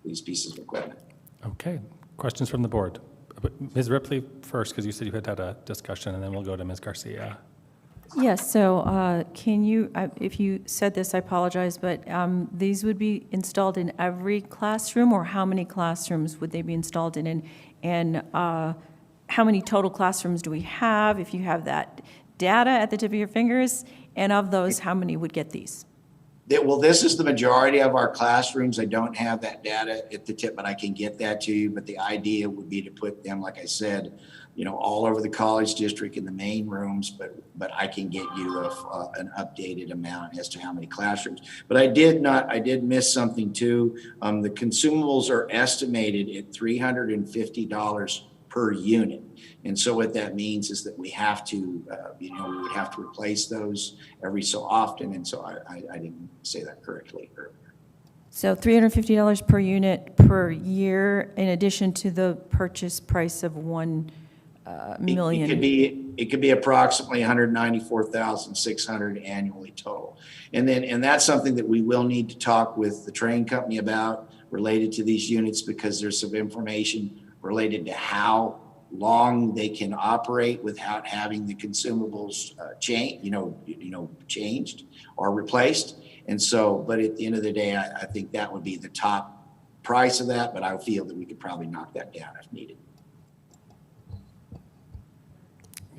these pieces of equipment. Okay, questions from the board? Ms. Ripley first, because you said you had a discussion, and then we'll go to Ms. Garcia. Yes, so can you, if you said this, I apologize, but these would be installed in every classroom, or how many classrooms would they be installed in? And how many total classrooms do we have, if you have that data at the tip of your fingers? And of those, how many would get these? Well, this is the majority of our classrooms. I don't have that data at the tip, but I can get that to you. But the idea would be to put them, like I said, all over the college district in the main rooms, but I can get you an updated amount as to how many classrooms. But I did miss something too. The consumables are estimated at $350 per unit. And so what that means is that we have to, we would have to replace those every so often. And so I didn't say that correctly earlier. So $350 per unit per year, in addition to the purchase price of $1 million. It could be approximately $194,600 annually total. And that's something that we will need to talk with the train company about related to these units, because there's some information related to how long they can operate without having the consumables changed or replaced. And so, but at the end of the day, I think that would be the top price of that, but I feel that we could probably knock that down if needed.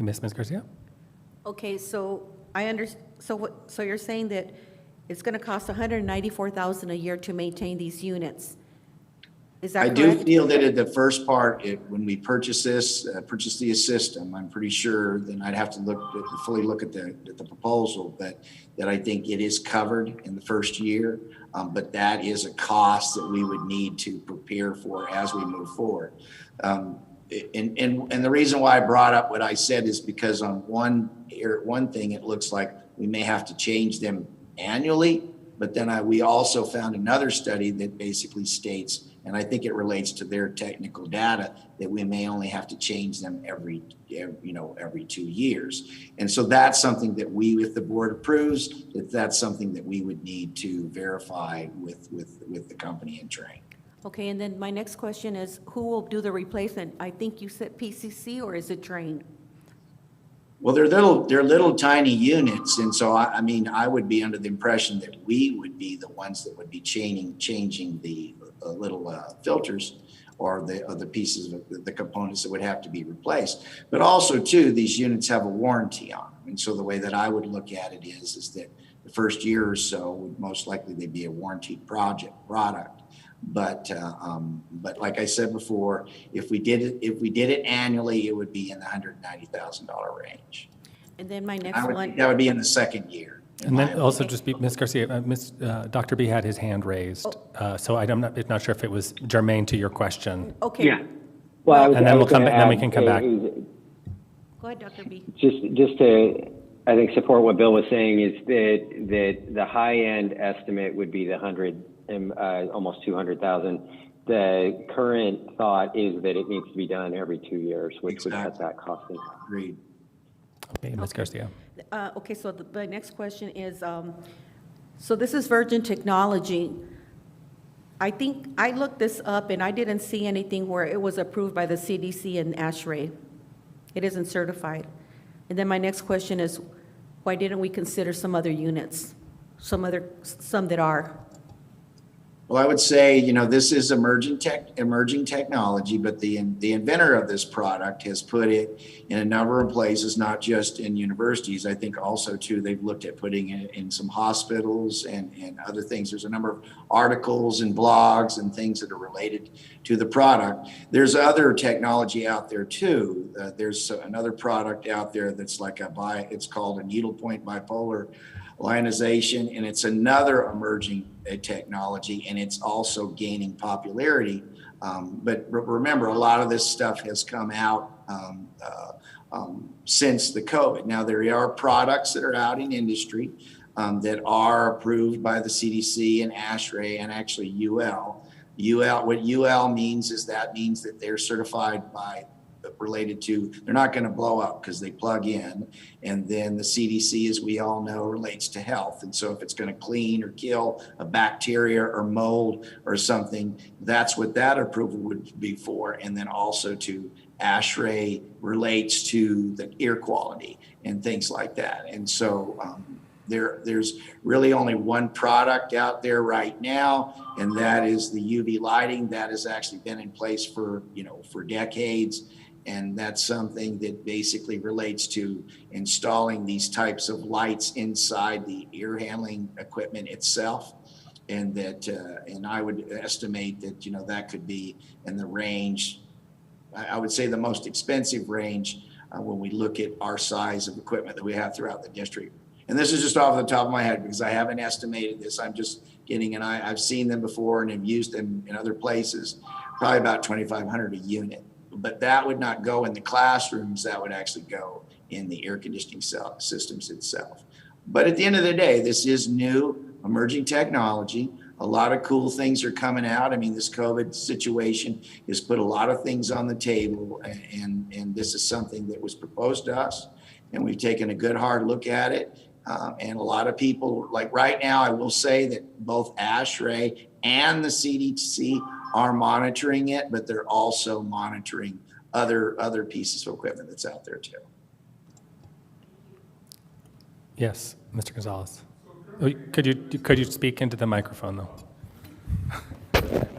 Ms. Garcia? Okay, so so you're saying that it's going to cost $194,000 a year to maintain these units. Is that I correct? do feel that at the first part, when we purchase the system, I'm pretty sure, then I'd have to fully look at the proposal, but that I think it is covered in the first year. But that is a cost that we would need to prepare for as we move forward. And the reason why I brought up what I said is because on one thing, it looks like we may have to change them annually, but then we also found another study that basically states, and I think it relates to their technical data, that we may only have to change them every 2 years. And so that's something that if the board approves, that's something that we would need to verify with the company and train. Okay, and then my next question is, who will do the replacement? I think you said PCC, or is it Drain? Well, they're little tiny units, and so I would be under the impression that we would be the ones that would be changing the little filters or the pieces of the components that would have to be replaced. But also, too, these units have a warranty on them, and so the way that I would look at it is that the first year or so would most likely they'd be a warranted product. But like I said before, if we did it annually, it would be in the $190,000 range. And then my next one. That would be in the second year. And then also just Ms. Garcia, Dr. B had his hand raised, so I'm not sure if it was germane to your question. Okay. Yeah. Well, and then we can come back. Go ahead, Dr. B. Just to, I think, support what Bill was saying is that the high end estimate would be the almost 200,000. The current thought is that it needs to be done every 2 years, which would cut that cost in. Agreed. Okay, Ms. Garcia. Okay, so the next question is, so this is Virgin Technology. I think I looked this up and I didn't see anything where it was approved by the CDC and ASHRAE. It isn't certified. And then my next question is, why didn't we consider some other units, some that are? Well, I would say, this is emerging technology, but the inventor of this product has put it in a number of places, not just in universities. I think also, too, they've looked at putting it in some hospitals and other things. There's a number of articles and blogs and things that are related to the product. There's other technology out there, too. There's another product out there that's it's called a needlepoint bipolar ionization, and it's another emerging technology, and it's also gaining popularity. But remember, a lot of this stuff has come out since the COVID. Now, there are products that are out in industry that are approved by the CDC and ASHRAE and actually UL. What UL means is that they're certified by related to, they're not going to blow up because they plug in. And then the CDC, as we all know, relates to health. And so if it's going to clean or kill a bacteria or mold or something, that's what that approval would be for. And then also to ASHRAE relates to the air quality and things like that. And so there's really only one product out there right now, and that is the UV lighting. That has actually been in place for decades. And that's something that basically relates to installing these types of lights inside the air handling equipment itself. And and I would estimate that, that could be in the range, I would say the most expensive range when we look at our size of equipment that we have throughout the district. And this is just off the top of my head because I haven't estimated this. I'm just getting I've seen them before and have used them in other places, probably about $2,500 a unit. But that would not go in the classrooms. That would actually go in the air conditioning systems itself. But at the end of the day, this is new, emerging technology. A lot of cool things are coming out. I mean, this COVID situation has put a lot of things on the table, and this is something that was proposed to us, and we've taken a good hard look at it. And a lot of people, like right now, I will say that both ASHRAE and the CDC are monitoring it, but they're also monitoring other pieces of equipment that's out there too. Yes, Mr. Gonzalez. Could you speak into the microphone though?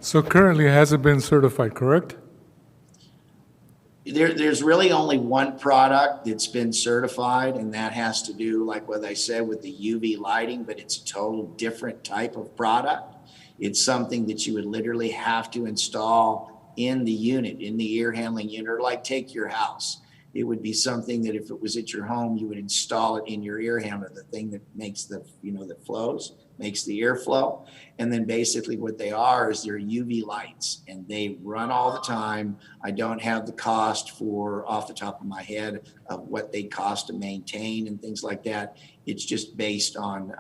So currently it hasn't been certified, correct? There's really only one product that's been certified, and that has to do, like what I said, with the UV lighting, but it's a total different type of product. It's something that you would literally have to install in the unit, in the air handling unit, or like take your house. It would be something that if it was at your home, you would install it in your air handler, the thing that makes the, that flows, makes the airflow. And then basically what they are is they're UV lights, and they run all the time. I don't have the cost for off the top of my head of what they cost to maintain and things like that. It's just based on,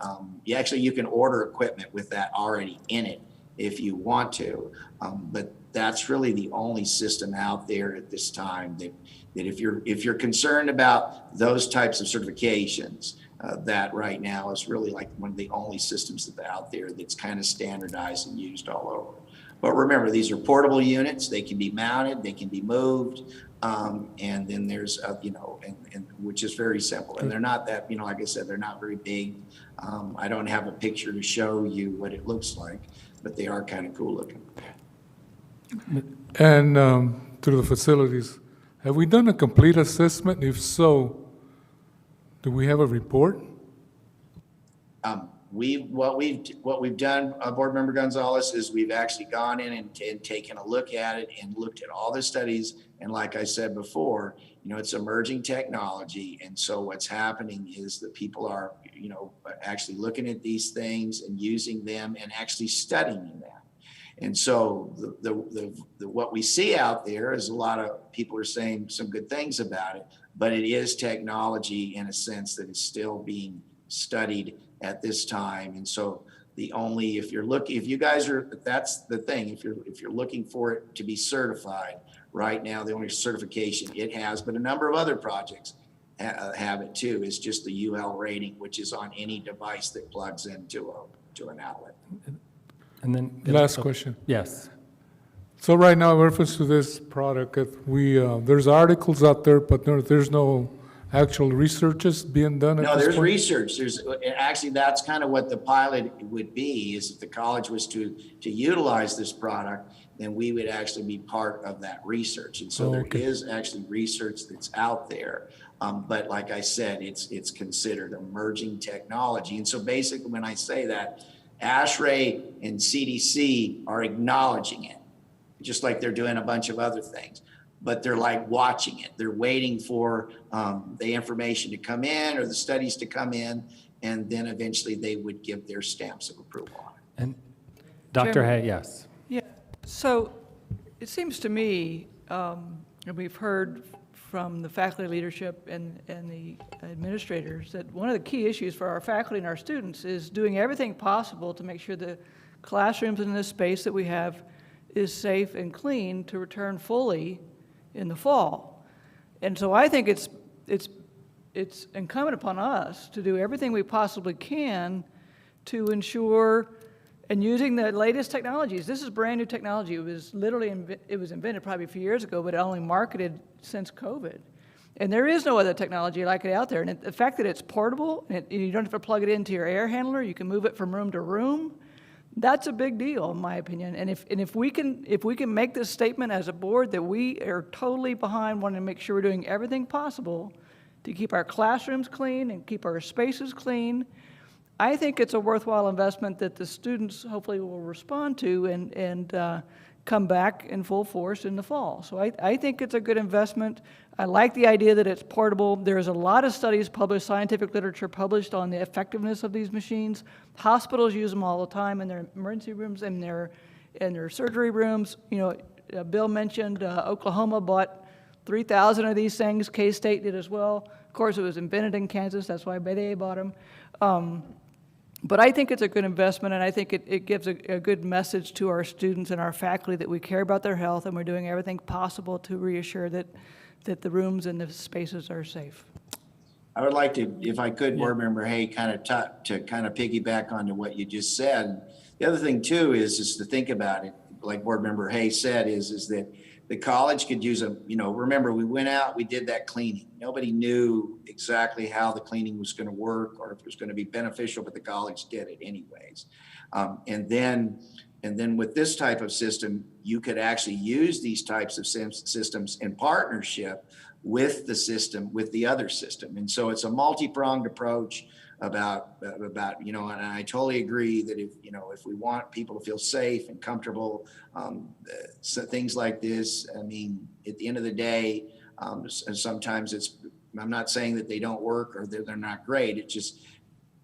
you can order equipment with that already in it if you want to. But that's really the only system out there at this time that if you're concerned about those types of certifications, that right now is really like one of the only systems that are out there that's kind of standardized and used all over. But remember, these are portable units. They can be mounted, they can be moved, and then there's and which is very simple. And they're not that, like I said, they're not very big. I don't have a picture to show you what it looks like, but they are kind of cool looking. And through the facilities, have we done a complete assessment? If so, do we have a report? What we've done, Board Member Gonzalez, is we've actually gone in and taken a look at it and looked at all the studies. And like I said before, it's emerging technology. And so what's happening is that people are, actually looking at these things and using them and actually studying them. And so the what we see out there is a lot of people are saying some good things about it, but it is technology in a sense that is still being studied at this time. And so if you guys are, that's the thing, if you're looking for it to be certified right now, the only certification it has, but a number of other projects have it too, is just the UL rating, which is on any device that plugs into an outlet. And then Last question. Yes. So right now, in reference to this product, there's articles out there, but there's no actual researches being done at No, this there's point? research. Actually, that's kind of what the pilot would be, is if the college was to utilize this product, then we would actually be part of that research. And so there is actually research that's out there. But like I said, it's considered emerging technology. And so basically when I say that, ASHRAE and CDC are acknowledging it, just like they're doing a bunch of other things, but they're like watching it. They're waiting for the information to come in or the studies to come in, and then eventually they would give their stamps of approval on it. And Dr. Hay, yes. Yeah, so it seems to me, and we've heard from the faculty leadership and the administrators, that one of the key issues for our faculty and our students is doing everything possible to make sure the classrooms in this space that we have is safe and clean to return fully in the fall. And so I think it's incumbent upon us to do everything we possibly can to ensure, and using the latest technologies. This is brand new technology. It was literally, it was invented probably a few years ago, but only marketed since COVID. And there is no other technology like it out there. And the fact that it's portable, and you don't have to plug it into your air handler, you can move it from room to room, that's a big deal, in my opinion. And if we can make this statement as a board that we are totally behind wanting to make sure we're doing everything possible to keep our classrooms clean and keep our spaces clean, I think it's a worthwhile investment that the students hopefully will respond to and come back in full force in the fall. So I think it's a good investment. I like the idea that it's portable. There's a lot of studies published, scientific literature published on the effectiveness of these machines. Hospitals use them all the time in their emergency rooms and their surgery rooms. Bill mentioned Oklahoma bought 3,000 of these things. K-State did as well. Of course, it was invented in Kansas. That's why they bought them. But I think it's a good investment, and I think it gives a good message to our students and our faculty that we care about their health and we're doing everything possible to reassure that the rooms and the spaces are safe. I would like to, if I could, Board Member Hay, to piggyback onto what you just said. The other thing too is to think about it, like Board Member Hay said, is that the college could use remember, we went out, we did that cleaning. Nobody knew exactly how the cleaning was going to work or if it was going to be beneficial, but the college did it anyways. And then with this type of system, you could actually use these types of systems in partnership with the other system. And so it's a multi-pronged approach about, and I totally agree that if we want people to feel safe and comfortable, so things like this, I mean, at the end of the day, sometimes I'm not saying that they don't work or they're not great. It's just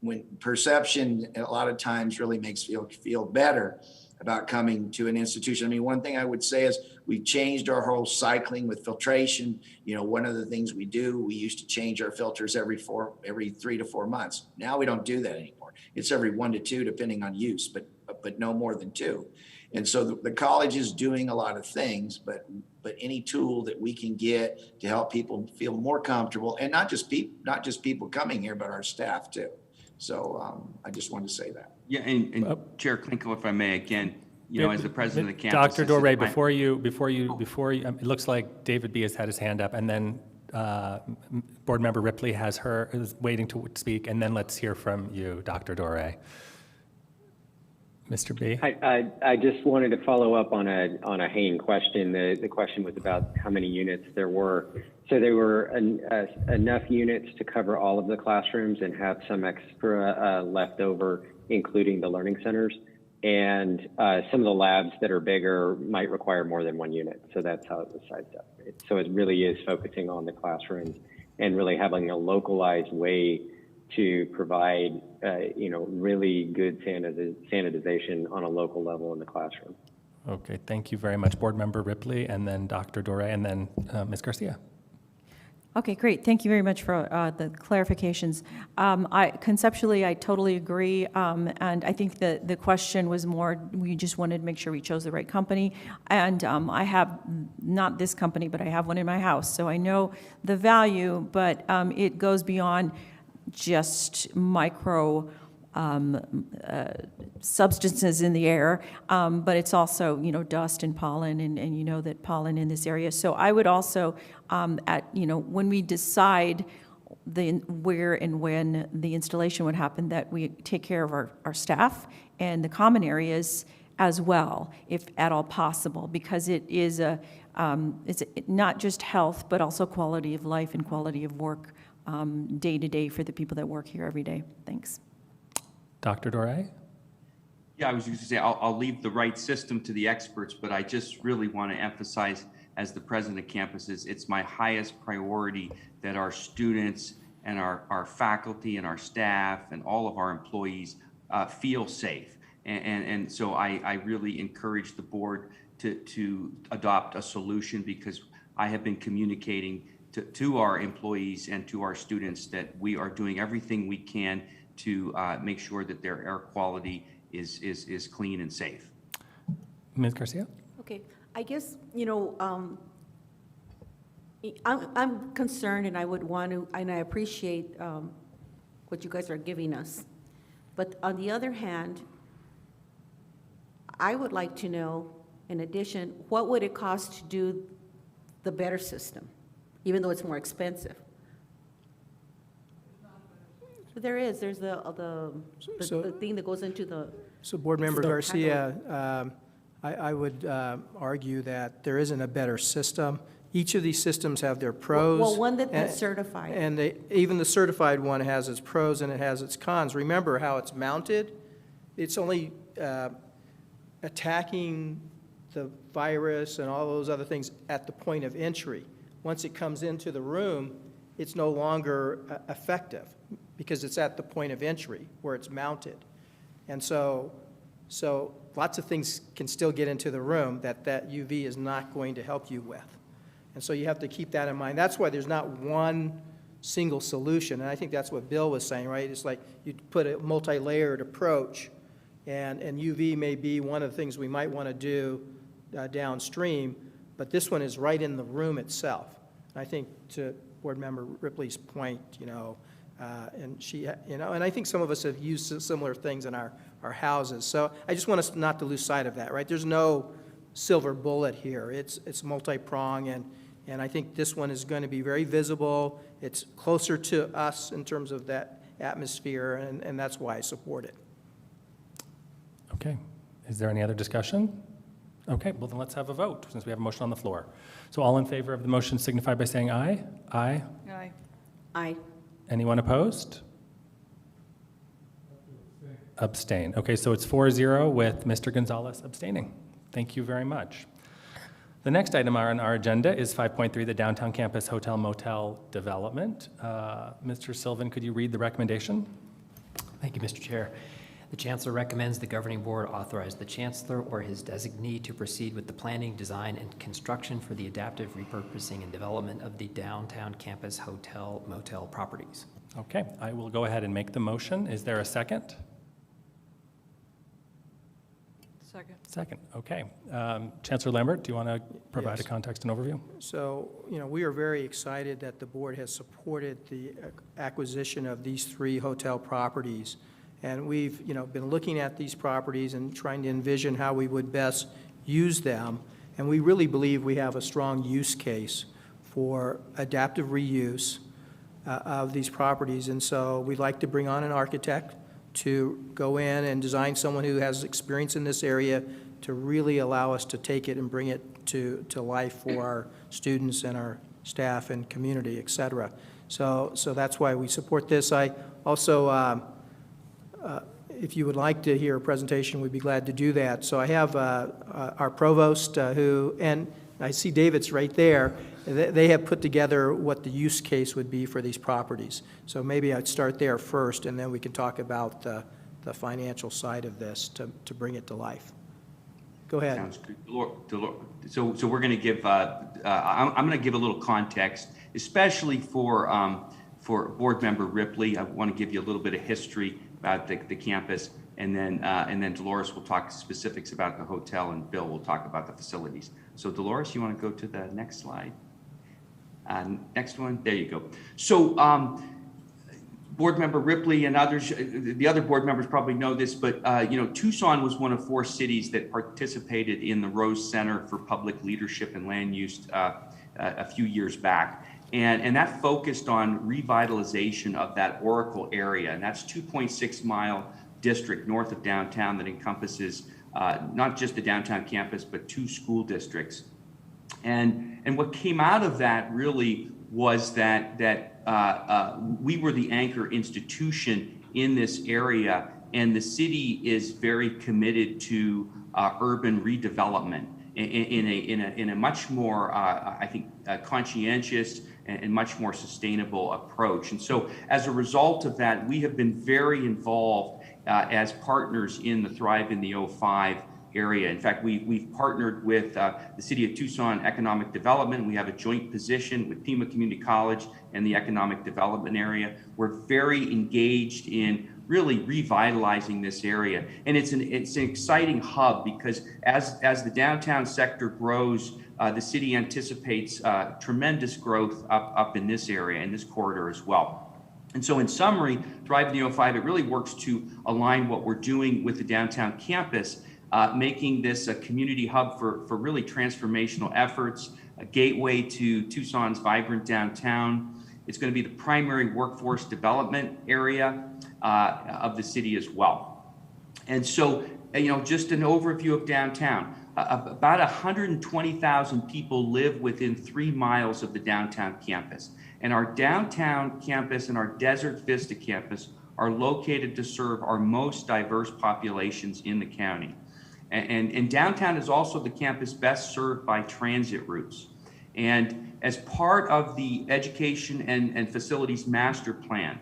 when perception a lot of times really makes feel better about coming to an institution. I mean, one thing I would say is we've changed our whole cycling with filtration. One of the things we do, we used to change our filters every 3 to 4 months. Now we don't do that anymore. It's every 1 to 2, depending on use, but no more than 2. And so the college is doing a lot of things, but any tool that we can get to help people feel more comfortable, and not just people coming here, but our staff too. So I just wanted to say that. Yeah, and Chair Klinko, if I may, again, as the president of the campus. Dr. Doré, before you, it looks like David B has had his hand up, and then Board Member Ripley is waiting to speak, and then let's hear from you, Dr. Doré. Mr. B. I just wanted to follow up on a Hayne question. The question was about how many units there were. So there were enough units to cover all of the classrooms and have some extra left over, including the learning centers. And some of the labs that are bigger might require more than 1 unit. So that's how it was sized up. So it really is focusing on the classrooms and really having a localized way to provide, really good sanitization on a local level in the classroom. Okay, thank you very much. Board Member Ripley, and then Dr. Doré, and then Ms. Garcia. Okay, great. Thank you very much for the clarifications. Conceptually, I totally agree, and I think that the question was more, we just wanted to make sure we chose the right company. And I have, not this company, but I have one in my house, so I know the value, but it goes beyond just micro substances in the air, but it's also, dust and pollen, and you know that pollen in this area. So I would also, when we decide where and when the installation would happen, that we take care of our staff and the common areas as well, if at all possible, because it is it's not just health, but also quality of life and quality of work day to day for the people that work here every day. Thanks. Dr. Doré? Yeah, I was going to say, I'll leave the right system to the experts, but I just really want to emphasize, as the president of campuses, it's my highest priority that our students and our faculty and our staff and all of our employees feel safe. And so I really encourage the board to adopt a solution, because I have been communicating to our employees and to our students that we are doing everything we can to make sure that their air quality is clean and safe. Ms. Garcia? Okay, I guess, I'm concerned, and I would want to, and I appreciate what you guys are giving us. But on the other hand, I would like to know, in addition, what would it cost to do the better system, even though it's more expensive? But there's the thing that goes into the. So Board Member Garcia, I would argue that there isn't a better system. Each of these systems have their pros. Well, one that's certified. And even the certified one has its pros and it has its cons. Remember how it's mounted? It's only attacking the virus and all those other things at the point of entry. Once it comes into the room, it's no longer effective, because it's at the point of entry where it's mounted. And so lots of things can still get into the room that UV is not going to help you with. And so you have to keep that in mind. That's why there's not one single solution. And I think that's what Bill was saying, right? It's like you put a multi-layered approach, and UV may be one of the things we might want to do downstream, but this one is right in the room itself. And I think, to Board Member Ripley's point, and she, and I think some of us have used similar things in our houses. So I just want us not to lose sight of that, right? There's no silver bullet here. It's multi-prong, and I think this one is going to be very visible. It's closer to us in terms of that atmosphere, and that's why I support it. Okay. Is there any other discussion? Okay, well then let's have a vote since we have a motion on the floor. So all in favor of the motion signify by saying aye. Aye. Aye. Aye. Anyone opposed? Abstain. Okay, so it's 4-0 with Mr. Gonzalez abstaining. Thank you very much. The next item on our agenda is 5.3, the Downtown Campus Hotel Motel Development. Mr. Sylvan, could you read the recommendation? Thank you, Mr. Chair. The Chancellor recommends the Governing Board authorize the Chancellor or his designee to proceed with the planning, design, and construction for the adaptive repurposing and development of the Downtown Campus Hotel Motel properties. Okay, I will go ahead and make the motion. Is there a second? Second. Second, okay. Chancellor Lambert, do you want to provide Yes. a context and overview? So, we are very excited that the board has supported the acquisition of these 3 hotel properties. And we've, been looking at these properties and trying to envision how we would best use them. And we really believe we have a strong use case for adaptive reuse of these properties. And so we'd like to bring on an architect to go in and design someone who has experience in this area to really allow us to take it and bring it to life for our students and our staff and community, et cetera. So that's why we support this. I also, if you would like to hear a presentation, we'd be glad to do that. So I have our provost who, and I see David's right there. They have put together what the use case would be for these properties. So maybe I'd start there first, and then we can talk about the financial side of this to bring it to life. Go ahead. Sounds good. So we're going to give, I'm going to give a little context, especially for Board Member Ripley. I want to give you a little bit of history about the campus, and then Dolores will talk specifics about the hotel, and Bill will talk about the facilities. So Dolores, you want to go to the next slide? Next one, there you go. So Board Member Ripley and others, the other board members probably know this, but Tucson was one of 4 cities that participated in the Rose Center for Public Leadership and Land Use a few years back. And that focused on revitalization of that Oracle area. And that's 2.6-mile district north of downtown that encompasses not just the downtown campus, but 2 school districts. And what came out of that really was that we were the anchor institution in this area, and the city is very committed to urban redevelopment in a much more, I think, conscientious and much more sustainable approach. And so as a result of that, we have been very involved as partners in the Thrive in the 05 area. In fact, we've partnered with the City of Tucson Economic Development. We have a joint position with Pima Community College and the Economic Development area. We're very engaged in really revitalizing this area. And it's an exciting hub because as the downtown sector grows, the city anticipates tremendous growth up in this area, in this corridor as well. And so in summary, Thrive in the 05, it really works to align what we're doing with the downtown campus, making this a community hub for really transformational efforts, a gateway to Tucson's vibrant downtown. It's going to be the primary workforce development area of the city as well. And so, just an overview of downtown. About 120,000 people live within 3 miles of the downtown campus. And our downtown campus and our Desert Vista campus are located to serve our most diverse populations in the county. And downtown is also the campus best served by transit routes. And as part of the education and facilities master plan,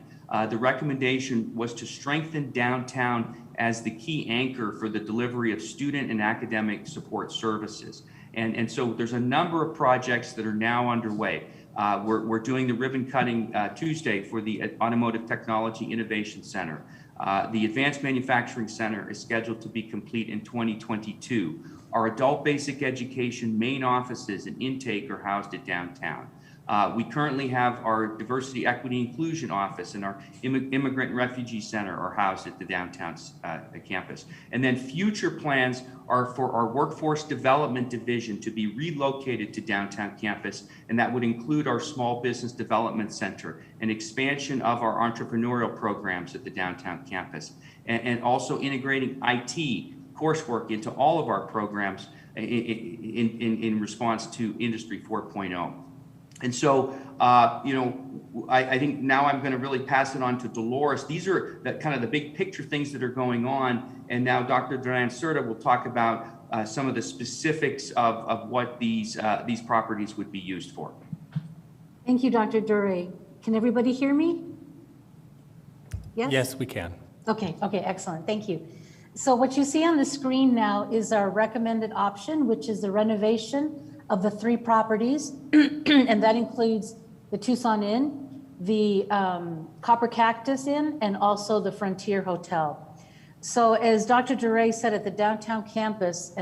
the recommendation was to strengthen downtown as the key anchor for the delivery of student and academic support services. And so there's a number of projects that are now underway. We're doing the ribbon cutting Tuesday for the Automotive Technology Innovation Center. The Advanced Manufacturing Center is scheduled to be complete in 2022. Our adult basic education main offices and intake are housed at downtown. We currently have our Diversity, Equity, Inclusion Office and our Immigrant and Refugee Center are housed at the downtown campus. And then future plans are for our Workforce Development Division to be relocated to downtown campus, and that would include our Small Business Development Center and expansion of our entrepreneurial programs at the downtown campus, and also integrating IT coursework into all of our programs in response to Industry 4.0. And so, I think now I'm going to really pass it on to Dolores. These are kind of the big picture things that are going on. And now Dr. Duran-Cerda will talk about some of the specifics of what these properties would be used for. Thank you, Dr. Dure. Can everybody hear me? Yes? Yes, we can. Okay, excellent. Thank you. So what you see on the screen now is our recommended option, which is the renovation of the 3 properties, and that includes the Tucson Inn, the Copper Cactus Inn, and also the Frontier Hotel. So as Dr. Dure said, at the downtown campus,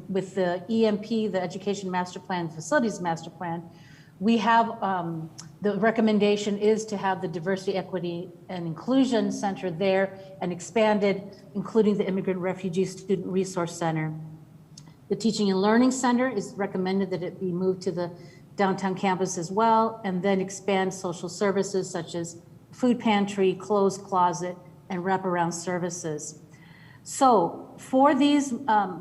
with the EMP, the Education Master Plan, Facilities Master Plan, we have, the recommendation is to have the Diversity, Equity, and Inclusion Center there and expanded, including the Immigrant Refugee Student Resource Center. The Teaching and Learning Center is recommended that it be moved to the downtown campus as well, and then expand social services such as food pantry, clothes closet, and wraparound services. So for these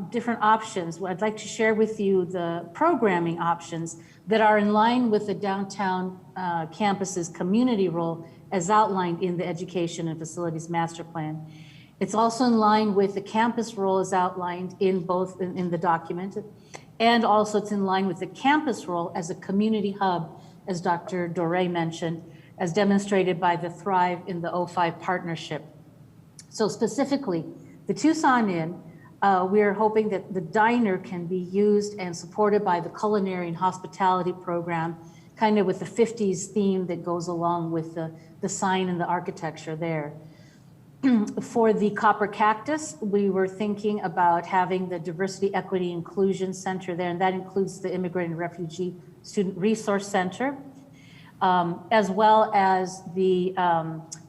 different options, I'd like to share with you the programming options that are in line with the downtown campus's community role as outlined in the Education and Facilities Master Plan. It's also in line with the campus role as outlined in both in the document, and also it's in line with the campus role as a community hub, as Dr. Dore mentioned, as demonstrated by the Thrive in the 05 partnership. So specifically, the Tucson Inn, we're hoping that the diner can be used and supported by the culinary and hospitality program, kind of with the 50s theme that goes along with the sign and the architecture there. For the Copper Cactus, we were thinking about having the Diversity, Equity, Inclusion Center there, and that includes the Immigrant and Refugee Student Resource Center, as well as the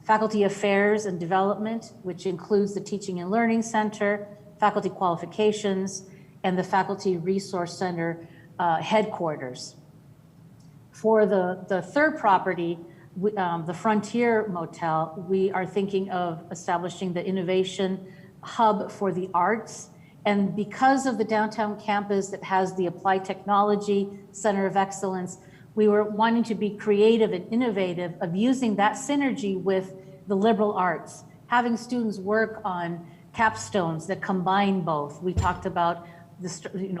Faculty Affairs and Development, which includes the Teaching and Learning Center, Faculty Qualifications, and the Faculty Resource Center headquarters. For the third property, the Frontier Motel, we are thinking of establishing the innovation hub for the arts. And because of the downtown campus that has the Applied Technology Center of Excellence, we were wanting to be creative and innovative of using that synergy with the liberal arts, having students work on capstones that combine both. We talked about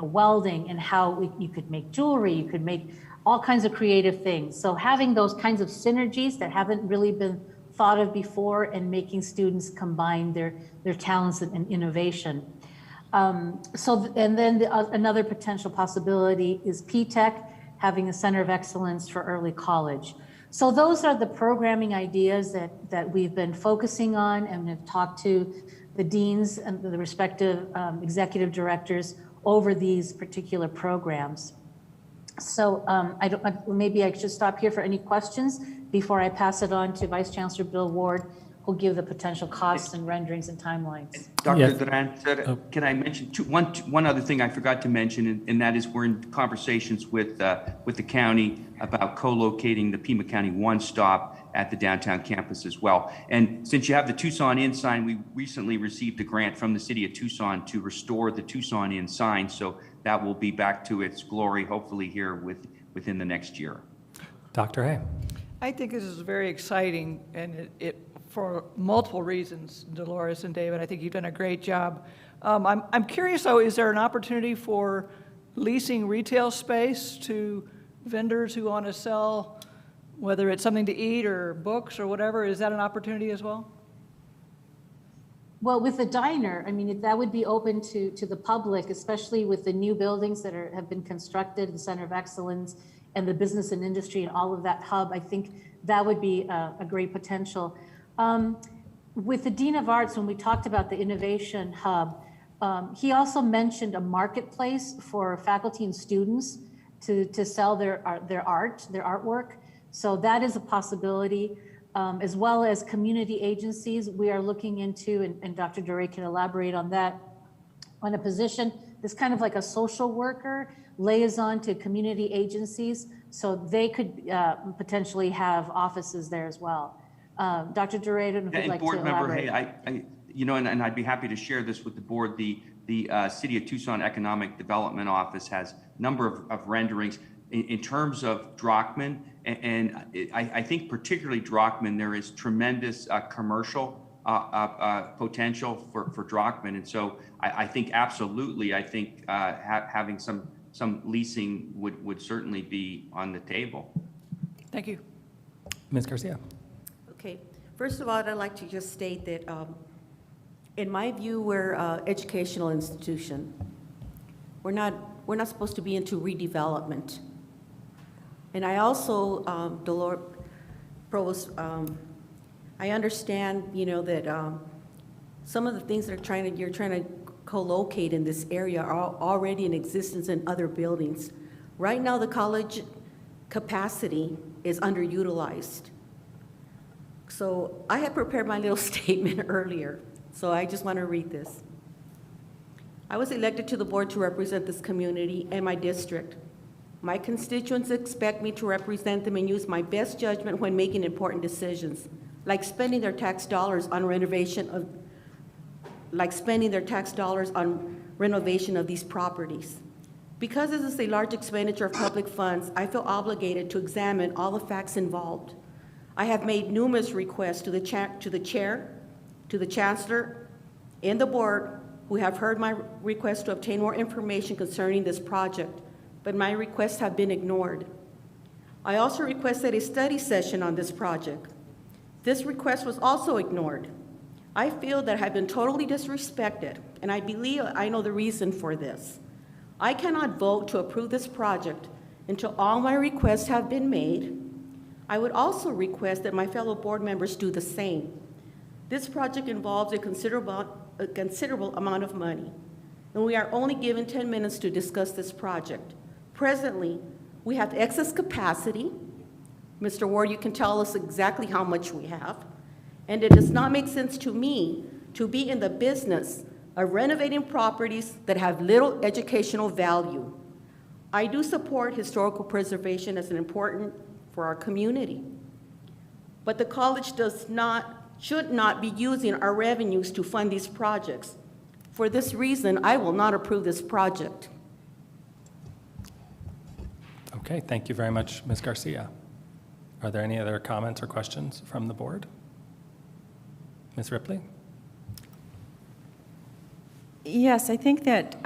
welding and how you could make jewelry, you could make all kinds of creative things. So having those kinds of synergies that haven't really been thought of before and making students combine their talents and innovation. And then another potential possibility is PTech, having a center of excellence for early college. So those are the programming ideas that we've been focusing on and have talked to the deans and the respective executive directors over these particular programs. So maybe I should stop here for any questions before I pass it on to Vice Chancellor Bill Ward, who'll give the potential costs and renderings and timelines. Dr. Duran, can I mention one other thing I forgot to mention, and that is we're in conversations with the county about co-locating the Pima County One Stop at the downtown campus as well. And since you have the Tucson Inn sign, we recently received a grant from the city of Tucson to restore the Tucson Inn sign. So that will be back to its glory, hopefully here within the next year. Dr. Hay. I think this is very exciting, and it for multiple reasons, Dolores and David. I think you've done a great job. I'm curious, though, is there an opportunity for leasing retail space to vendors who want to sell, whether it's something to eat or books or whatever? Is that an opportunity as well? Well, with the diner, I mean, that would be open to the public, especially with the new buildings that have been constructed, the Center of Excellence and the business and industry and all of that hub. I think that would be a great potential. With the Dean of Arts, when we talked about the innovation hub, he also mentioned a marketplace for faculty and students to sell their artwork. So that is a possibility, as well as community agencies. We are looking into, and Dr. Duray can elaborate on that, on a position that's kind of like a social worker liaison to community agencies. So they could potentially have offices there as well. Dr. Duray, I don't know if you'd like to board member, elaborate. hey, and I'd be happy to share this with the board. The City of Tucson Economic Development Office has a number of renderings in terms of Drockman, and I think particularly Drockman, there is tremendous commercial potential for Drockman, and so I think absolutely, I think having some leasing would certainly be on the table. Thank you. Ms. Garcia. Okay, first of all, I'd like to just state that in my view, we're an educational institution. We're not supposed to be into redevelopment. And I also, Provost, I understand, that some of the things that you're trying to co-locate in this area are already in existence in other buildings. Right now, the college capacity is underutilized. So I had prepared my little statement earlier, so I just want to read this. I was elected to the board to represent this community and my district. My constituents expect me to represent them and use my best judgment when making important decisions, like spending their tax dollars on renovation of these properties. Because this is a large expenditure of public funds, I feel obligated to examine all the facts involved. I have made numerous requests to the chair, to the chancellor, and the board, who have heard my request to obtain more information concerning this project, but my requests have been ignored. I also requested a study session on this project. This request was also ignored. I feel that I have been totally disrespected, and I believe I know the reason for this. I cannot vote to approve this project until all my requests have been made. I would also request that my fellow board members do the same. This project involves a considerable amount of money, and we are only given 10 minutes to discuss this project. Presently, we have excess capacity. Mr. Ward, you can tell us exactly how much we have. And it does not make sense to me to be in the business of renovating properties that have little educational value. I do support historical preservation as an important for our community. But the college should not be using our revenues to fund these projects. For this reason, I will not approve this project. Okay, thank you very much, Ms. Garcia. Are there any other comments or questions from the board? Ms. Ripley? Yes, I think that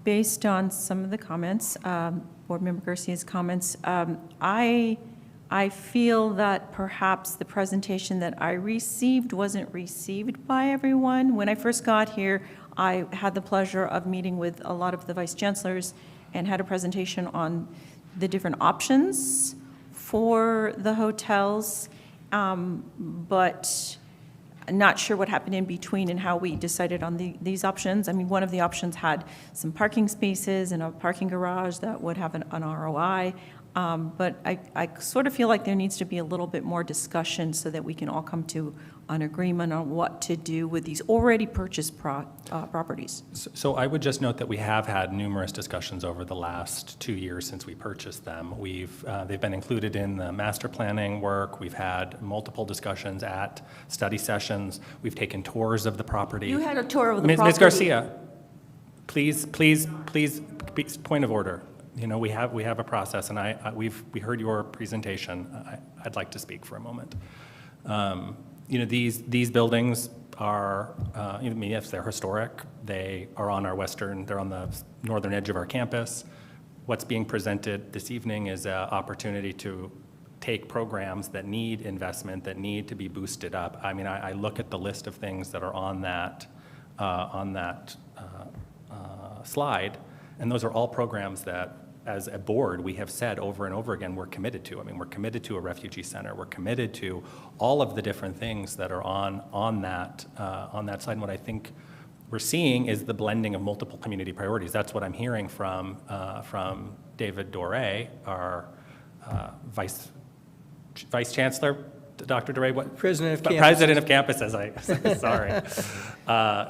based on some of the comments, Board Member Garcia's comments, I feel that perhaps the presentation that I received wasn't received by everyone. When I first got here, I had the pleasure of meeting with a lot of the vice chancellors and had a presentation on the different options for the hotels, but not sure what happened in between and how we decided on these options. I mean, one of the options had some parking spaces and a parking garage that would have an ROI. But I sort of feel like there needs to be a little bit more discussion so that we can all come to an agreement on what to do with these already purchased properties. So I would just note that we have had numerous discussions over the last 2 years since we purchased them. They've been included in the master planning work. We've had multiple discussions at study sessions. We've taken tours of the property. You had a tour of the property. Ms. Garcia, please, point of order. You know, we have a process, and we heard your presentation. I'd like to speak for a moment. You know, these buildings are, yes, they're historic. They are on they're on the northern edge of our campus. What's being presented this evening is an opportunity to take programs that need investment, that need to be boosted up. I mean, I look at the list of things that are on that slide, and those are all programs that, as a board, we have said over and over again we're committed to. I mean, we're committed to a refugee center. We're committed to all of the different things that are on that side. And what I think we're seeing is the blending of multiple community priorities. That's what I'm hearing from David Doré, our Vice Chancellor, Dr. Doré, what? President of campuses. President of campuses, sorry.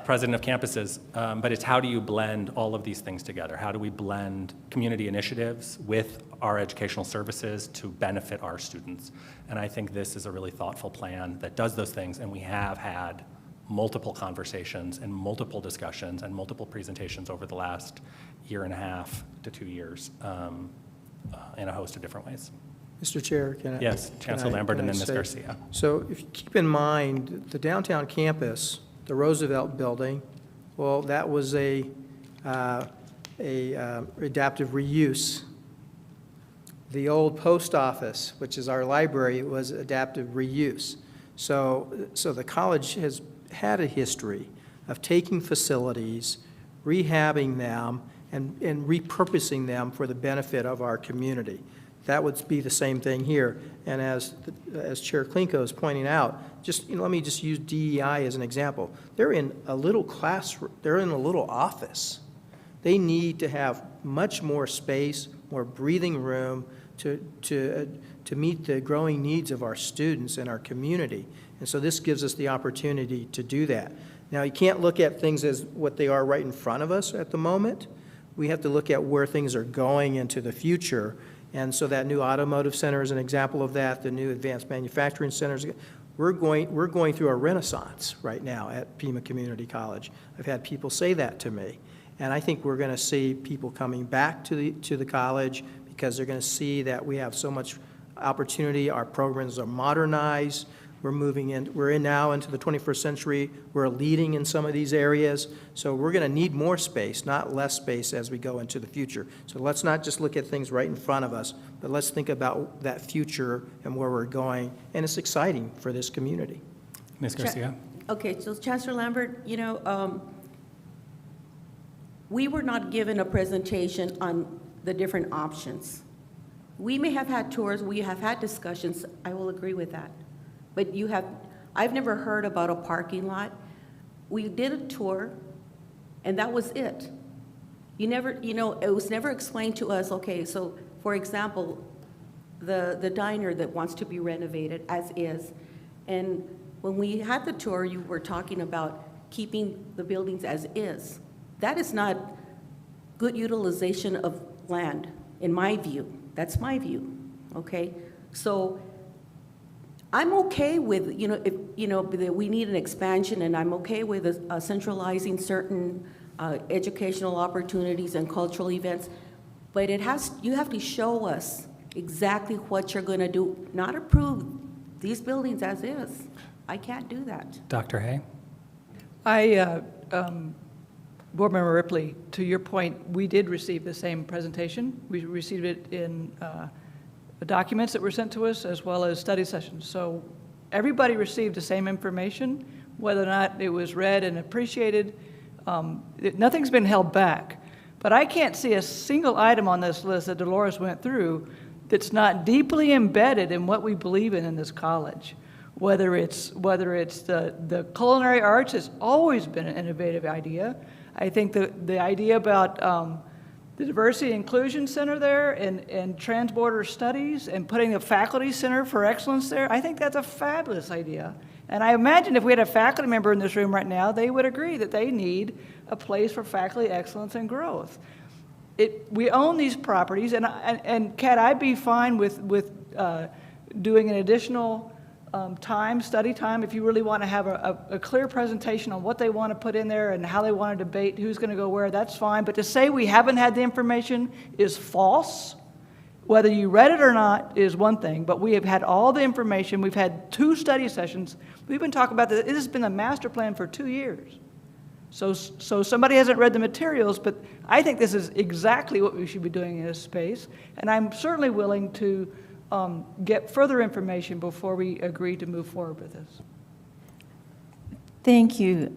President of campuses. But it's how do you blend all of these things together? How do we blend community initiatives with our educational services to benefit our students? And I think this is a really thoughtful plan that does those things, and we have had multiple conversations and multiple discussions and multiple presentations over the last 1.5 to 2 years in a host of different ways. Mr. Chair, can I? Yes, Chancellor Lambert and then Ms. say- Garcia. So if you keep in mind, the downtown campus, the Roosevelt Building, well, that was a adaptive reuse. The old post office, which is our library, was adaptive reuse. So the college has had a history of taking facilities, rehabbing them, and repurposing them for the benefit of our community. That would be the same thing here. And as Chair Klinko is pointing out, let me just use DEI as an example. They're in a little classroom, they're in a little office. They need to have much more space, more breathing room to meet the growing needs of our students and our community. And so this gives us the opportunity to do that. Now, you can't look at things as what they are right in front of us at the moment. We have to look at where things are going into the future. And so that new automotive center is an example of that, the new advanced manufacturing centers. We're going through a renaissance right now at Pima Community College. I've had people say that to me. And I think we're going to see people coming back to the college because they're going to see that we have so much opportunity. Our programs are modernized. We're now into the 21st century. We're leading in some of these areas. So we're going to need more space, not less space as we go into the future. So let's not just look at things right in front of us, but let's think about that future and where we're going. And it's exciting for this community. Ms. Garcia? Okay, so Chancellor Lambert, we were not given a presentation on the different options. We may have had tours, we have had discussions, I will agree with that. But I've never heard about a parking lot. We did a tour, and that was it. It was never explained to us, okay, so for example, the diner that wants to be renovated as is. And when we had the tour, you were talking about keeping the buildings as is. That is not good utilization of land, in my view. That's my view, okay? So I'm okay with, that we need an expansion, and I'm okay with centralizing certain educational opportunities and cultural events, but you have to show us exactly what you're going to do, not approve these buildings as is. I can't do that. Dr. Hay? Board Member Ripley, to your point, we did receive the same presentation. We received it in the documents that were sent to us as well as study sessions. So everybody received the same information, whether or not it was read and appreciated. Nothing's been held back. But I can't see a single item on this list that Dolores went through that's not deeply embedded in what we believe in this college. Whether it's the culinary arts, has always been an innovative idea. I think the idea about the Diversity Inclusion Center there and transborder studies and putting a faculty center for excellence there, I think that's a fabulous idea. And I imagine if we had a faculty member in this room right now, they would agree that they need a place for faculty excellence and growth. We own these properties, and Kat, I'd be fine with doing an additional study time, if you really want to have a clear presentation on what they want to put in there and how they want to debate who's going to go where, that's fine. But to say we haven't had the information is false. Whether you read it or not is one thing, but we have had all the information. We've had 2 study sessions. We've been talking about this. It has been a master plan for 2 years. So somebody hasn't read the materials, but I think this is exactly what we should be doing in this space. And I'm certainly willing to get further information before we agree to move forward with this. Thank you,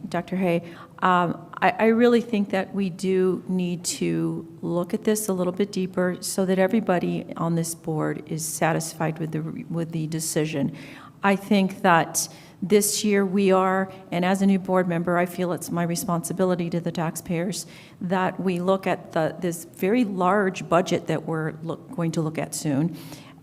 Dr. Hay. I really think that we do need to look at this a little bit deeper so that everybody on this board is satisfied with the decision. I think that This year we are, and as a new board member, I feel it's my responsibility to the taxpayers that we look at this very large budget that we're going to look at soon.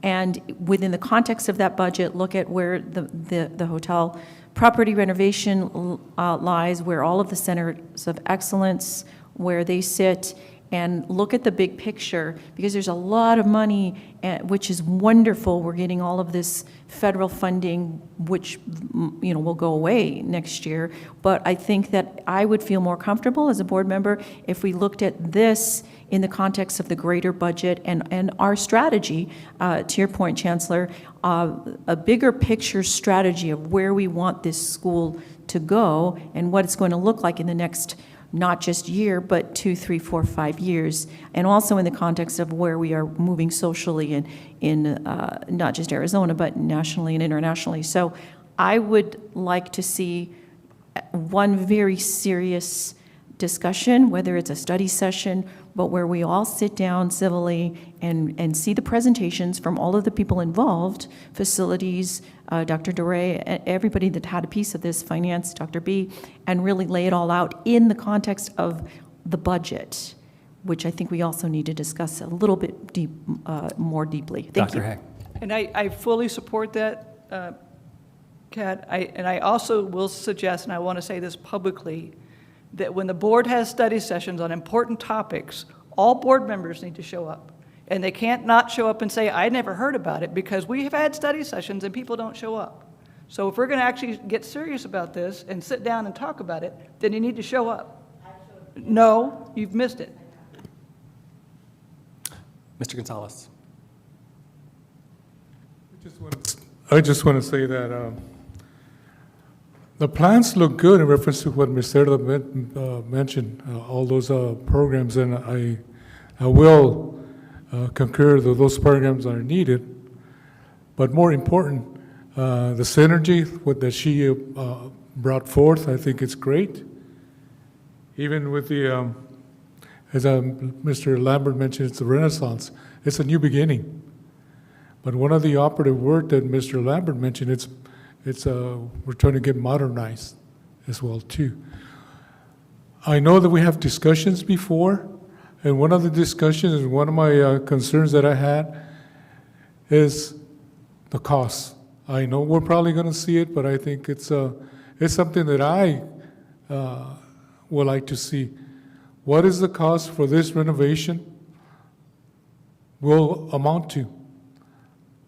And within the context of that budget, look at where the hotel property renovation lies, where all of the centers of excellence, where they sit, and look at the big picture, because there's a lot of money, which is wonderful. We're getting all of this federal funding, which will go away next year. But I think that I would feel more comfortable as a board member if we looked at this in the context of the greater budget and our strategy, to your point, Chancellor, a bigger picture strategy of where we want this school to go and what it's going to look like in the next not just year, but 2, 3, 4, 5 years, and also in the context of where we are moving socially in not just Arizona, but nationally and internationally. So I would like to see one very serious discussion, whether it's a study session, but where we all sit down civilly and see the presentations from all of the people involved, facilities, Dr. Duray, everybody that had a piece of this, finance, Dr. B, and really lay it all out in the context of the budget, which I think we also need to discuss a little bit more deeply. Thank you. Dr. Hay. And I fully support that, Kat. And I also will suggest, and I want to say this publicly, that when the board has study sessions on important topics, all board members need to show up. And they can't not show up and say, I never heard about it, because we have had study sessions and people don't show up. So if we're going to actually get serious about this and sit down and talk about it, then you need to show up. No, you've missed it. Mr. Gonzalez. I just want to say that the plans look good in reference to what Ms. Cerda mentioned, all those programs, and I will concur that those programs are needed. But more important, the synergy that she brought forth, I think it's great. Even with the, as Mr. Lambert mentioned, it's a renaissance. It's a new beginning. But one of the operative words that Mr. Lambert mentioned, we're trying to get modernized as well too. I know that we have discussions before, and one of the discussions and one of my concerns that I had is the cost. I know we're probably going to see it, but I think it's something that I would like to see. What is the cost for this renovation will amount to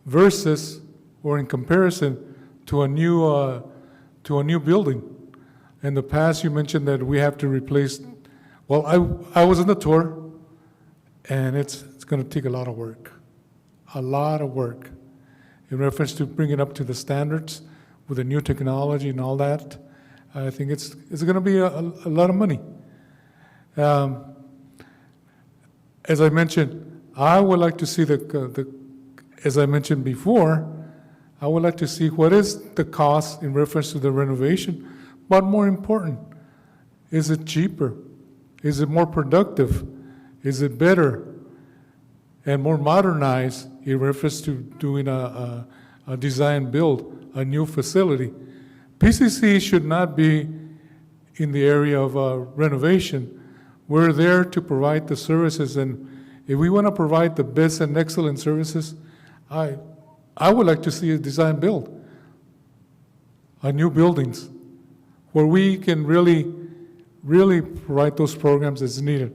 versus, or in comparison, to a new building. In the past, you mentioned that we have to replace. Well, I was on the tour, and it's going to take a lot of work in reference to bringing it up to the standards with the new technology and all that. I think it's going to be a lot of money. As I mentioned, I would like to see as I mentioned before, I would like to see what is the cost in reference to the renovation, but more important, is it cheaper? Is it more productive? Is it better and more modernized in reference to doing a design build, a new facility? PCC should not be in the area of renovation. We're there to provide the services, and if we want to provide the best and excellent services, I would like to see a design build, new buildings, where we can really provide those programs as needed.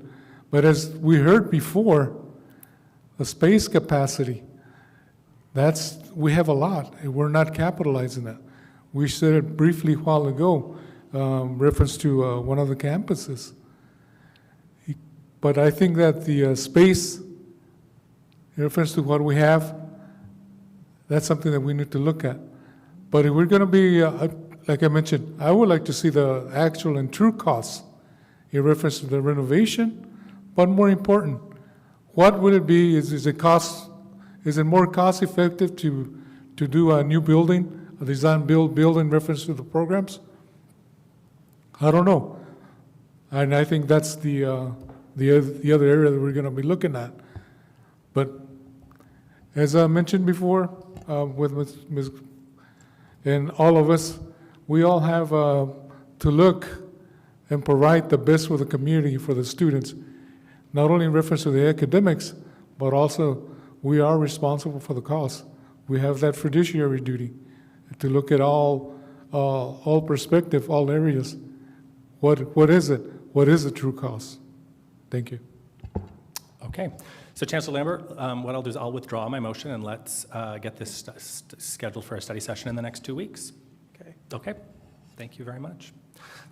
But as we heard before, the space capacity, we have a lot, and we're not capitalizing that. We said it briefly a while ago, reference to one of the campuses. But I think that the space, in reference to what we have, that's something that we need to look at. But if we're going to be, like I mentioned, I would like to see the actual and true costs in reference to the renovation. But more important, what would it be? Is it more cost effective to do a new building, a design build in reference to the programs? I don't know. And I think that's the other area that we're going to be looking at. But as I mentioned before, with Ms. and all of us, we all have to look and provide the best for the community, for the students, not only in reference to the academics, but also we are responsible for the cost. We have that fiduciary duty to look at all perspective, all areas. What is it? What is the true cost? Thank you. Okay. So Chancellor Lambert, what I'll do is I'll withdraw my motion and let's get this scheduled for a study session in the next 2 weeks. Okay. Okay. Thank you very much.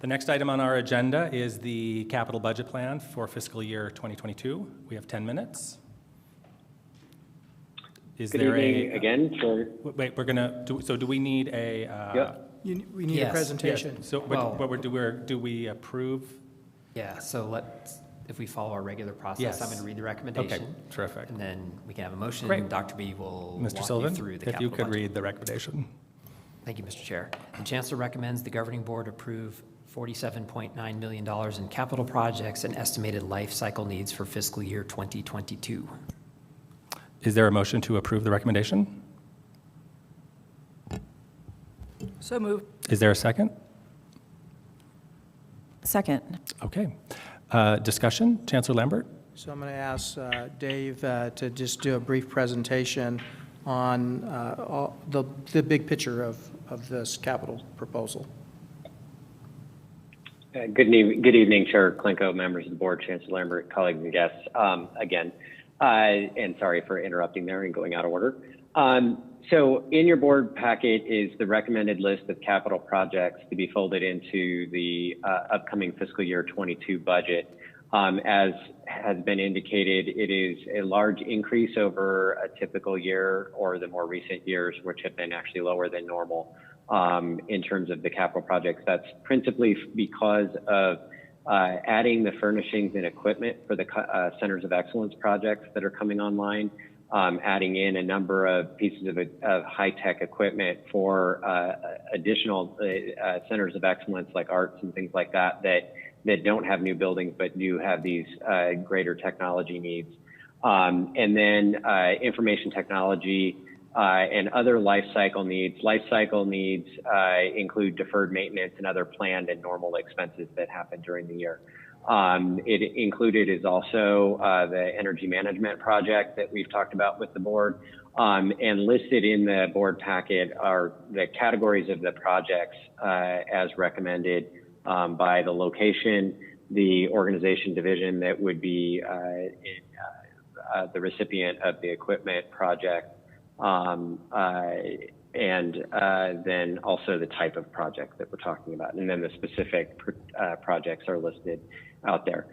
The next item on our agenda is the capital budget plan for fiscal year 2022. We have 10 minutes. Is Good there evening again, Chair. Wait, we're gonna do. So do we need a? We need a presentation. Yes. So do we approve? Yeah, so if we follow our regular process, Yes. I'm going to read the recommendation. Okay, terrific. And then we can have a motion. Great. And Dr. B will Mr. walk Sullivan, you through the if you capital could budget. read the recommendation. Thank you, Mr. Chair. The Chancellor recommends the governing board approve $47.9 million in capital projects and estimated life cycle needs for fiscal year 2022. Is there a motion to approve the recommendation? So moved. Is there a second? Second. Okay. Discussion, Chancellor Lambert? So I'm going to ask Dave to just do a brief presentation on the big picture of this capital proposal. Good evening, Chair Klinko, members of the board, Chancellor Lambert, colleagues and guests. Again, and sorry for interrupting there and going out of order. So in your board packet is the recommended list of capital projects to be folded into the upcoming fiscal year 22 budget. As has been indicated, it is a large increase over a typical year or the more recent years, which have been actually lower than normal in terms of the capital projects. That's principally because of adding the furnishings and equipment for the Centers of Excellence projects that are coming online, adding in a number of pieces of high-tech equipment for additional Centers of Excellence like arts and things like that don't have new buildings but do have these greater technology needs. And then information technology and other life cycle needs. Life cycle needs include deferred maintenance and other planned and normal expenses that happen during the year. It included is also the energy management project that we've talked about with the board. And listed in the board packet are the categories of the projects as recommended by the location, the organization division that would be the recipient of the equipment project, and then also the type of project that we're talking about. And then the specific projects are listed out there.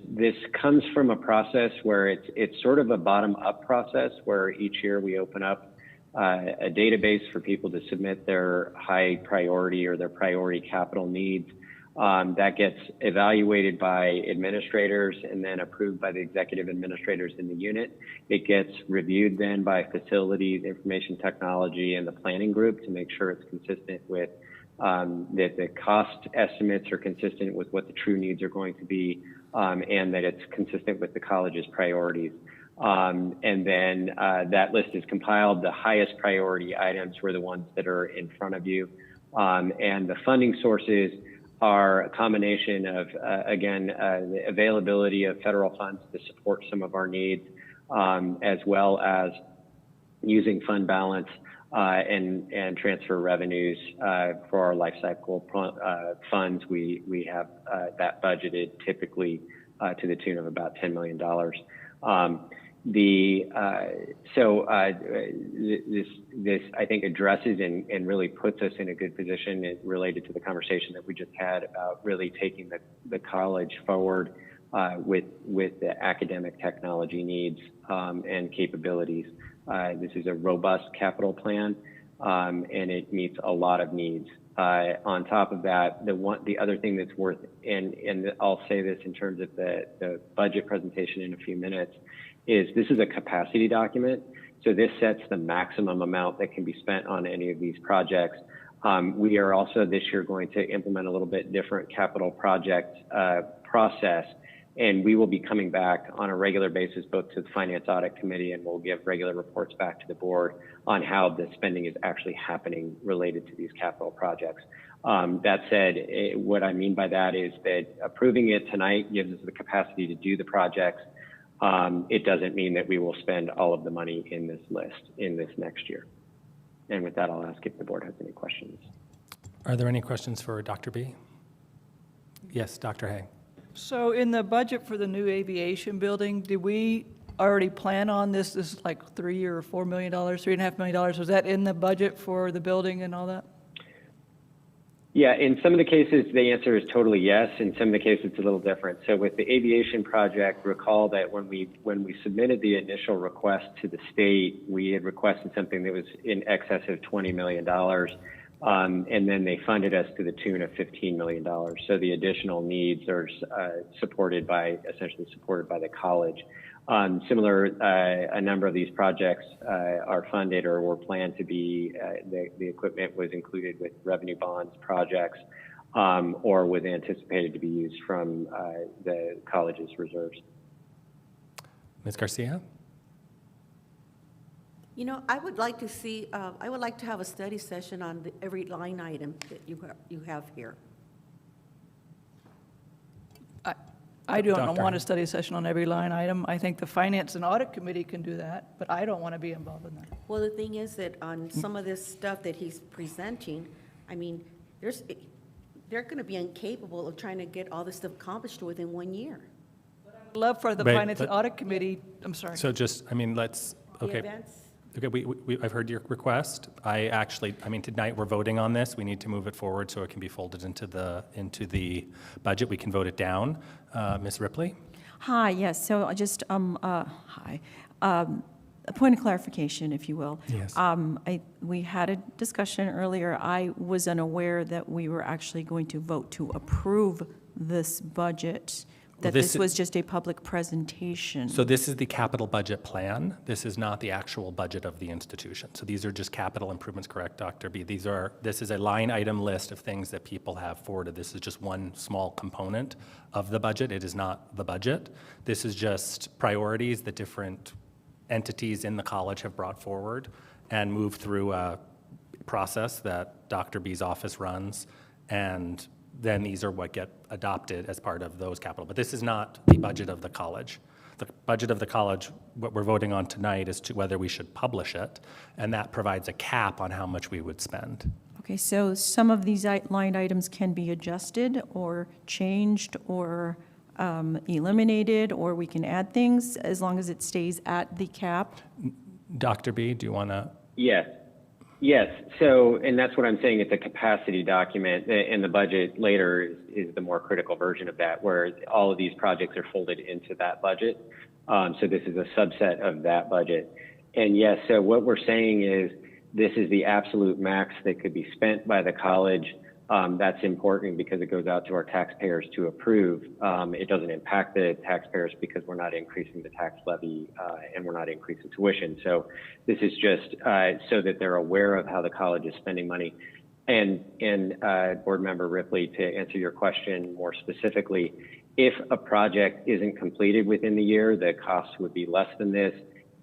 This comes from a process where it's sort of a bottom-up process where each year we open up a database for people to submit their high priority or their priority capital needs. That gets evaluated by administrators and then approved by the executive administrators in the unit. It gets reviewed then by facilities, information technology, and the planning group to make sure it's consistent with that the cost estimates are consistent with what the true needs are going to be, and that it's consistent with the college's priorities. And then that list is compiled. The highest priority items were the ones that are in front of you. And the funding sources are a combination of, again, the availability of federal funds to support some of our needs, as well as using fund balance and transfer revenues for our life cycle funds. We have that budgeted typically to the tune of about $10 million. This I think addresses and really puts us in a good position related to the conversation that we just had about really taking the college forward with the academic technology needs and capabilities. This is a robust capital plan, and it meets a lot of needs. On top of that, the other thing that's worth, and I'll say this in terms of the budget presentation in a few minutes, is this is a capacity document. So this sets the maximum amount that can be spent on any of these projects. We are also this year going to implement a little bit different capital project process And we will be coming back on a regular basis, both to the Finance Audit Committee, and we'll give regular reports back to the board on how the spending is actually happening related to these capital projects. That said, what I mean by that is that approving it tonight gives us the capacity to do the projects. It doesn't mean that we will spend all of the money in this list in this next year. And with that, I'll ask if the board has any questions. Are there any questions for Dr. B? Yes, Dr. Hay. So in the budget for the new aviation building, did we already plan on this? This is like $3 or $4 million, $3.5 million. Was that in the budget for the building and all that? Yeah, in some of the cases, the answer is totally yes. In some of the cases, it's a little different. So with the aviation project, recall that when we submitted the initial request to the state, we had requested something that was in excess of $20 million. And then they funded us to the tune of $15 million. So the additional needs are essentially supported by the college. Similar, a number of these projects are funded or were planned to be, the equipment was included with revenue bonds projects or was anticipated to be used from the college's reserves. Ms. Garcia? You know, I would like to see, I would like to have a study session on every line item that you have here. I don't want a study session on every line item. I think the Finance and Audit Committee can do that, but I don't want to be involved in that. Well, the thing is that on some of this stuff that he's presenting, I mean, they're going to be incapable of trying to get all this stuff accomplished within 1 year. I'd love for the Finance and Audit Committee, I'm sorry. So just, I mean, let's, okay. Okay, I've heard your request. Tonight we're voting on this. We need to move it forward so it can be folded into the budget. We can vote it down. Ms. Ripley? Hi, yes, so just, hi. A point of clarification, if you will. Yes. We had a discussion earlier. I was unaware that we were actually going to vote to approve this budget, that this was just a public presentation. So this is the capital budget plan. This is not the actual budget of the institution. So these are just capital improvements, correct, Dr. B? This is a line item list of things that people have forwarded. This is just one small component of the budget. It is not the budget. This is just priorities that different entities in the college have brought forward and moved through a process that Dr. B's office runs, and then these are what get adopted as part of those capital. But this is not the budget of the college. The budget of the college, what we're voting on tonight is to whether we should publish it, and that provides a cap on how much we would spend. Okay, so some of these line items can be adjusted or changed or eliminated, or we can add things as long as it stays at the cap? Dr. B, do you want to? Yes. Yes, so, and that's what I'm saying, it's a capacity document, and the budget later is the more critical version of that, where all of these projects are folded into that budget. So this is a subset of that budget. And yes, so what we're saying is this is the absolute max that could be spent by the college. That's important because it goes out to our taxpayers to approve. It doesn't impact the taxpayers because we're not increasing the tax levy and we're not increasing tuition. So this is just so that they're aware of how the college is spending money. And Board Member Ripley, to answer your question more specifically, if a project isn't completed within the year, the cost would be less than this.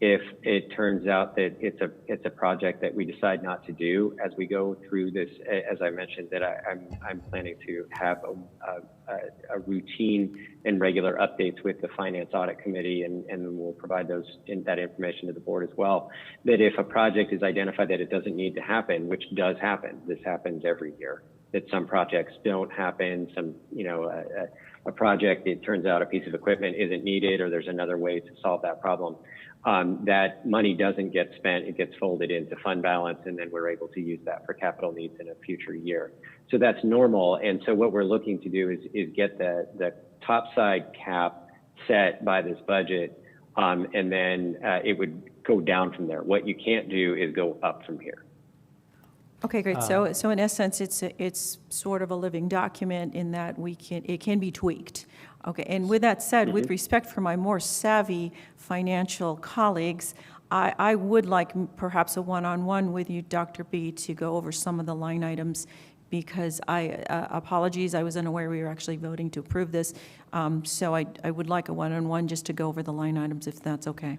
If it turns out that it's a project that we decide not to do as we go through this, as I mentioned, that I'm planning to have a routine and regular updates with the Finance Audit Committee, and we'll provide that information to the board as well. That if a project is identified that it doesn't need to happen, which does happen, this happens every year, that some projects don't happen, some, a project, it turns out a piece of equipment isn't needed, or there's another way to solve that problem. That money doesn't get spent, it gets folded into fund balance, and then we're able to use that for capital needs in a future year. So that's normal, and so what we're looking to do is get the top side cap set by this budget, and then it would go down from there. What you can't do is go up from here. Okay, great. So in essence, it's sort of a living document in that it can be tweaked. Okay, and with that said, with respect for my more savvy financial colleagues, I would like perhaps a one-on-one with you, Dr. B, to go over some of the line items because apologies, I was unaware we were actually voting to approve this. So I would like a one-on-one just to go over the line items, if that's okay.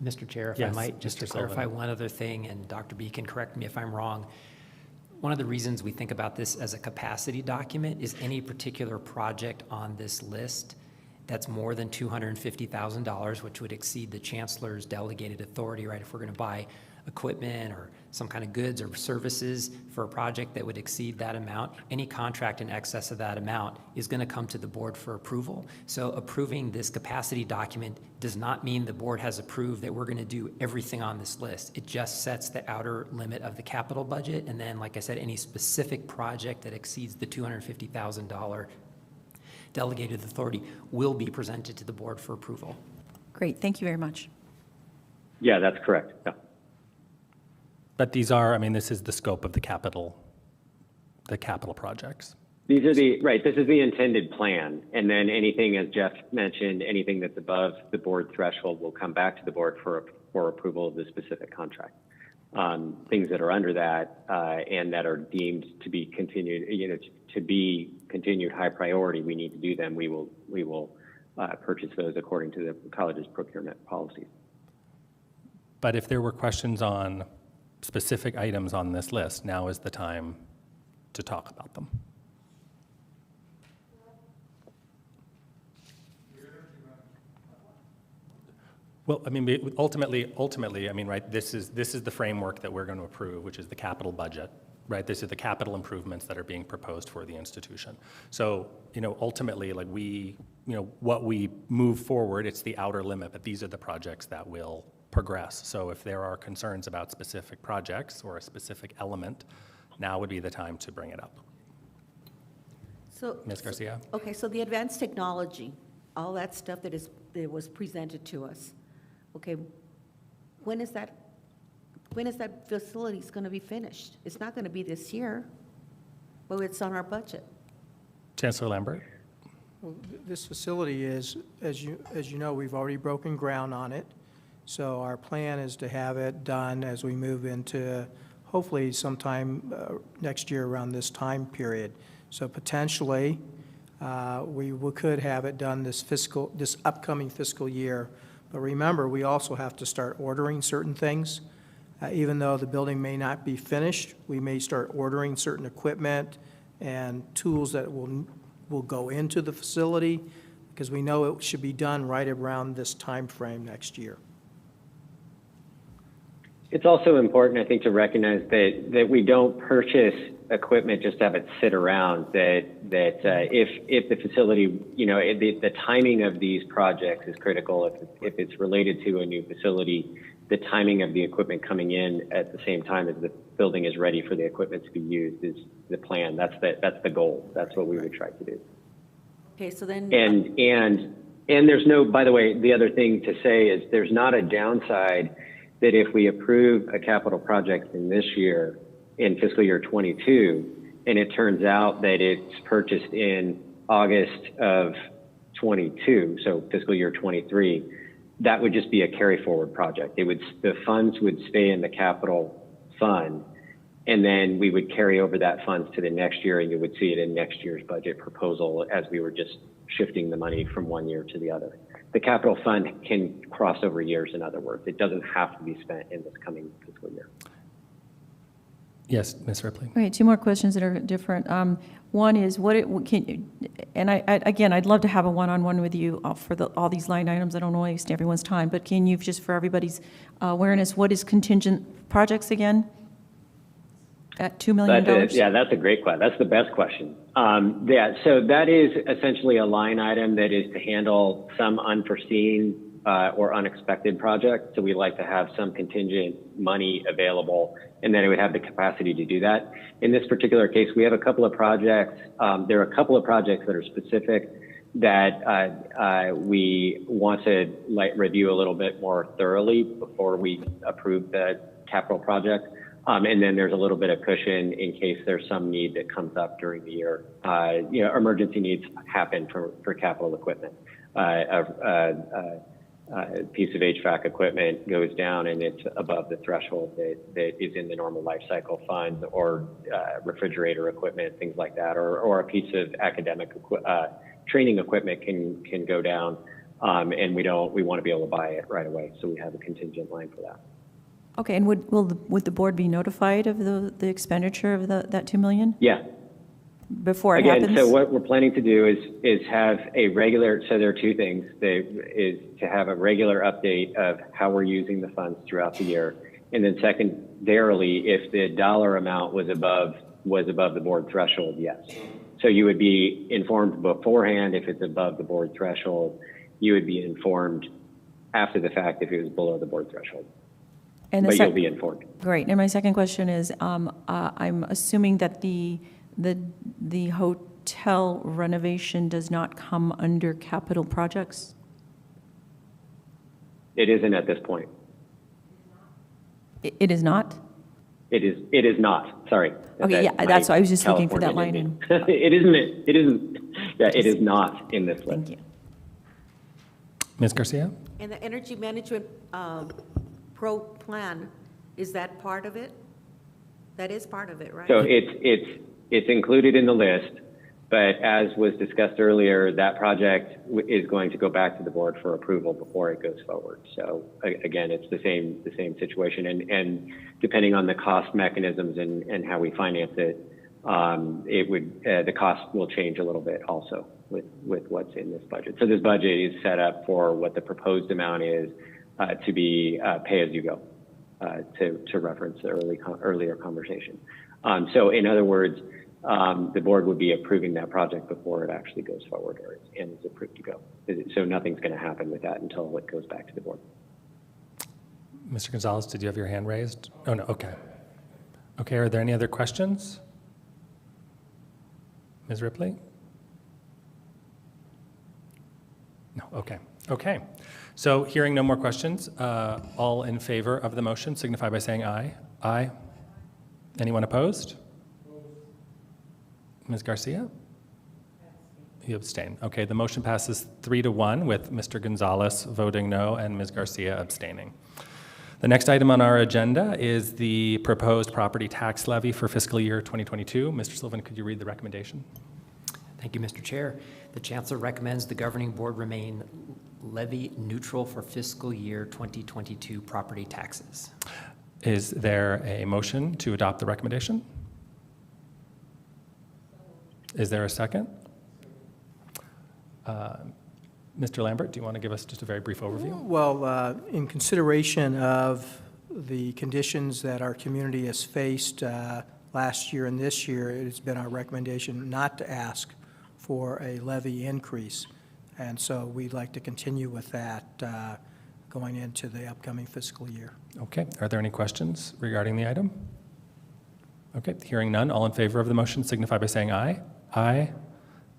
Mr. Chair, if Yes, I might, just Mr. to Sullivan. clarify one other thing, and Dr. B can correct me if I'm wrong. One of the reasons we think about this as a capacity document is any particular project on this list that's more than $250,000, which would exceed the chancellor's delegated authority, right? If we're going to buy equipment or some kind of goods or services for a project that would exceed that amount, any contract in excess of that amount is going to come to the board for approval. So approving this capacity document does not mean the board has approved that we're going to do everything on this list. It just sets the outer limit of the capital budget. And then, like I said, any specific project that exceeds the $250,000 delegated authority will be presented to the board for approval. Great, thank you very much. Yeah, that's correct. Yeah. But these are, I mean, this is the scope of the capital projects. These are this is the intended plan. And then anything, as Jeff mentioned, anything that's above the board threshold will come back to the board for approval of the specific contract. Things that are under that and that are deemed to be continued high priority, we need to do them. We will purchase those according to the college's procurement policies. But if there were questions on specific items on this list, now is the time to talk about them. Well, I mean, ultimately, I mean, right, this is the framework that we're going to approve, which is the capital budget, right? This is the capital improvements that are being proposed for the institution. So, ultimately, like what we move forward, it's the outer limit, but these are the projects that will progress. So if there are concerns about specific projects or a specific element, now would be the time to bring it up. So, Ms. Garcia? Okay, so the advanced technology, all that stuff that was presented to us, okay, when is that facility going to be finished? It's not going to be this year, but it's on our budget. Chancellor Lambert? Well, this facility is, as you know, we've already broken ground on it. So our plan is to have it done as we move into hopefully sometime next year around this time period. So potentially we could have it done this upcoming fiscal year. But remember, we also have to start ordering certain things. Even though the building may not be finished, we may start ordering certain equipment and tools that will go into the facility because we know it should be done right around this time frame next year. It's also important, I think, to recognize that we don't purchase equipment just to have it sit around. That if the facility, the timing of these projects is critical. If it's related to a new facility, the timing of the equipment coming in at the same time as the building is ready for the equipment to be used is the plan. That's the goal. That's what we would try to do. Okay, so then. And there's no, by the way, the other thing to say is there's not a downside that if we approve a capital project in this year, in fiscal year 22, and it turns out that it's purchased in August of 22, so fiscal year 23, that would just be a carry forward project. The funds would stay in the capital fund, and then we would carry over that funds to the next year, and you would see it in next year's budget proposal as we were just shifting the money from one year to the other. The capital fund can cross over years, in other words. It doesn't have to be spent in this coming fiscal year. Yes, Ms. Ripley. Okay, two more questions that are different. One is, I'd love to have a one-on-one with you for all these line items. I don't want to waste everyone's time, but can you, just for everybody's awareness, what is contingent projects again? At $2 million? That's a great question. That's the best question. So that is essentially a line item that is to handle some unforeseen or unexpected project. So we like to have some contingent money available, and then it would have the capacity to do that. In this particular case, we have a couple of projects. There are a couple of projects that are specific that we want to review a little bit more thoroughly before we approve the capital project. And then there's a little bit of cushion in case there's some need that comes up during the year. Emergency needs happen for capital equipment. piece of HVAC equipment goes down and it's above the threshold that is in the normal life cycle fund, or refrigerator equipment, things like that, or a piece of academic training equipment can go down, and we want to be able to buy it right away, so we have a contingent line for that. Okay, and would the board be notified of the expenditure of that 2 million? Yeah. Before it Again, happens? so what we're planning to do is have a regular, so there are two things. Is to have a regular update of how we're using the funds throughout the year. And then secondarily, if the dollar amount was above the board threshold, yes. So you would be informed beforehand if it's above the board threshold. You would be informed after the fact if it was below the board threshold. But you'll be informed. Great. And my second question is, I'm assuming that the hotel renovation does not come under capital projects? It isn't at this point. It is not? It is not. Sorry. Okay, yeah, that's why I was just looking for that line. It isn't. Yeah, it is not in this list. Thank you. Ms. Garcia? And the energy management pro plan, is that part of it? That is part of it, right? So it's included in the list, but as was discussed earlier, that project is going to go back to the board for approval before it goes forward. So again, it's the same situation, and depending on the cost mechanisms and how we finance it, the cost will change a little bit also with what's in this budget. So this budget is set up for what the proposed amount is to be pay as you go, to reference the earlier conversation. So in other words, the board would be approving that project before it actually goes forward and is approved to go. So nothing's going to happen with that until it goes back to the board. Mr. Gonzalez, did you have your hand raised? Oh, no, okay. Okay, are there any other questions? Ms. Ripley? No, okay. Okay. So hearing no more questions, all in favor of the motion signify by saying aye. Aye. Anyone opposed? Ms. Garcia? You abstain. Okay, the motion passes 3-1 with Mr. Gonzalez voting no and Ms. Garcia abstaining. The next item on our agenda is the proposed property tax levy for fiscal year 2022. Mr. Sullivan, could you read the recommendation? Thank you, Mr. Chair. The Chancellor recommends the governing board remain levy neutral for fiscal year 2022 property taxes. Is there a motion to adopt the recommendation? Is there a second? Mr. Lambert, do you want to give us just a very brief overview? Well, in consideration of the conditions that our community has faced last year and this year, it has been our recommendation not to ask for a levy increase. And so we'd like to continue with that going into the upcoming fiscal year. Okay. Are there any questions regarding the item? Okay. Hearing none, all in favor of the motion signify by saying aye. Aye.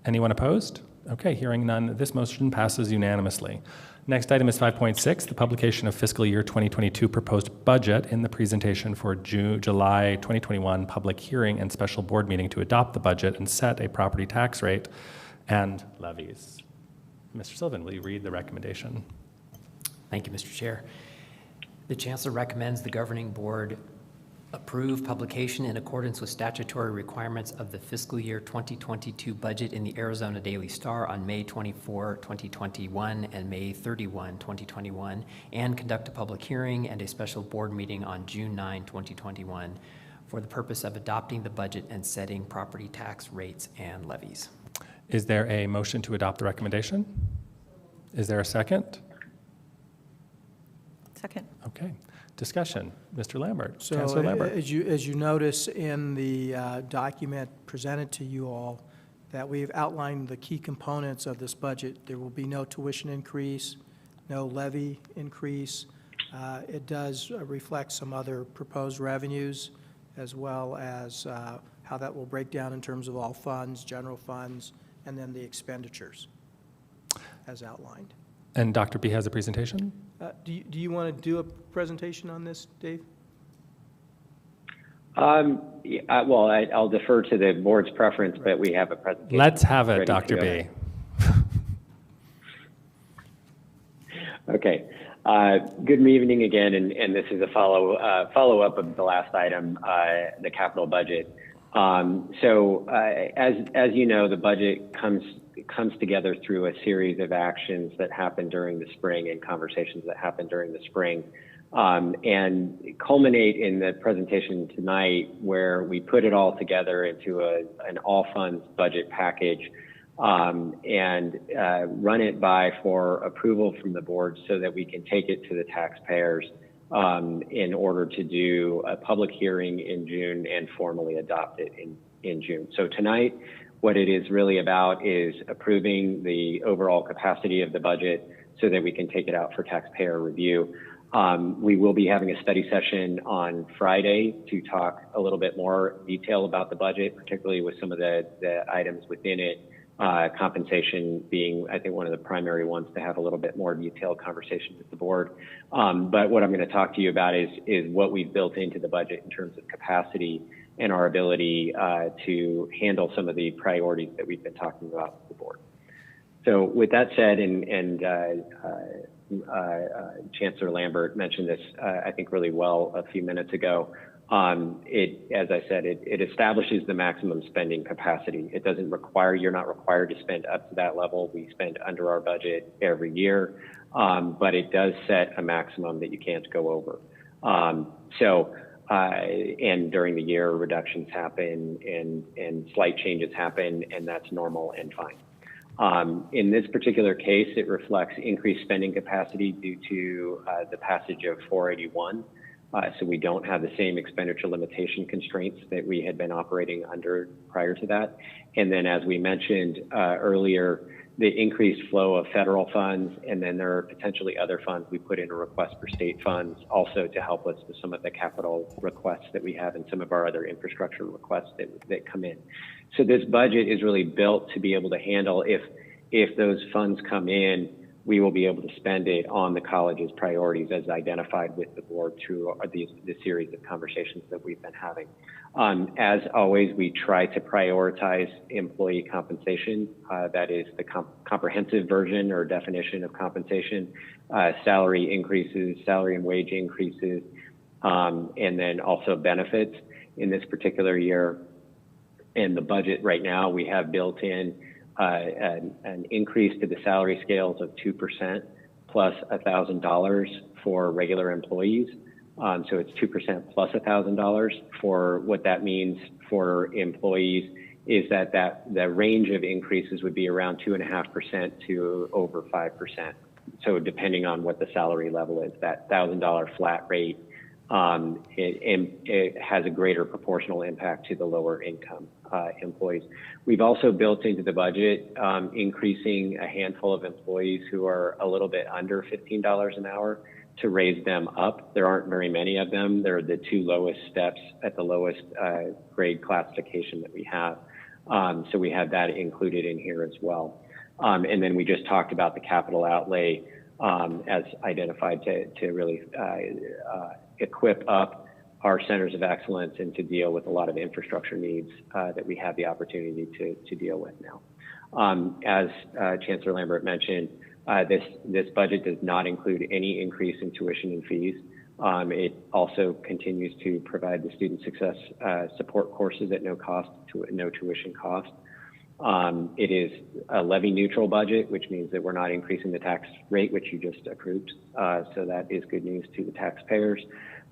Anyone opposed? Okay. Hearing none, this motion passes unanimously. Next item is 5.6, the publication of fiscal year 2022 proposed budget in the presentation for July 2021 public hearing and special board meeting to adopt the budget and set a property tax rate and levies. Mr. Sullivan, will you read the recommendation? Thank you, Mr. Chair. The Chancellor recommends the governing board approve publication in accordance with statutory requirements of the fiscal year 2022 budget in the Arizona Daily Star on May 24, 2021 and May 31, 2021, and conduct a public hearing and a special board meeting on June 9, 2021 for the purpose of adopting the budget and setting property tax rates and levies. Is there a motion to adopt the recommendation? Is there a second? Second. Okay. Discussion. Mr. Lambert. So Chancellor Lambert. as you notice in the document presented to you all, that we've outlined the key components of this budget. There will be no tuition increase, no levy increase. It does reflect some other proposed revenues, as well as how that will break down in terms of all funds, general funds, and then the expenditures as outlined. And Dr. B has a presentation? Do you want to do a presentation on this, Dave? Well, I'll defer to the board's preference, but we have a presentation. Let's have it, Dr. B. Okay. Good evening again, and this is a follow-up of the last item, the capital budget. As you know, the budget comes together through a series of actions that happen during the spring and conversations that happen during the spring, and culminate in the presentation tonight, where we put it all together into an all funds budget package. And run it by for approval from the board so that we can take it to the taxpayers in order to do a public hearing in June and formally adopt it in June. So tonight, what it is really about is approving the overall capacity of the budget so that we can take it out for taxpayer review. We will be having a study session on Friday to talk a little bit more detail about the budget, particularly with some of the items within it. Compensation being, I think, one of the primary ones to have a little bit more detailed conversation with the board. But what I'm going to talk to you about is what we've built into the budget in terms of capacity and our ability to handle some of the priorities that we've been talking about with the board. So with that said, and Chancellor Lambert mentioned this, I think, really well a few minutes ago. As I said, it establishes the maximum spending capacity. It doesn't require, you're not required to spend up to that level. We spend under our budget every year, but it does set a maximum that you can't go over. And during the year, reductions happen and slight changes happen, and that's normal and fine. In this particular case, it reflects increased spending capacity due to the passage of 481. So we don't have the same expenditure limitation constraints that we had been operating under prior to that. And then, as we mentioned earlier, the increased flow of federal funds, and then there are potentially other funds. We put in a request for state funds also to help us with some of the capital requests that we have and some of our other infrastructure requests that come in. So this budget is really built to be able to handle if those funds come in, we will be able to spend it on the college's priorities as identified with the board through the series of conversations that we've been having. As always, we try to prioritize employee compensation. That is the comprehensive version or definition of compensation, salary increases, salary and wage increases, and then also benefits in this particular year. In the budget right now, we have built in an increase to the salary scales of 2% plus $1,000 for regular employees. So it's 2% plus $1,000. For what that means for employees is that the range of increases would be around 2.5% to over 5%. So depending on what the salary level is, that $1,000 flat rate, it has a greater proportional impact to the lower income employees. We've also built into the budget increasing a handful of employees who are a little bit under $15 an hour to raise them up. There aren't very many of them. They're the two lowest steps at the lowest grade classification that we have. So we have that included in here as well. And then we just talked about the capital outlay as identified to really equip up our centers of excellence and to deal with a lot of infrastructure needs that we have the opportunity to deal with now. As Chancellor Lambert mentioned, this budget does not include any increase in tuition and fees. It also continues to provide the student success support courses at no cost, no tuition cost. It is a levy neutral budget, which means that we're not increasing the tax rate, which you just approved. So that is good news to the taxpayers.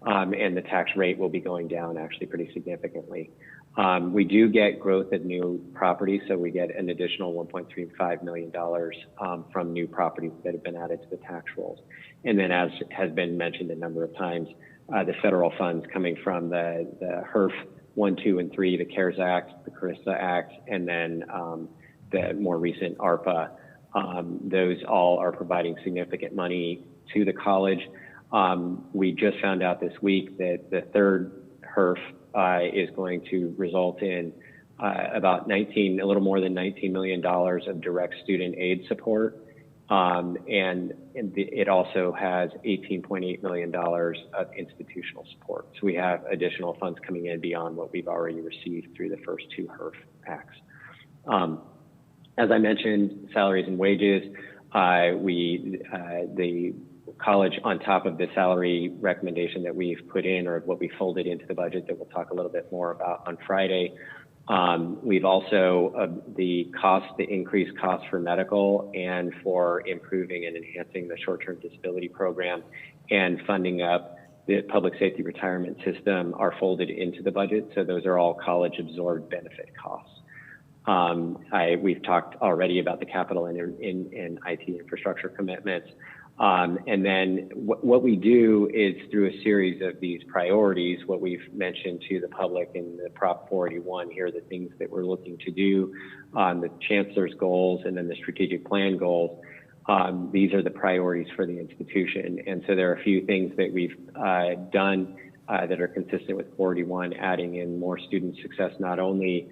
And the tax rate will be going down actually pretty significantly. We do get growth of new properties, so we get an additional $1.35 million from new properties that have been added to the tax rolls. And then, as has been mentioned a number of times, the federal funds coming from the HERF 1, 2, and 3, the CARES Act, the CARISTA Act, and then the more recent ARPA, those all are providing significant money to the college. We just found out this week that the third HERF is going to result in about a little more than $19 million of direct student aid support. And it also has $18.8 million of institutional support. So we have additional funds coming in beyond what we've already received through the first two HERF acts. As I mentioned, salaries and wages, the college on top of the salary recommendation that we've put in, or what we folded into the budget that we'll talk a little bit more about on Friday. We've also, the increased costs for medical and for improving and enhancing the short-term disability program and funding up the public safety retirement system are folded into the budget. So those are all college absorbed benefit costs. We've talked already about the capital and IT infrastructure commitments. And then what we do is through a series of these priorities, what we've mentioned to the public in the Prop 481 here, the things that we're looking to do on the chancellor's goals and then the strategic plan goals. These are the priorities for the institution. And so there are a few things that we've done that are consistent with 481, adding in more student success, not only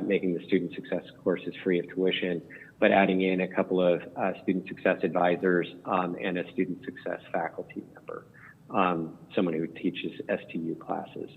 making the student success courses free of tuition, but adding in a couple of student success advisors and a student success faculty member, someone who teaches STU classes.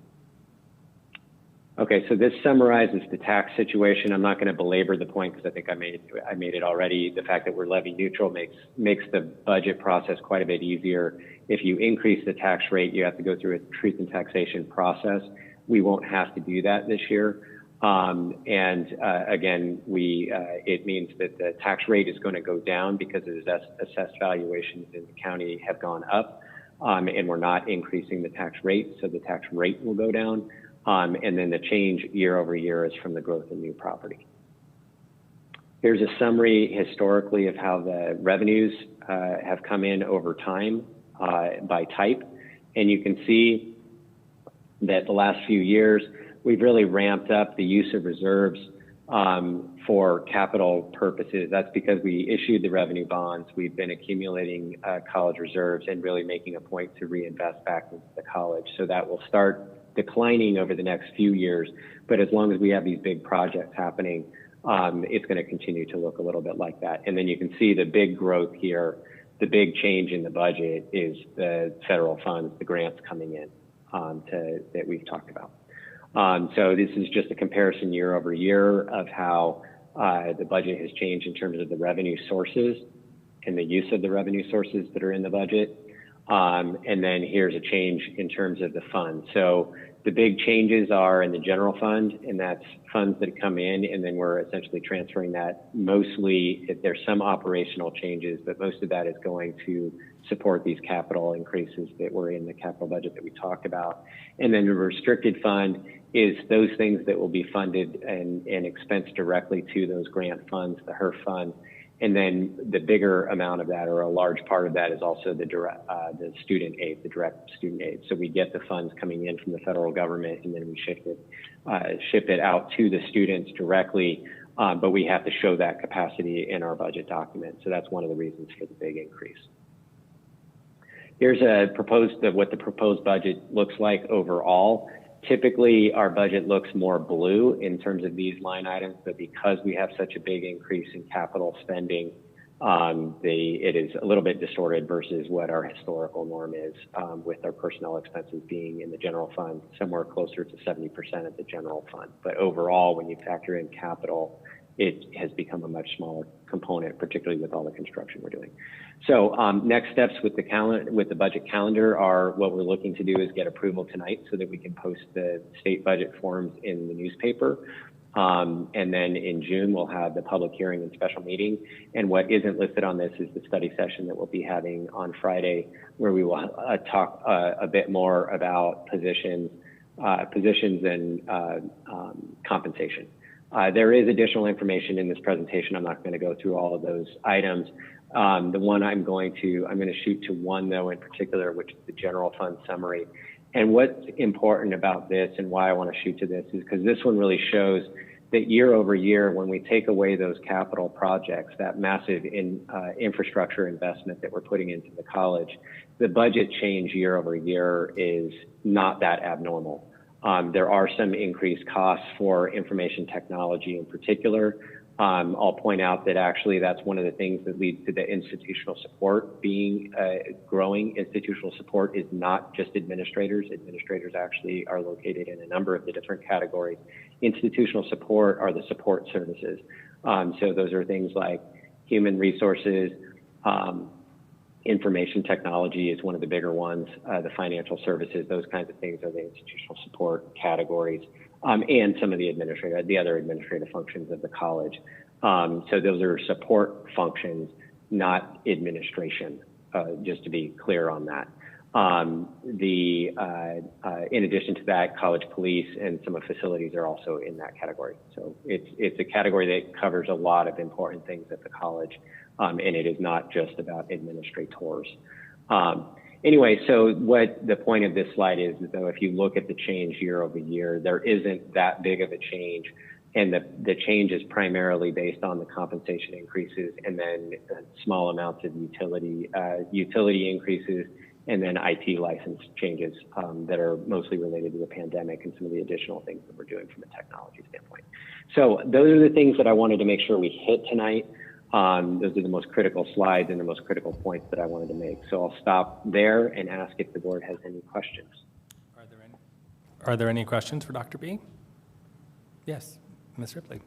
Okay, so this summarizes the tax situation. I'm not going to belabor the point because I think I made it already. The fact that we're levy neutral makes the budget process quite a bit easier. If you increase the tax rate, you have to go through a truth and taxation process. We won't have to do that this year. Again, it means that the tax rate is going to go down because assessed valuations in the county have gone up, and we're not increasing the tax rate, so the tax rate will go down. And then the change year over year is from the growth in new property. Here's a summary historically of how the revenues have come in over time by type. And you can see that the last few years, we've really ramped up the use of reserves for capital purposes. That's because we issued the revenue bonds. We've been accumulating college reserves and really making a point to reinvest back into the college. So that will start declining over the next few years. But as long as we have these big projects happening, it's going to continue to look a little bit like that. And then you can see the big growth here. The big change in the budget is the federal funds, the grants coming in that we've talked about. So this is just a comparison year over year of how the budget has changed in terms of the revenue sources and the use of the revenue sources that are in the budget. And then here's a change in terms of the fund. So the big changes are in the general fund, and that's funds that come in, and then we're essentially transferring that. Mostly, there's some operational changes, but most of that is going to support these capital increases that were in the capital budget that we talked about. And then the restricted fund is those things that will be funded and expensed directly to those grant funds, the HERF fund. And then the bigger amount of that, or a large part of that, is also the student aid, the direct student aid. So we get the funds coming in from the federal government, and then we ship it out to the students directly. But we have to show that capacity in our budget document. So that's one of the reasons for the big increase. Here's what the proposed budget looks like overall. Typically, our budget looks more blue in terms of these line items, but because we have such a big increase in capital spending, it is a little bit distorted versus what our historical norm is, with our personnel expenses being in the general fund, somewhere closer to 70% of the general fund. But overall, when you factor in capital, it has become a much smaller component, particularly with all the construction we're doing. So next steps with the budget calendar are, what we're looking to do is get approval tonight so that we can post the state budget forms in the newspaper. And then in June, we'll have the public hearing and special meeting. And what isn't listed on this is the study session that we'll be having on Friday, where we will talk a bit more about positions and compensation. There is additional information in this presentation. I'm not going to go through all of those items. The one I'm going to shoot to one though in particular, which is the general fund summary. And what's important about this and why I want to shoot to this is because this one really shows that year over year, when we take away those capital projects, that massive infrastructure investment that we're putting into the college, the budget change year over year is not that abnormal. There are some increased costs for information technology in particular. I'll point out that actually that's one of the things that leads to the institutional support being growing. Institutional support is not just administrators. Administrators actually are located in a number of the different categories. Institutional support are the support services. So those are things like human resources, Information technology is one of the bigger ones. The financial services, those kinds of things are the institutional support categories, and some of the other administrative functions of the college. So those are support functions, not administration, just to be clear on that. In addition to that, college police and some of facilities are also in that category. So it's a category that covers a lot of important things at the college, and it is not just about administrators. Anyway, so what the point of this slide is, though, if you look at the change year over year, there isn't that big of a change. And the change is primarily based on the compensation increases and then small amounts of utility increases and then IT license changes that are mostly related to the pandemic and some of the additional things that we're doing from a technology standpoint. So those are the things that I wanted to make sure we hit tonight. Those are the most critical slides and the most critical points that I wanted to make. So I'll stop there and ask if the board has any questions. Are there any questions for Dr. B? Yes, Ms. Ripley.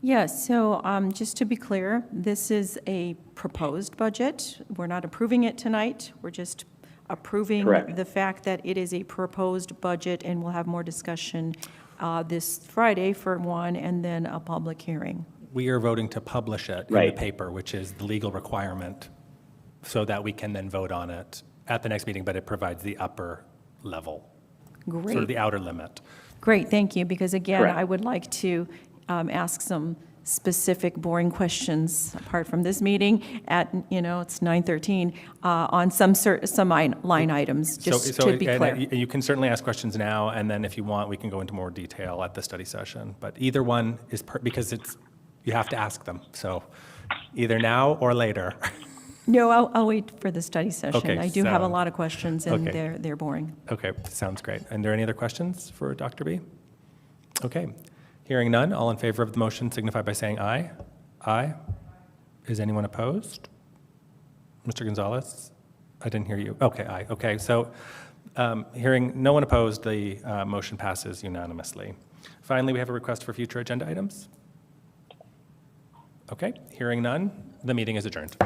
Yes, so just to be clear, this is a proposed budget. We're not approving it tonight. We're just approving Correct. the fact that it is a proposed budget, and we'll have more discussion this Friday for one, and then a public hearing. We are voting to publish it in the paper, which is the legal requirement, so that we can then vote on it at the next meeting, but it provides the upper level, Great. sort of the outer limit. Great, thank you, because again, Correct. I would like to ask some specific boring questions apart from this meeting at, it's 9:13, on some line items, just to be clear. You can certainly ask questions now, and then if you want, we can go into more detail at the study session. But either one is, because you have to ask them. So either now or later. No, I'll wait for the study session. Okay, I do have a lot of questions, and okay. they're boring. Okay, sounds great. And are there any other questions for Dr. B? Okay, hearing none, all in favor of the motion signify by saying aye. Aye. Is anyone opposed? Mr. Gonzalez? I didn't hear you. Okay, aye. Okay, so hearing no one opposed, the motion passes unanimously. Finally, we have a request for future agenda items. Okay, hearing none, the meeting is adjourned.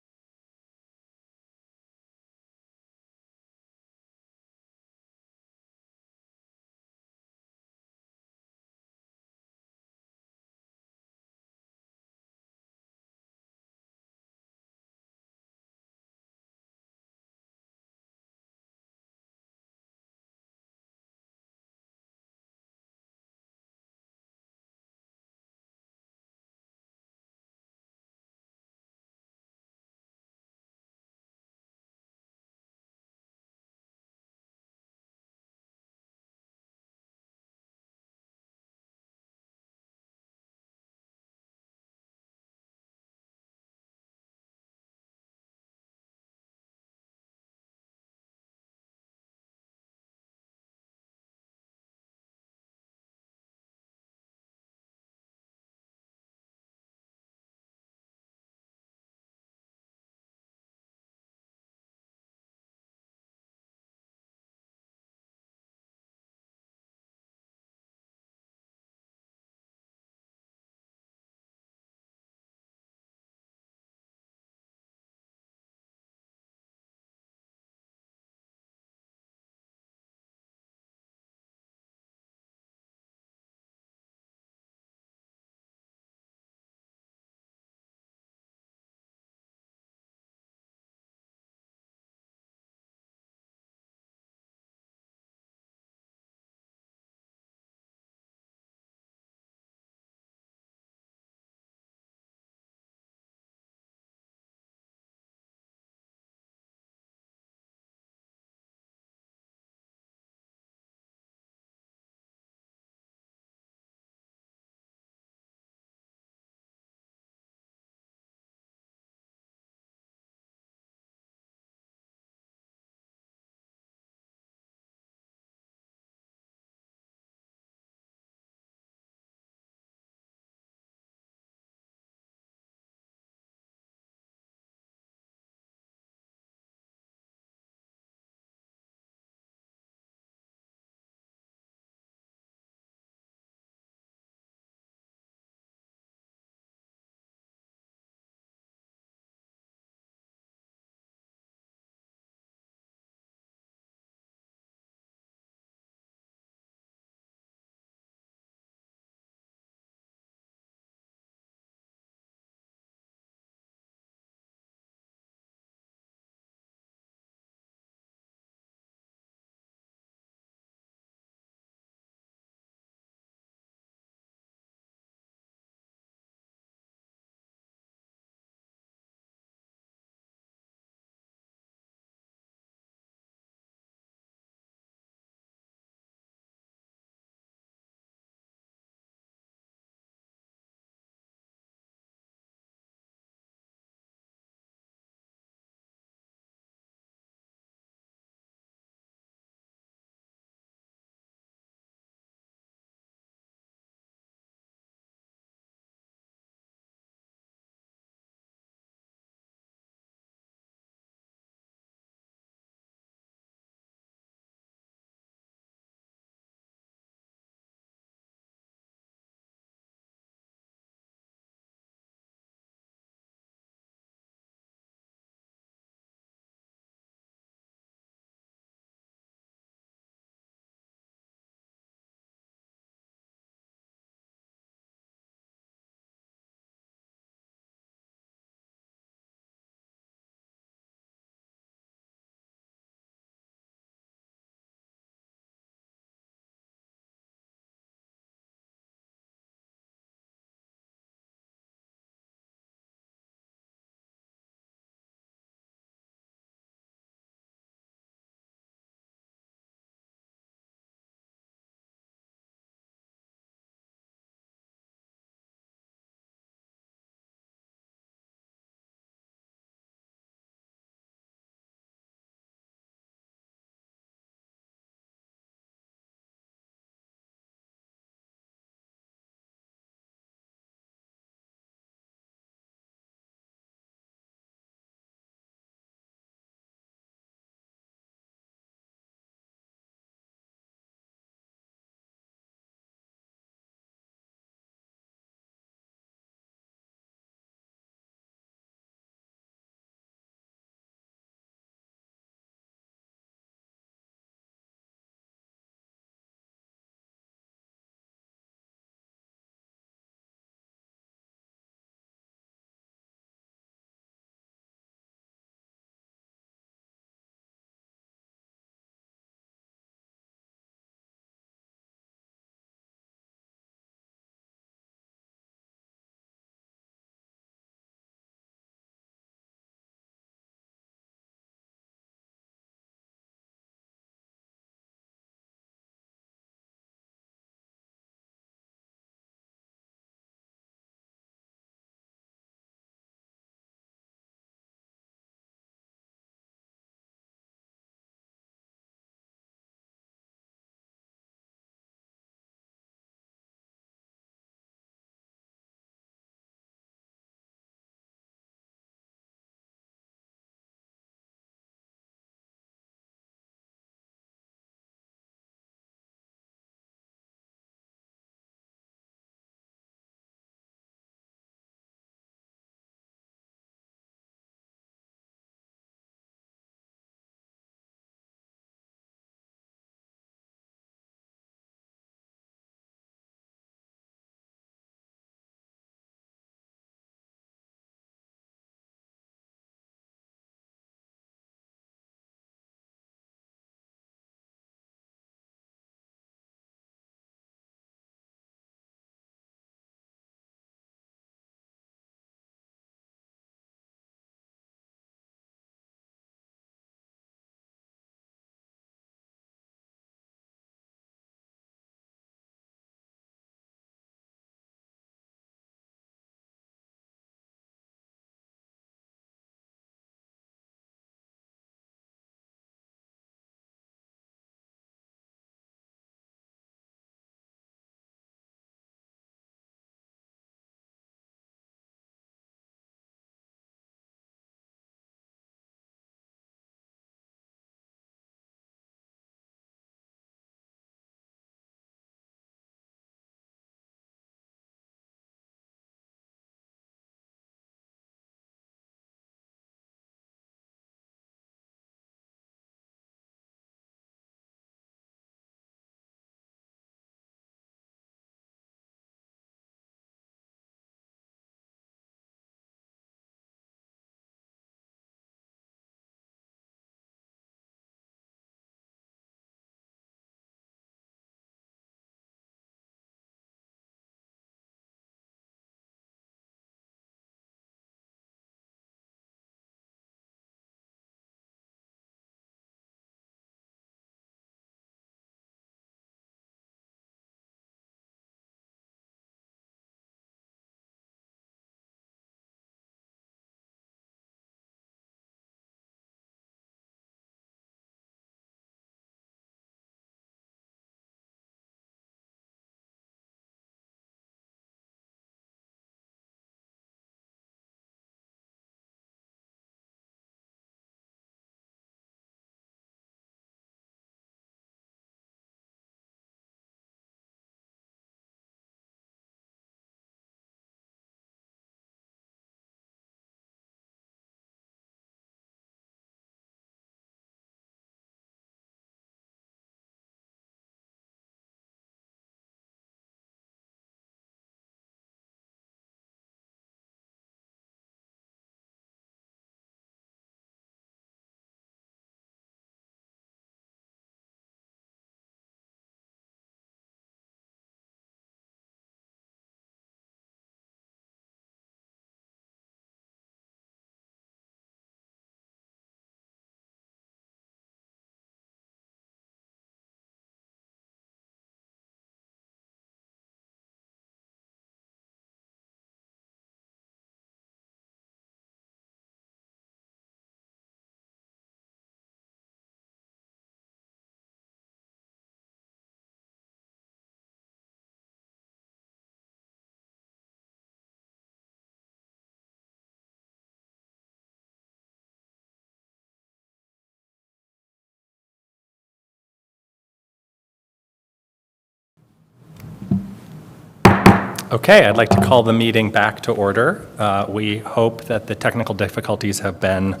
Okay, I'd like to call the meeting back to order. We hope that the technical difficulties have been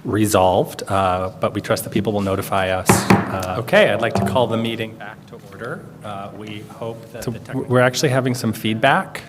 resolved, but we trust that people will notify us. Okay, I'd like to call the meeting back to order. We hope that we're actually having some feedback.